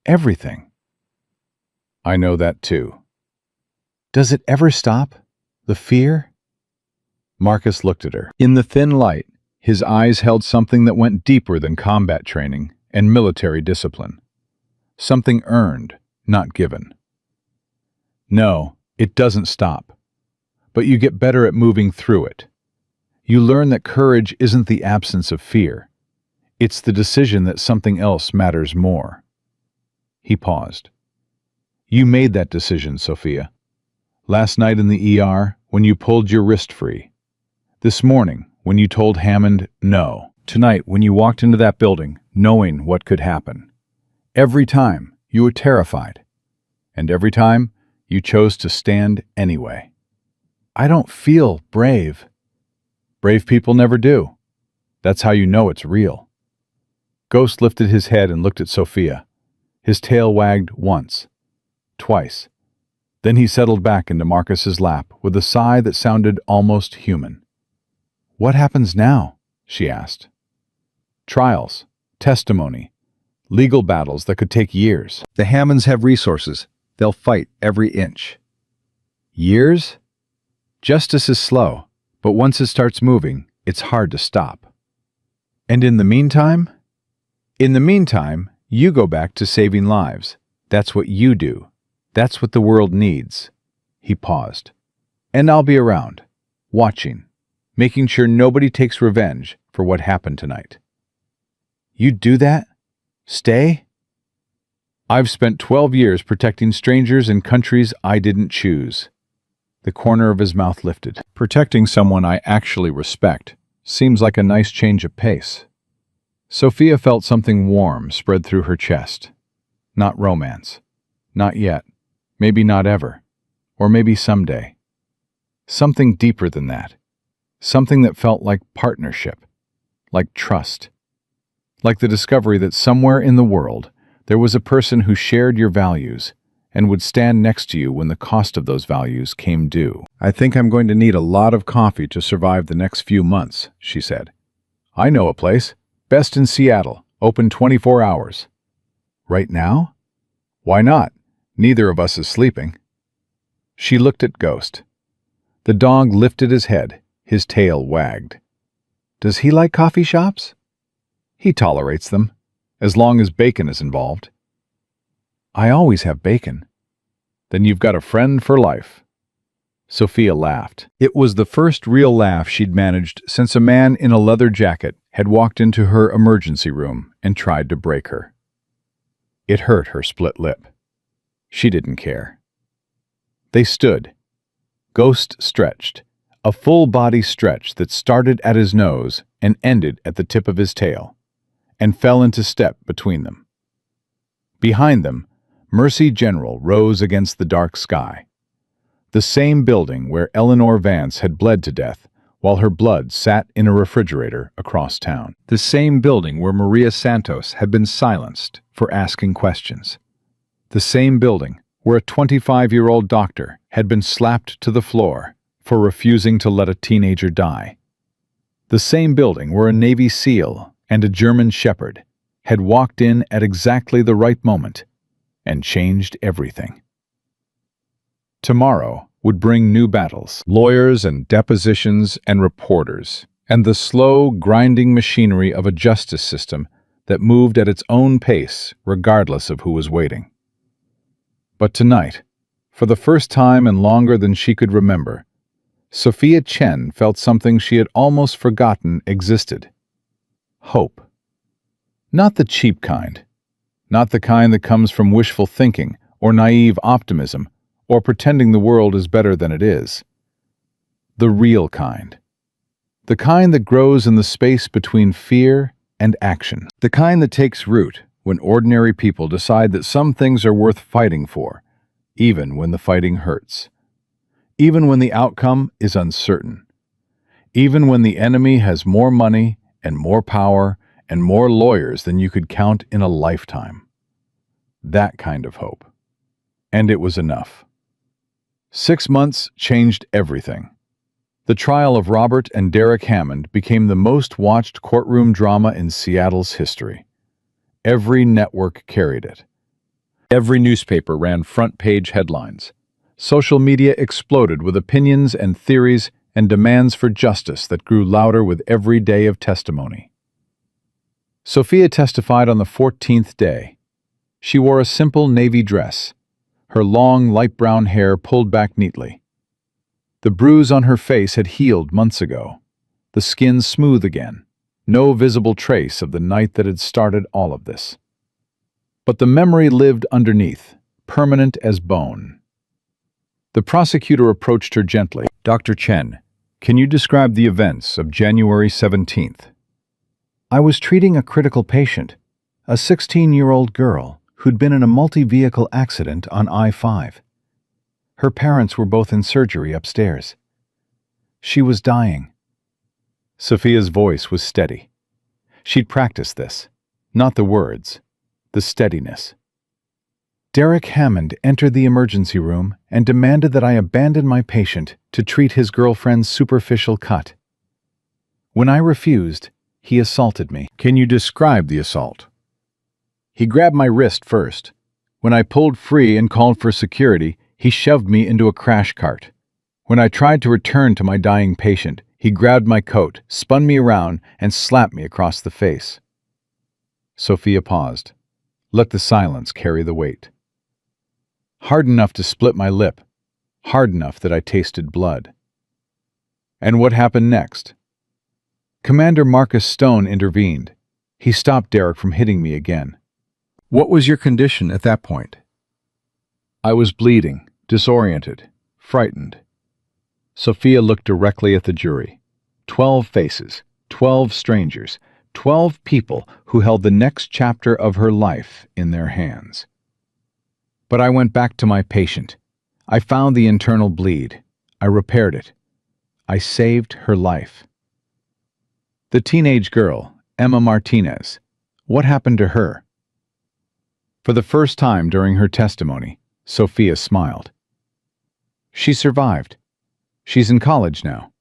everything. I know that too. Does it ever stop? The fear? Marcus looked at her. In the thin light, his eyes held something that went deeper than combat training and military discipline. Something earned, not given. No, it doesn't stop. But you get better at moving through it. You learn that courage isn't the absence of fear. It's the decision that something else matters more. He paused. You made that decision, Sophia. Last night in the ER, when you pulled your wrist free. This morning, when you told Hammond no. Tonight, when you walked into that building, knowing what could happen. Every time, you were terrified. And every time, you chose to stand anyway. I don't feel brave. Brave people never do. That's how you know it's real. Ghost lifted his head and looked at Sophia. His tail wagged once, twice. Then he settled back into Marcus's lap with a sigh that sounded almost human. What happens now? She asked. Trials, testimony, legal battles that could take years. The Hammonds have resources. They'll fight every inch. Years? Justice is slow, but once it starts moving, it's hard to stop. And in the meantime? In the meantime, you go back to saving lives. That's what you do. That's what the world needs. He paused. And I'll be around, watching, making sure nobody takes revenge for what happened tonight. You'd do that? Stay? I've spent 12 years protecting strangers in countries I didn't choose. The corner of his mouth lifted. Protecting someone I actually respect seems like a nice change of pace. Sophia felt something warm spread through her chest. Not romance. Not yet. Maybe not ever. Or maybe someday. Something deeper than that. Something that felt like partnership. Like trust. Like the discovery that somewhere in the world there was a person who shared your values and would stand next to you when the cost of those values came due. I think I'm going to need a lot of coffee to survive the next few months, she said. I know a place. Best in Seattle. Open 24 hours. Right now? Why not? Neither of us is sleeping. She looked at Ghost. The dog lifted his head. His tail wagged. Does he like coffee shops? He tolerates them, as long as bacon is involved. I always have bacon. Then you've got a friend for life. Sophia laughed. It was the first real laugh she'd managed since a man in a leather jacket had walked into her emergency room and tried to break her. It hurt her split lip. She didn't care. They stood. Ghost stretched, a full-body stretch that started at his nose and ended at the tip of his tail, and fell into step between them. Behind them, Mercy General rose against the dark sky. The same building where Eleanor Vance had bled to death while her blood sat in a refrigerator across town. The same building where Maria Santos had been silenced for asking questions. The same building where a 25-year-old doctor had been slapped to the floor for refusing to let a teenager die. The same building where a Navy SEAL and a German Shepherd had walked in at exactly the right moment and changed everything. Tomorrow would bring new battles, lawyers and depositions and reporters, and the slow, grinding machinery of a justice system that moved at its own pace regardless of who was waiting. But tonight, for the first time and longer than she could remember, Sophia Chen felt something she had almost forgotten existed. Hope. Not the cheap kind. Not the kind that comes from wishful thinking or naive optimism or pretending the world is better than it is. The real kind. The kind that grows in the space between fear and action. The kind that takes root when ordinary people decide that some things are worth fighting for, even when the fighting hurts. Even when the outcome is uncertain. Even when the enemy has more money and more power and more lawyers than you could count in a lifetime. That kind of hope. And it was enough. 6 months changed everything. The trial of Robert and Derek Hammond became the most watched courtroom drama in Seattle's history. Every network carried it. Every newspaper ran front-page headlines. Social media exploded with opinions and theories and demands for justice that grew louder with every day of testimony. Sophia testified on the 14th day. She wore a simple navy dress, her long, light brown hair pulled back neatly. The bruise on her face had healed months ago, the skin smooth again, no visible trace of the night that had started all of this. But the memory lived underneath, permanent as bone. The prosecutor approached her gently. "Dr. Chen, can you describe the events of January 17th? "I was treating a critical patient, a 16-year-old girl who'd been in a multi-vehicle accident on I-5. Her parents were both in surgery upstairs. She was dying." Sophia's voice was steady. She'd practiced this, not the words, the steadiness. Derek Hammond entered the emergency room and demanded that I abandon my patient to treat his girlfriend's superficial cut. When I refused, he assaulted me. "Can you describe the assault?" "He grabbed my wrist first. When I pulled free and called for security, he shoved me into a crash cart. When I tried to return to my dying patient, he grabbed my coat, spun me around, and slapped me across the face." Sophia paused. Let the silence carry the weight. "Hard enough to split my lip. Hard enough that I tasted blood." "And what happened next?" Commander Marcus Stone intervened. He stopped Derek from hitting me again. "What was your condition at that point?" "I was bleeding, disoriented, frightened." Sophia looked directly at the jury. 12 faces, 12 strangers, 12 people who held the next chapter of her life in their hands. "But I went back to my patient. I found the internal bleed. I repaired it. I saved her life." "The teenage girl, Emma Martinez, what happened to her?" For the first time during her testimony, Sophia smiled. "She survived. She's in college now.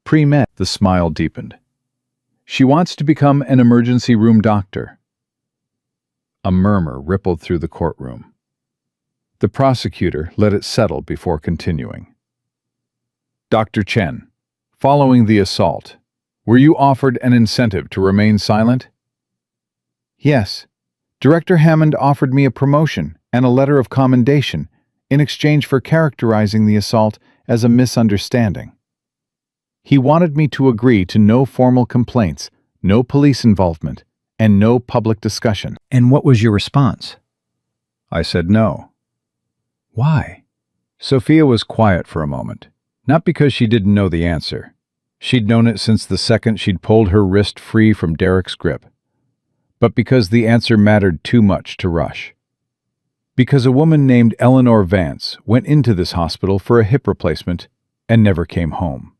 Pre-med." The smile deepened. "She wants to become an emergency room doctor." A murmur rippled through the courtroom. The prosecutor let it settle before continuing. "Dr. Chen, following the assault, were you offered an incentive to remain silent?" "Yes. Director Hammond offered me a promotion and a letter of commendation in exchange for characterizing the assault as a misunderstanding. He wanted me to agree to no formal complaints, no police involvement, and no public discussion." "And what was your response?" I said no. "Why?" Sophia was quiet for a moment, not because she didn't know the answer. She'd known it since the second she'd pulled her wrist free from Derek's grip. But because the answer mattered too much to rush. Because a woman named Eleanor Vance went into this hospital for a hip replacement and never came home.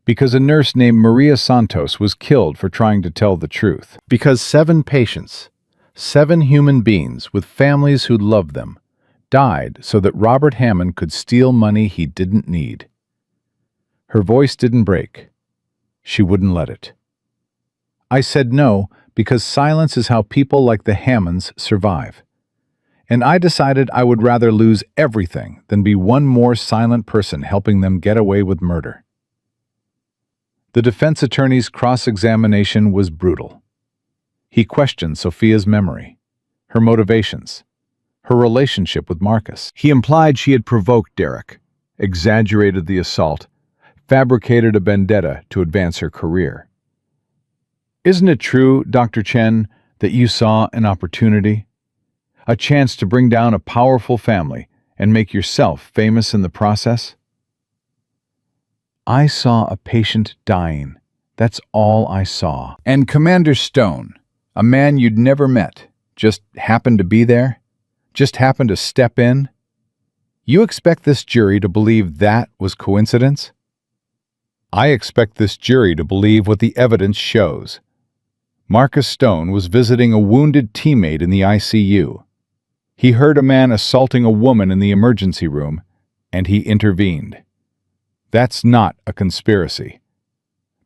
Because a nurse named Maria Santos was killed for trying to tell the truth. Because 7 patients, 7 human beings with families who loved them, died so that Robert Hammond could steal money he didn't need. Her voice didn't break. She wouldn't let it. I said no because silence is how people like the Hammonds survive. And I decided I would rather lose everything than be one more silent person helping them get away with murder. The defense attorney's cross-examination was brutal. He questioned Sophia's memory, her motivations, her relationship with Marcus. He implied she had provoked Derek, exaggerated the assault, fabricated a vendetta to advance her career. "Isn't it true, Dr. Chen, that you saw an opportunity? A chance to bring down a powerful family and make yourself famous in the process? I saw a patient dying. That's all I saw. And Commander Stone, a man you'd never met, just happened to be there? Just happened to step in? You expect this jury to believe that was coincidence? I expect this jury to believe what the evidence shows. Marcus Stone was visiting a wounded teammate in the ICU. He heard a man assaulting a woman in the emergency room, and he intervened. That's not a conspiracy.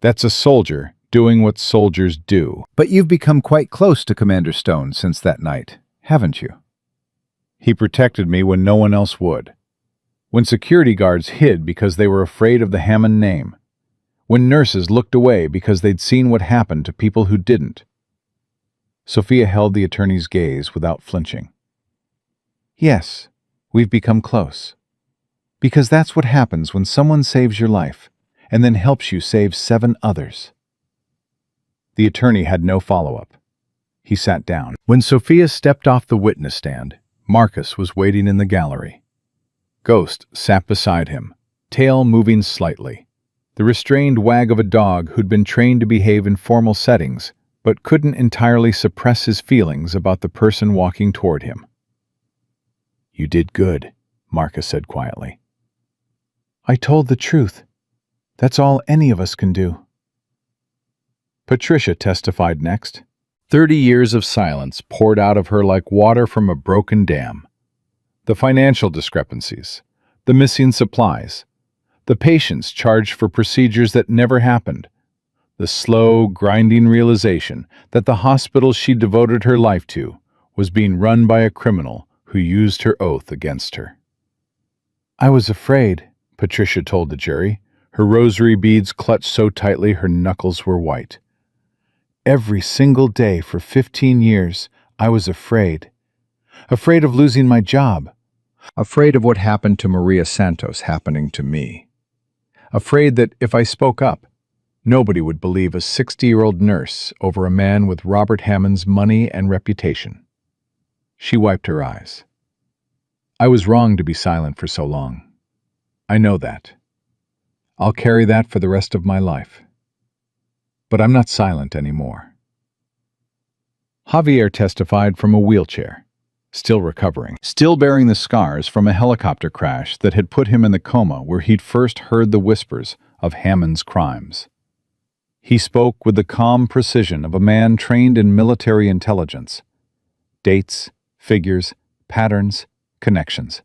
That's a soldier doing what soldiers do. But you've become quite close to Commander Stone since that night, haven't you? He protected me when no one else would. When security guards hid because they were afraid of the Hammond name. When nurses looked away because they'd seen what happened to people who didn't. Sophia held the attorney's gaze without flinching. Yes, we've become close. Because that's what happens when someone saves your life and then helps you save 7 others. The attorney had no follow-up. He sat down. When Sophia stepped off the witness stand, Marcus was waiting in the gallery. Ghost sat beside him, tail moving slightly, the restrained wag of a dog who'd been trained to behave in formal settings but couldn't entirely suppress his feelings about the person walking toward him. You did good, Marcus said quietly. I told the truth. That's all any of us can do. Patricia testified next. 30 years of silence poured out of her like water from a broken dam. The financial discrepancies, the missing supplies, the patients charged for procedures that never happened, the slow, grinding realization that the hospital she devoted her life to was being run by a criminal who used her oath against her. I was afraid, Patricia told the jury, her rosary beads clutched so tightly her knuckles were white. Every single day for 15 years, I was afraid. Afraid of losing my job. Afraid of what happened to Maria Santos happening to me. Afraid that if I spoke up, nobody would believe a 60-year-old nurse over a man with Robert Hammond's money and reputation. She wiped her eyes. I was wrong to be silent for so long. I know that. I'll carry that for the rest of my life. But I'm not silent anymore. Javier testified from a wheelchair, still recovering, still bearing the scars from a helicopter crash that had put him in the coma where he'd first heard the whispers of Hammond's crimes. He spoke with the calm precision of a man trained in military intelligence. Dates, figures, patterns, connections.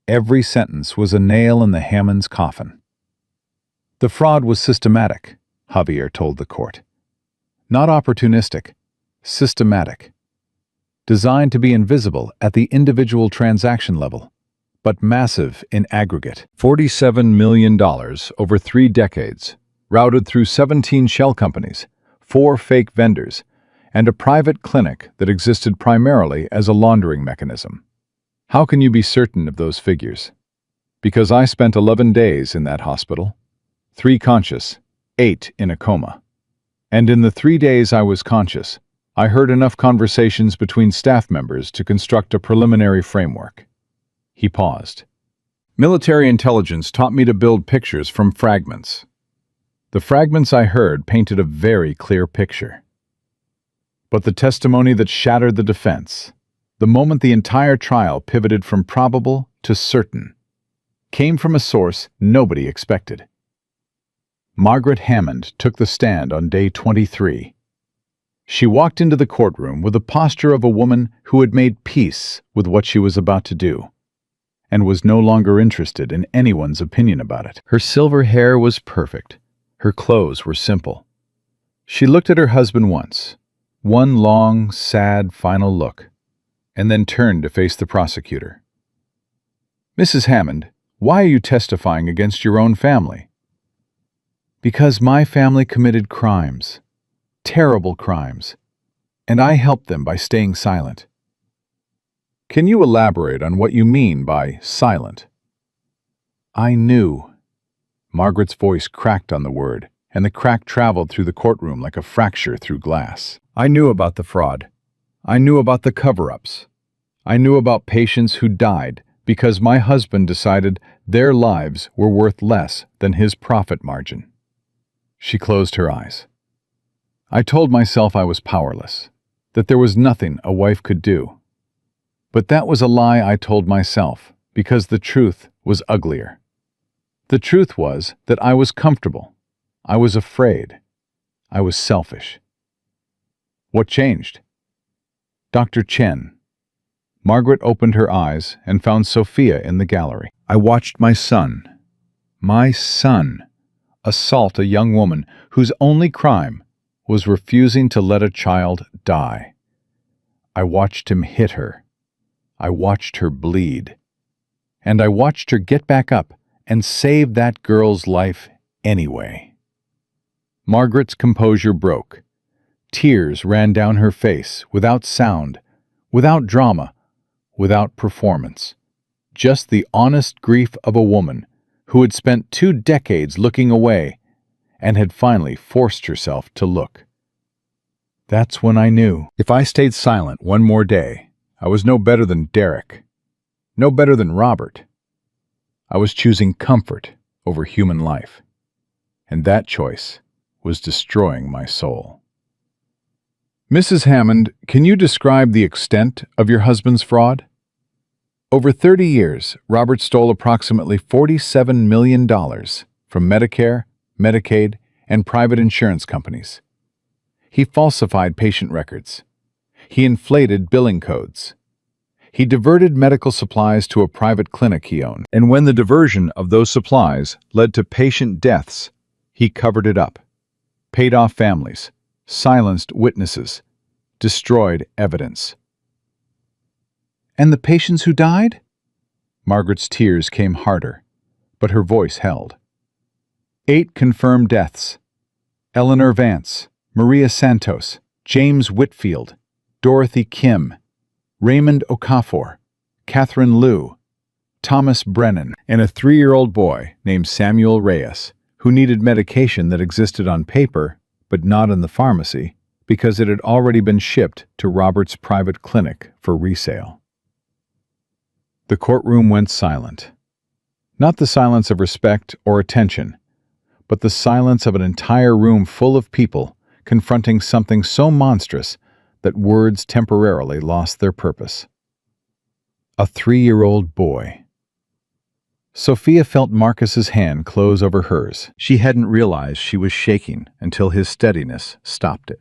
Every sentence was a nail in the Hammond's coffin. The fraud was systematic, Javier told the court. Not opportunistic, systematic. Designed to be invisible at the individual transaction level, but massive in aggregate. $47 million over 3 decades, routed through 17 shell companies, 4 fake vendors, and a private clinic that existed primarily as a laundering mechanism. How can you be certain of those figures? Because I spent 11 days in that hospital, 3 conscious, 8 in a coma. And in the 3 days I was conscious, I heard enough conversations between staff members to construct a preliminary framework. He paused. Military intelligence taught me to build pictures from fragments. The fragments I heard painted a very clear picture. But the testimony that shattered the defense, the moment the entire trial pivoted from probable to certain, came from a source nobody expected. Margaret Hammond took the stand on day 23. She walked into the courtroom with the posture of a woman who had made peace with what she was about to do, and was no longer interested in anyone's opinion about it. Her silver hair was perfect. Her clothes were simple. She looked at her husband once, one long, sad, final look, and then turned to face the prosecutor. Mrs. Hammond, why are you testifying against your own family? Because my family committed crimes, terrible crimes, and I helped them by staying silent. Can you elaborate on what you mean by silent? I knew. Margaret's voice cracked on the word, and the crack traveled through the courtroom like a fracture through glass. I knew about the fraud. I knew about the cover-ups. I knew about patients who died because my husband decided their lives were worth less than his profit margin. She closed her eyes. I told myself I was powerless, that there was nothing a wife could do. But that was a lie I told myself, because the truth was uglier. The truth was that I was comfortable. I was afraid. I was selfish. What changed? Dr. Chen. Margaret opened her eyes and found Sophia in the gallery. I watched my son, assault a young woman whose only crime was refusing to let a child die. I watched him hit her. I watched her bleed. And I watched her get back up and save that girl's life anyway. Margaret's composure broke. Tears ran down her face, without sound, without drama, without performance. Just the honest grief of a woman who had spent 2 decades looking away and had finally forced herself to look. That's when I knew. If I stayed silent one more day, I was no better than Derek, no better than Robert. I was choosing comfort over human life, and that choice was destroying my soul. Mrs. Hammond, can you describe the extent of your husband's fraud? Over 30 years, Robert stole approximately $47 million from Medicare, Medicaid, and private insurance companies. He falsified patient records. He inflated billing codes. He diverted medical supplies to a private clinic he owned. And when the diversion of those supplies led to patient deaths, he covered it up, paid off families, silenced witnesses, destroyed evidence. And the patients who died? Margaret's tears came harder, but her voice held. 8 confirmed deaths. Eleanor Vance, Maria Santos, James Whitfield, Dorothy Kim, Raymond Okafor, Catherine Liu, Thomas Brennan, and a 3-year-old boy named Samuel Reyes, who needed medication that existed on paper but not in the pharmacy because it had already been shipped to Robert's private clinic for resale. The courtroom went silent. Not the silence of respect or attention, but the silence of an entire room full of people confronting something so monstrous that words temporarily lost their purpose. A 3-year-old boy. Sophia felt Marcus's hand close over hers. She hadn't realized she was shaking until his steadiness stopped it.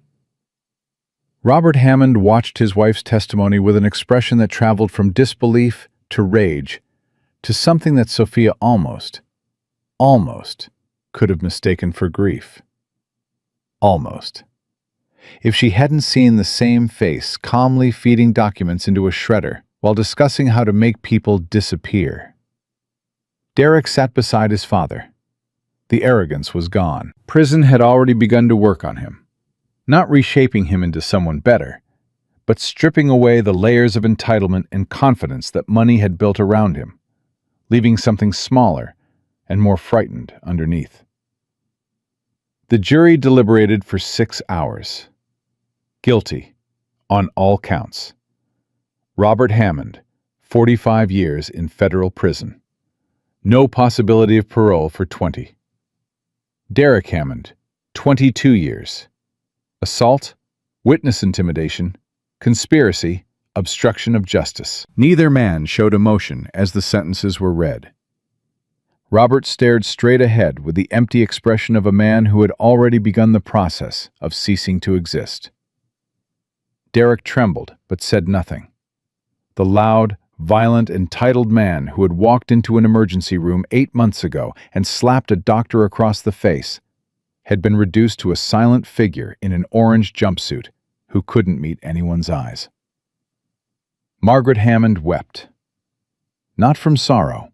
Robert Hammond watched his wife's testimony with an expression that traveled from disbelief to rage to something that Sophia almost could have mistaken for grief. Almost. If she hadn't seen the same face calmly feeding documents into a shredder while discussing how to make people disappear. Derek sat beside his father. The arrogance was gone. Prison had already begun to work on him, not reshaping him into someone better, but stripping away the layers of entitlement and confidence that money had built around him, leaving something smaller and more frightened underneath. The jury deliberated for 6 hours. Guilty, on all counts. Robert Hammond, 45 years in federal prison. No possibility of parole for 20. Derek Hammond, 22 years. Assault, witness intimidation, conspiracy, obstruction of justice. Neither man showed emotion as the sentences were read. Robert stared straight ahead with the empty expression of a man who had already begun the process of ceasing to exist. Derek trembled but said nothing. The loud, violent, entitled man who had walked into an emergency room 8 months ago and slapped a doctor across the face had been reduced to a silent figure in an orange jumpsuit who couldn't meet anyone's eyes. Margaret Hammond wept. Not from sorrow,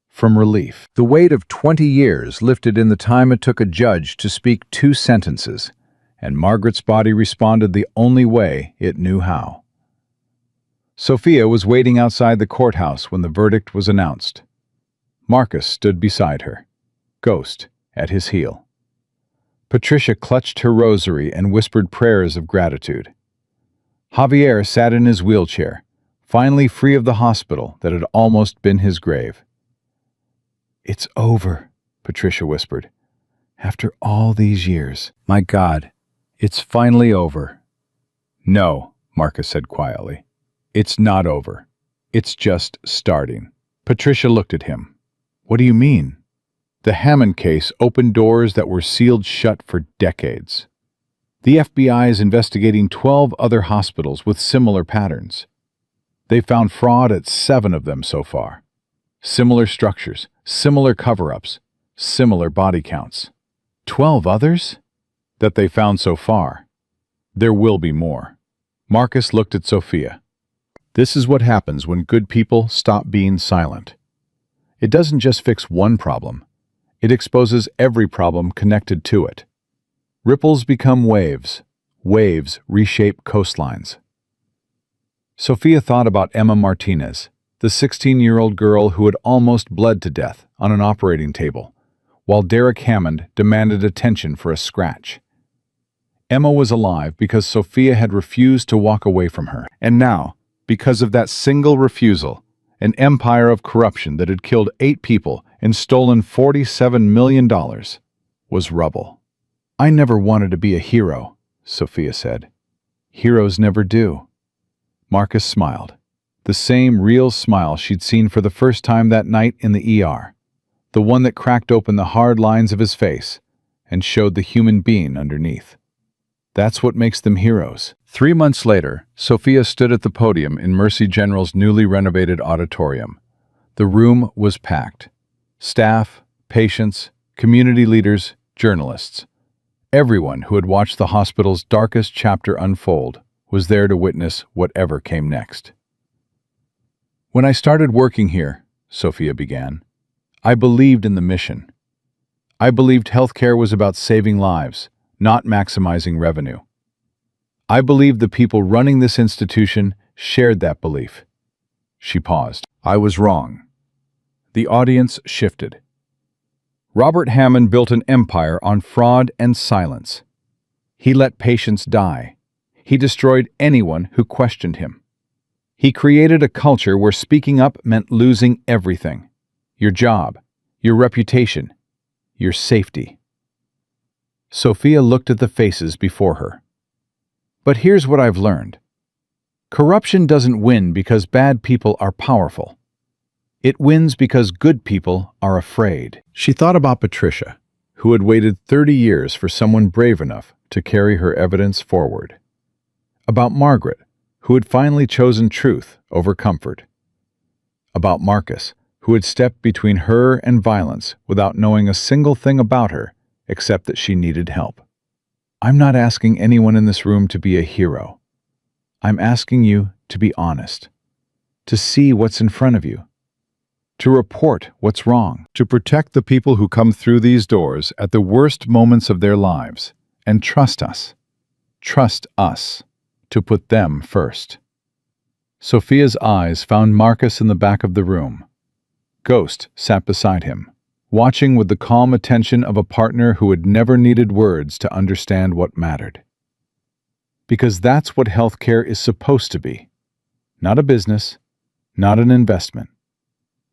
from relief. The weight of 20 years lifted in the time it took a judge to speak 2 sentences, and Margaret's body responded the only way it knew how. Sophia was waiting outside the courthouse when the verdict was announced. Marcus stood beside her, ghost at his heel. Patricia clutched her rosary and whispered prayers of gratitude. Javier sat in his wheelchair, finally free of the hospital that had almost been his grave. "It's over," Patricia whispered. "After all these years." My God, it's finally over. No, Marcus said quietly. It's not over. It's just starting. Patricia looked at him. "What do you mean?" The Hammond case opened doors that were sealed shut for decades. The FBI is investigating 12 other hospitals with similar patterns. They found fraud at 7 of them so far. Similar structures, similar cover-ups, similar body counts. 12 others? That they found so far. There will be more. Marcus looked at Sophia. This is what happens when good people stop being silent. It doesn't just fix one problem. It exposes every problem connected to it. Ripples become waves. Waves reshape coastlines. Sophia thought about Emma Martinez, the 16-year-old girl who had almost bled to death on an operating table, while Derek Hammond demanded attention for a scratch. Emma was alive because Sophia had refused to walk away from her. And now, because of that single refusal, an empire of corruption that had killed 8 people and stolen $47 million was rubble. "I never wanted to be a hero," Sophia said. "Heroes never do." Marcus smiled, the same real smile she'd seen for the first time that night in the ER, the one that cracked open the hard lines of his face and showed the human being underneath. That's what makes them heroes. 3 months later, Sophia stood at the podium in Mercy General's newly renovated auditorium. The room was packed. Staff, patients, community leaders, journalists. Everyone who had watched the hospital's darkest chapter unfold was there to witness whatever came next. "When I started working here," Sophia began, "I believed in the mission. I believed healthcare was about saving lives, not maximizing revenue. I believed the people running this institution shared that belief." She paused. "I was wrong." The audience shifted. Robert Hammond built an empire on fraud and silence. He let patients die. He destroyed anyone who questioned him. He created a culture where speaking up meant losing everything: your job, your reputation, your safety. Sophia looked at the faces before her. "But here's what I've learned. Corruption doesn't win because bad people are powerful. It wins because good people are afraid." She thought about Patricia, who had waited 30 years for someone brave enough to carry her evidence forward. About Margaret, who had finally chosen truth over comfort. About Marcus, who had stepped between her and violence without knowing a single thing about her except that she needed help. I'm not asking anyone in this room to be a hero. I'm asking you to be honest, to see what's in front of you, to report what's wrong, to protect the people who come through these doors at the worst moments of their lives, and trust us to put them first. Sophia's eyes found Marcus in the back of the room. Ghost sat beside him, watching with the calm attention of a partner who had never needed words to understand what mattered. Because that's what healthcare is supposed to be. Not a business, not an investment.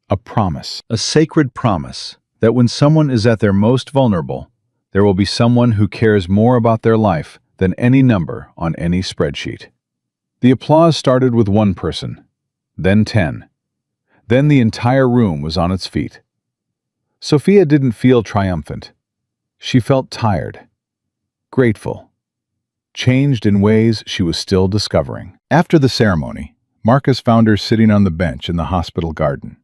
A promise. A sacred promise that when someone is at their most vulnerable, there will be someone who cares more about their life than any number on any spreadsheet. The applause started with one person, then 10. Then the entire room was on its feet. Sophia didn't feel triumphant. She felt tired, grateful, changed in ways she was still discovering. After the ceremony, Marcus found her sitting on the bench in the hospital garden.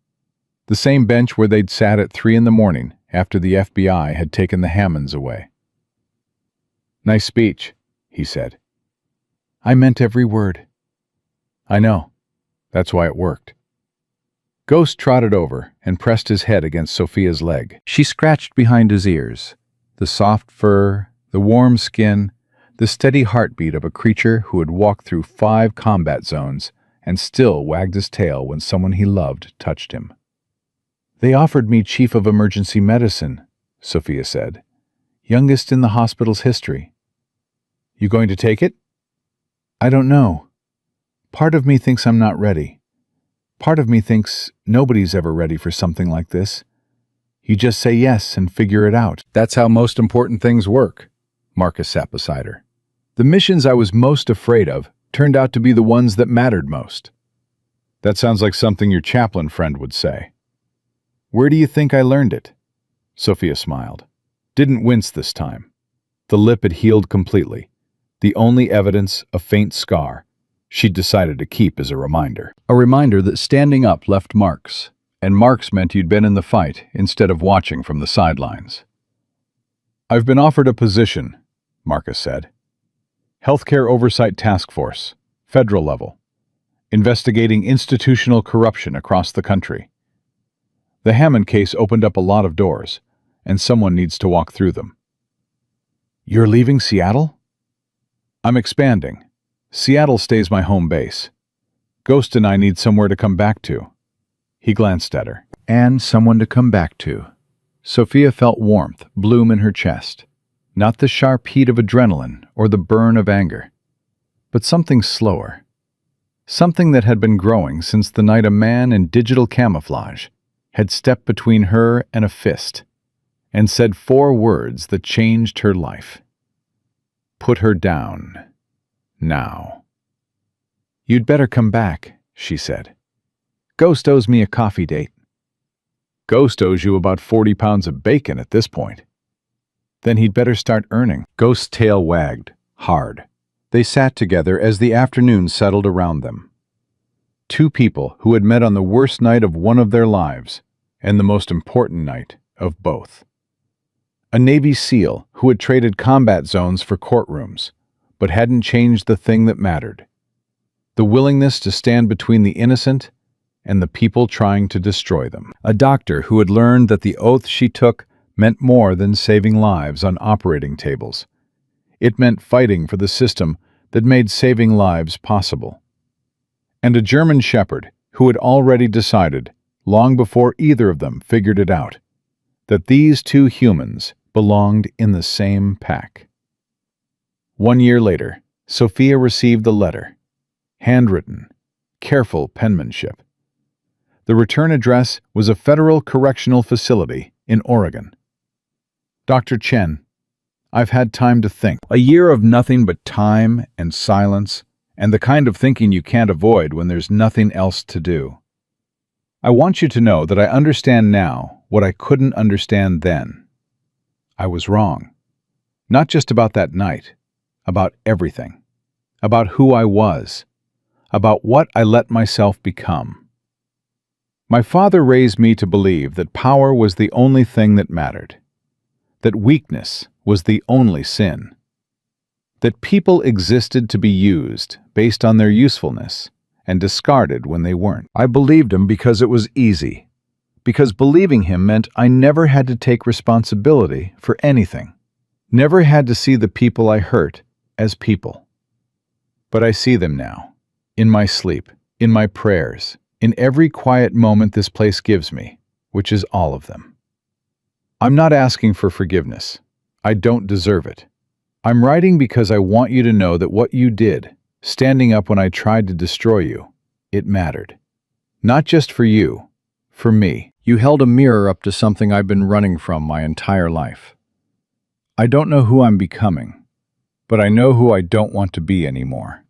The same bench where they'd sat at 3 a.m. after the FBI had taken the Hammonds away. "Nice speech," he said. "I meant every word." "I know. That's why it worked." Ghost trotted over and pressed his head against Sophia's leg. She scratched behind his ears. The soft fur, the warm skin, the steady heartbeat of a creature who had walked through 5 combat zones and still wagged his tail when someone he loved touched him. "They offered me chief of emergency medicine," Sophia said. "Youngest in the hospital's history." "You going to take it?" "I don't know. Part of me thinks I'm not ready. Part of me thinks nobody's ever ready for something like this. You just say yes and figure it out. That's how most important things work. Marcus sat beside her. The missions I was most afraid of turned out to be the ones that mattered most. That sounds like something your chaplain friend would say. Where do you think I learned it? Sophia smiled. Didn't wince this time. The lip had healed completely. The only evidence, a faint scar, she'd decided to keep as a reminder. A reminder that standing up left marks, and marks meant you'd been in the fight instead of watching from the sidelines. I've been offered a position, Marcus said. Healthcare Oversight Task Force, federal level, investigating institutional corruption across the country. The Hammond case opened up a lot of doors, and someone needs to walk through them. You're leaving Seattle? I'm expanding. Seattle stays my home base. Ghost and I need somewhere to come back to. He glanced at her. And someone to come back to. Sophia felt warmth bloom in her chest. Not the sharp heat of adrenaline or the burn of anger, but something slower. Something that had been growing since the night a man in digital camouflage had stepped between her and a fist and said 4 words that changed her life. Put her down. Now. You'd better come back, she said. Ghost owes me a coffee date. Ghost owes you about 40 pounds of bacon at this point. Then he'd better start earning. Ghost's tail wagged, hard. They sat together as the afternoon settled around them. 2 people who had met on the worst night of one of their lives and the most important night of both. A Navy SEAL who had traded combat zones for courtrooms, but hadn't changed the thing that mattered. The willingness to stand between the innocent and the people trying to destroy them. A doctor who had learned that the oath she took meant more than saving lives on operating tables. It meant fighting for the system that made saving lives possible. And a German shepherd who had already decided, long before either of them figured it out, that these 2 humans belonged in the same pack. 1 year later, Sophia received the letter. Handwritten, careful penmanship. The return address was a federal correctional facility in Oregon. Dr. Chen, I've had time to think. A year of nothing but time and silence, and the kind of thinking you can't avoid when there's nothing else to do. I want you to know that I understand now what I couldn't understand then. I was wrong. Not just about that night, about everything. About who I was. About what I let myself become. My father raised me to believe that power was the only thing that mattered. That weakness was the only sin. That people existed to be used based on their usefulness and discarded when they weren't. I believed him because it was easy. Because believing him meant I never had to take responsibility for anything. Never had to see the people I hurt as people. But I see them now. In my sleep, in my prayers, in every quiet moment this place gives me, which is all of them. I'm not asking for forgiveness. I don't deserve it. I'm writing because I want you to know that what you did, standing up when I tried to destroy you, it mattered. Not just for you, for me. You held a mirror up to something I've been running from my entire life. I don't know who I'm becoming, but I know who I don't want to be anymore.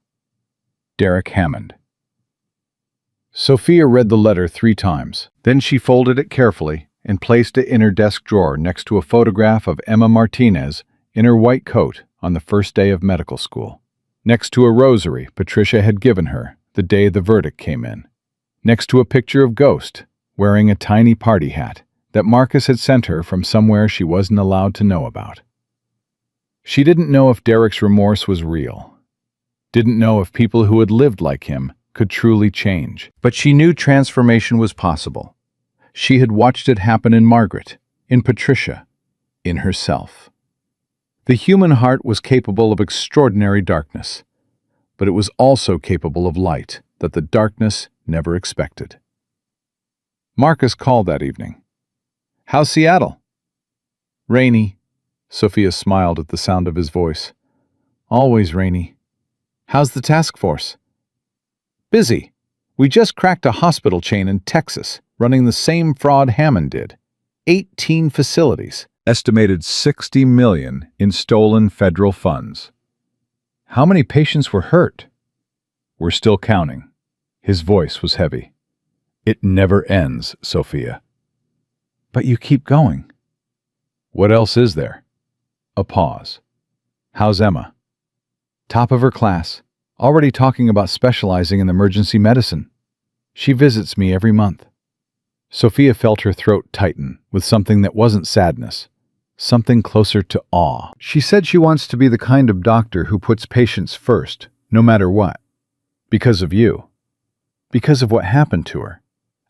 Derek Hammond. Sophia read the letter 3 times. Then she folded it carefully and placed it in her desk drawer next to a photograph of Emma Martinez in her white coat on the first day of medical school. Next to a rosary Patricia had given her the day the verdict came in. Next to a picture of Ghost wearing a tiny party hat that Marcus had sent her from somewhere she wasn't allowed to know about. She didn't know if Derek's remorse was real. Didn't know if people who had lived like him could truly change. But she knew transformation was possible. She had watched it happen in Margaret, in Patricia, in herself. The human heart was capable of extraordinary darkness, but it was also capable of light that the darkness never expected. Marcus called that evening. "How's Seattle?" "Rainy." Sophia smiled at the sound of his voice. "Always rainy." "How's the task force?" "Busy. We just cracked a hospital chain in Texas, running the same fraud Hammond did. 18 facilities. Estimated $60 million in stolen federal funds. How many patients were hurt? We're still counting. His voice was heavy. It never ends, Sophia. But you keep going. What else is there? A pause. How's Emma? Top of her class, already talking about specializing in emergency medicine. She visits me every month. Sophia felt her throat tighten with something that wasn't sadness, something closer to awe. She said she wants to be the kind of doctor who puts patients first, no matter what. Because of you. Because of what happened to her.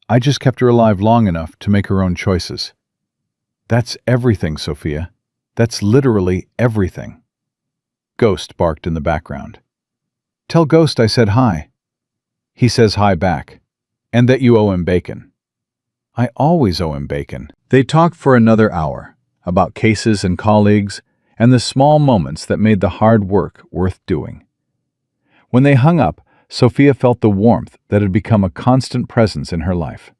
I just kept her alive long enough to make her own choices. That's everything, Sophia. That's literally everything. Ghost barked in the background. Tell Ghost I said hi. He says hi back. And that you owe him bacon. I always owe him bacon. They talked for another hour about cases and colleagues and the small moments that made the hard work worth doing. When they hung up, Sophia felt the warmth that had become a constant presence in her life.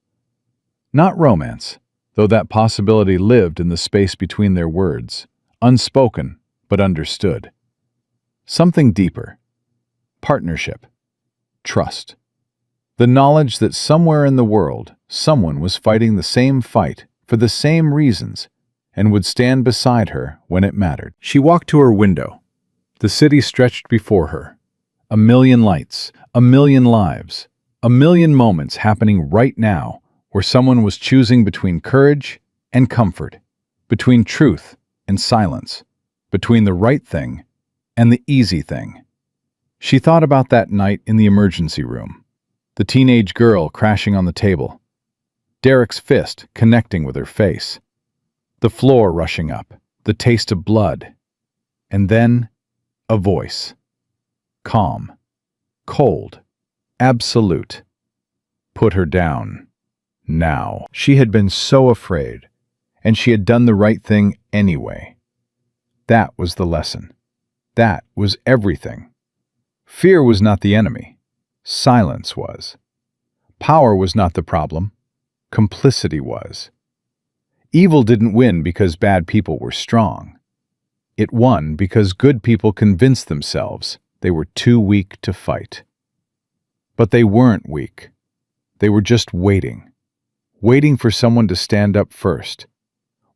Not romance, though that possibility lived in the space between their words, unspoken but understood. Something deeper. Partnership. Trust. The knowledge that somewhere in the world, someone was fighting the same fight for the same reasons and would stand beside her when it mattered. She walked to her window. The city stretched before her. A million lights, a million lives, a million moments happening right now where someone was choosing between courage and comfort, between truth and silence, between the right thing and the easy thing. She thought about that night in the emergency room, the teenage girl crashing on the table, Derek's fist connecting with her face, the floor rushing up, the taste of blood, and then a voice. Calm, cold, absolute. Put her down. Now. She had been so afraid, and she had done the right thing anyway. That was the lesson. That was everything. Fear was not the enemy. Silence was. Power was not the problem. Complicity was. Evil didn't win because bad people were strong. It won because good people convinced themselves they were too weak to fight. But they weren't weak. They were just waiting. Waiting for someone to stand up first.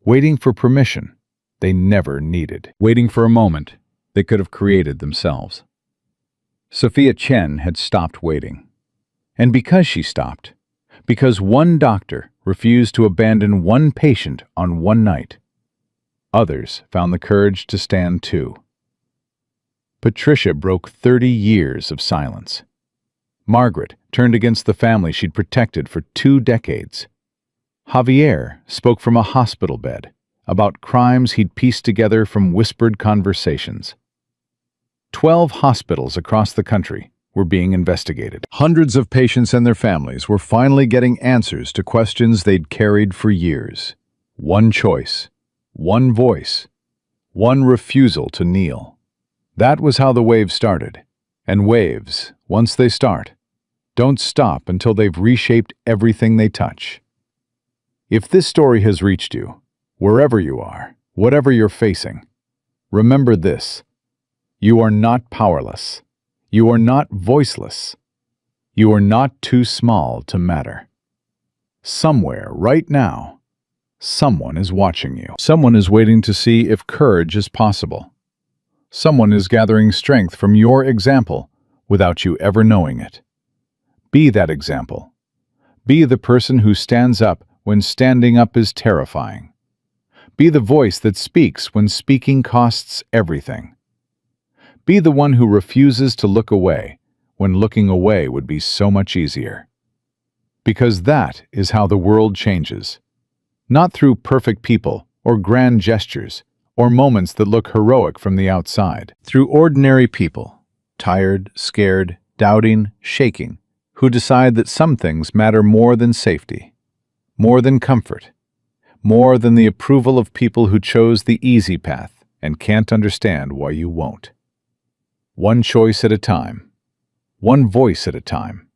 Waiting for permission they never needed. Waiting for a moment they could have created themselves. Sophia Chen had stopped waiting. And because she stopped, because one doctor refused to abandon one patient on one night, others found the courage to stand too. Patricia broke 30 years of silence. Margaret turned against the family she'd protected for 2 decades. Javier spoke from a hospital bed about crimes he'd pieced together from whispered conversations. 12 hospitals across the country were being investigated. Hundreds of patients and their families were finally getting answers to questions they'd carried for years. One choice, one voice, one refusal to kneel. That was how the wave started. And waves, once they start, don't stop until they've reshaped everything they touch. If this story has reached you, wherever you are, whatever you're facing, remember this. You are not powerless. You are not voiceless. You are not too small to matter. Somewhere, right now, someone is watching you. Someone is waiting to see if courage is possible. Someone is gathering strength from your example without you ever knowing it. Be that example. Be the person who stands up when standing up is terrifying. Be the voice that speaks when speaking costs everything. Be the one who refuses to look away when looking away would be so much easier. Because that is how the world changes. Not through perfect people or grand gestures or moments that look heroic from the outside. Through ordinary people, tired, scared, doubting, shaking, who decide that some things matter more than safety, more than comfort, more than the approval of people who chose the easy path and can't understand why you won't. One choice at a time, one voice at a time,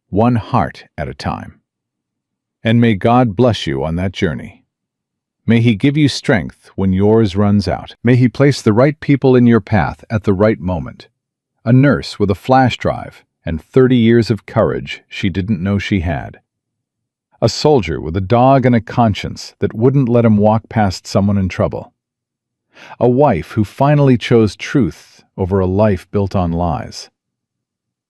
one heart at a time. And may God bless you on that journey. May He give you strength when yours runs out. May He place the right people in your path at the right moment. A nurse with a flash drive and 30 years of courage she didn't know she had. A soldier with a dog and a conscience that wouldn't let him walk past someone in trouble. A wife who finally chose truth over a life built on lies.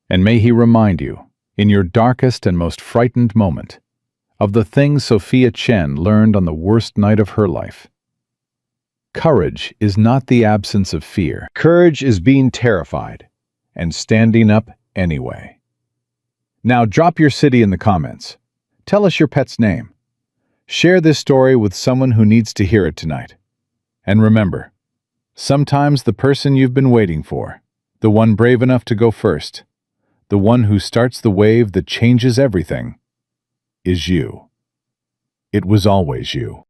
And may He remind you, in your darkest and most frightened moment, of the things Sophia Chen learned on the worst night of her life. Courage is not the absence of fear. Courage is being terrified and standing up anyway. Now drop your city in the comments. Tell us your pet's name. Share this story with someone who needs to hear it tonight. And remember, sometimes the person you've been waiting for, the one brave enough to go first, the one who starts the wave that changes everything, is you. It was always you.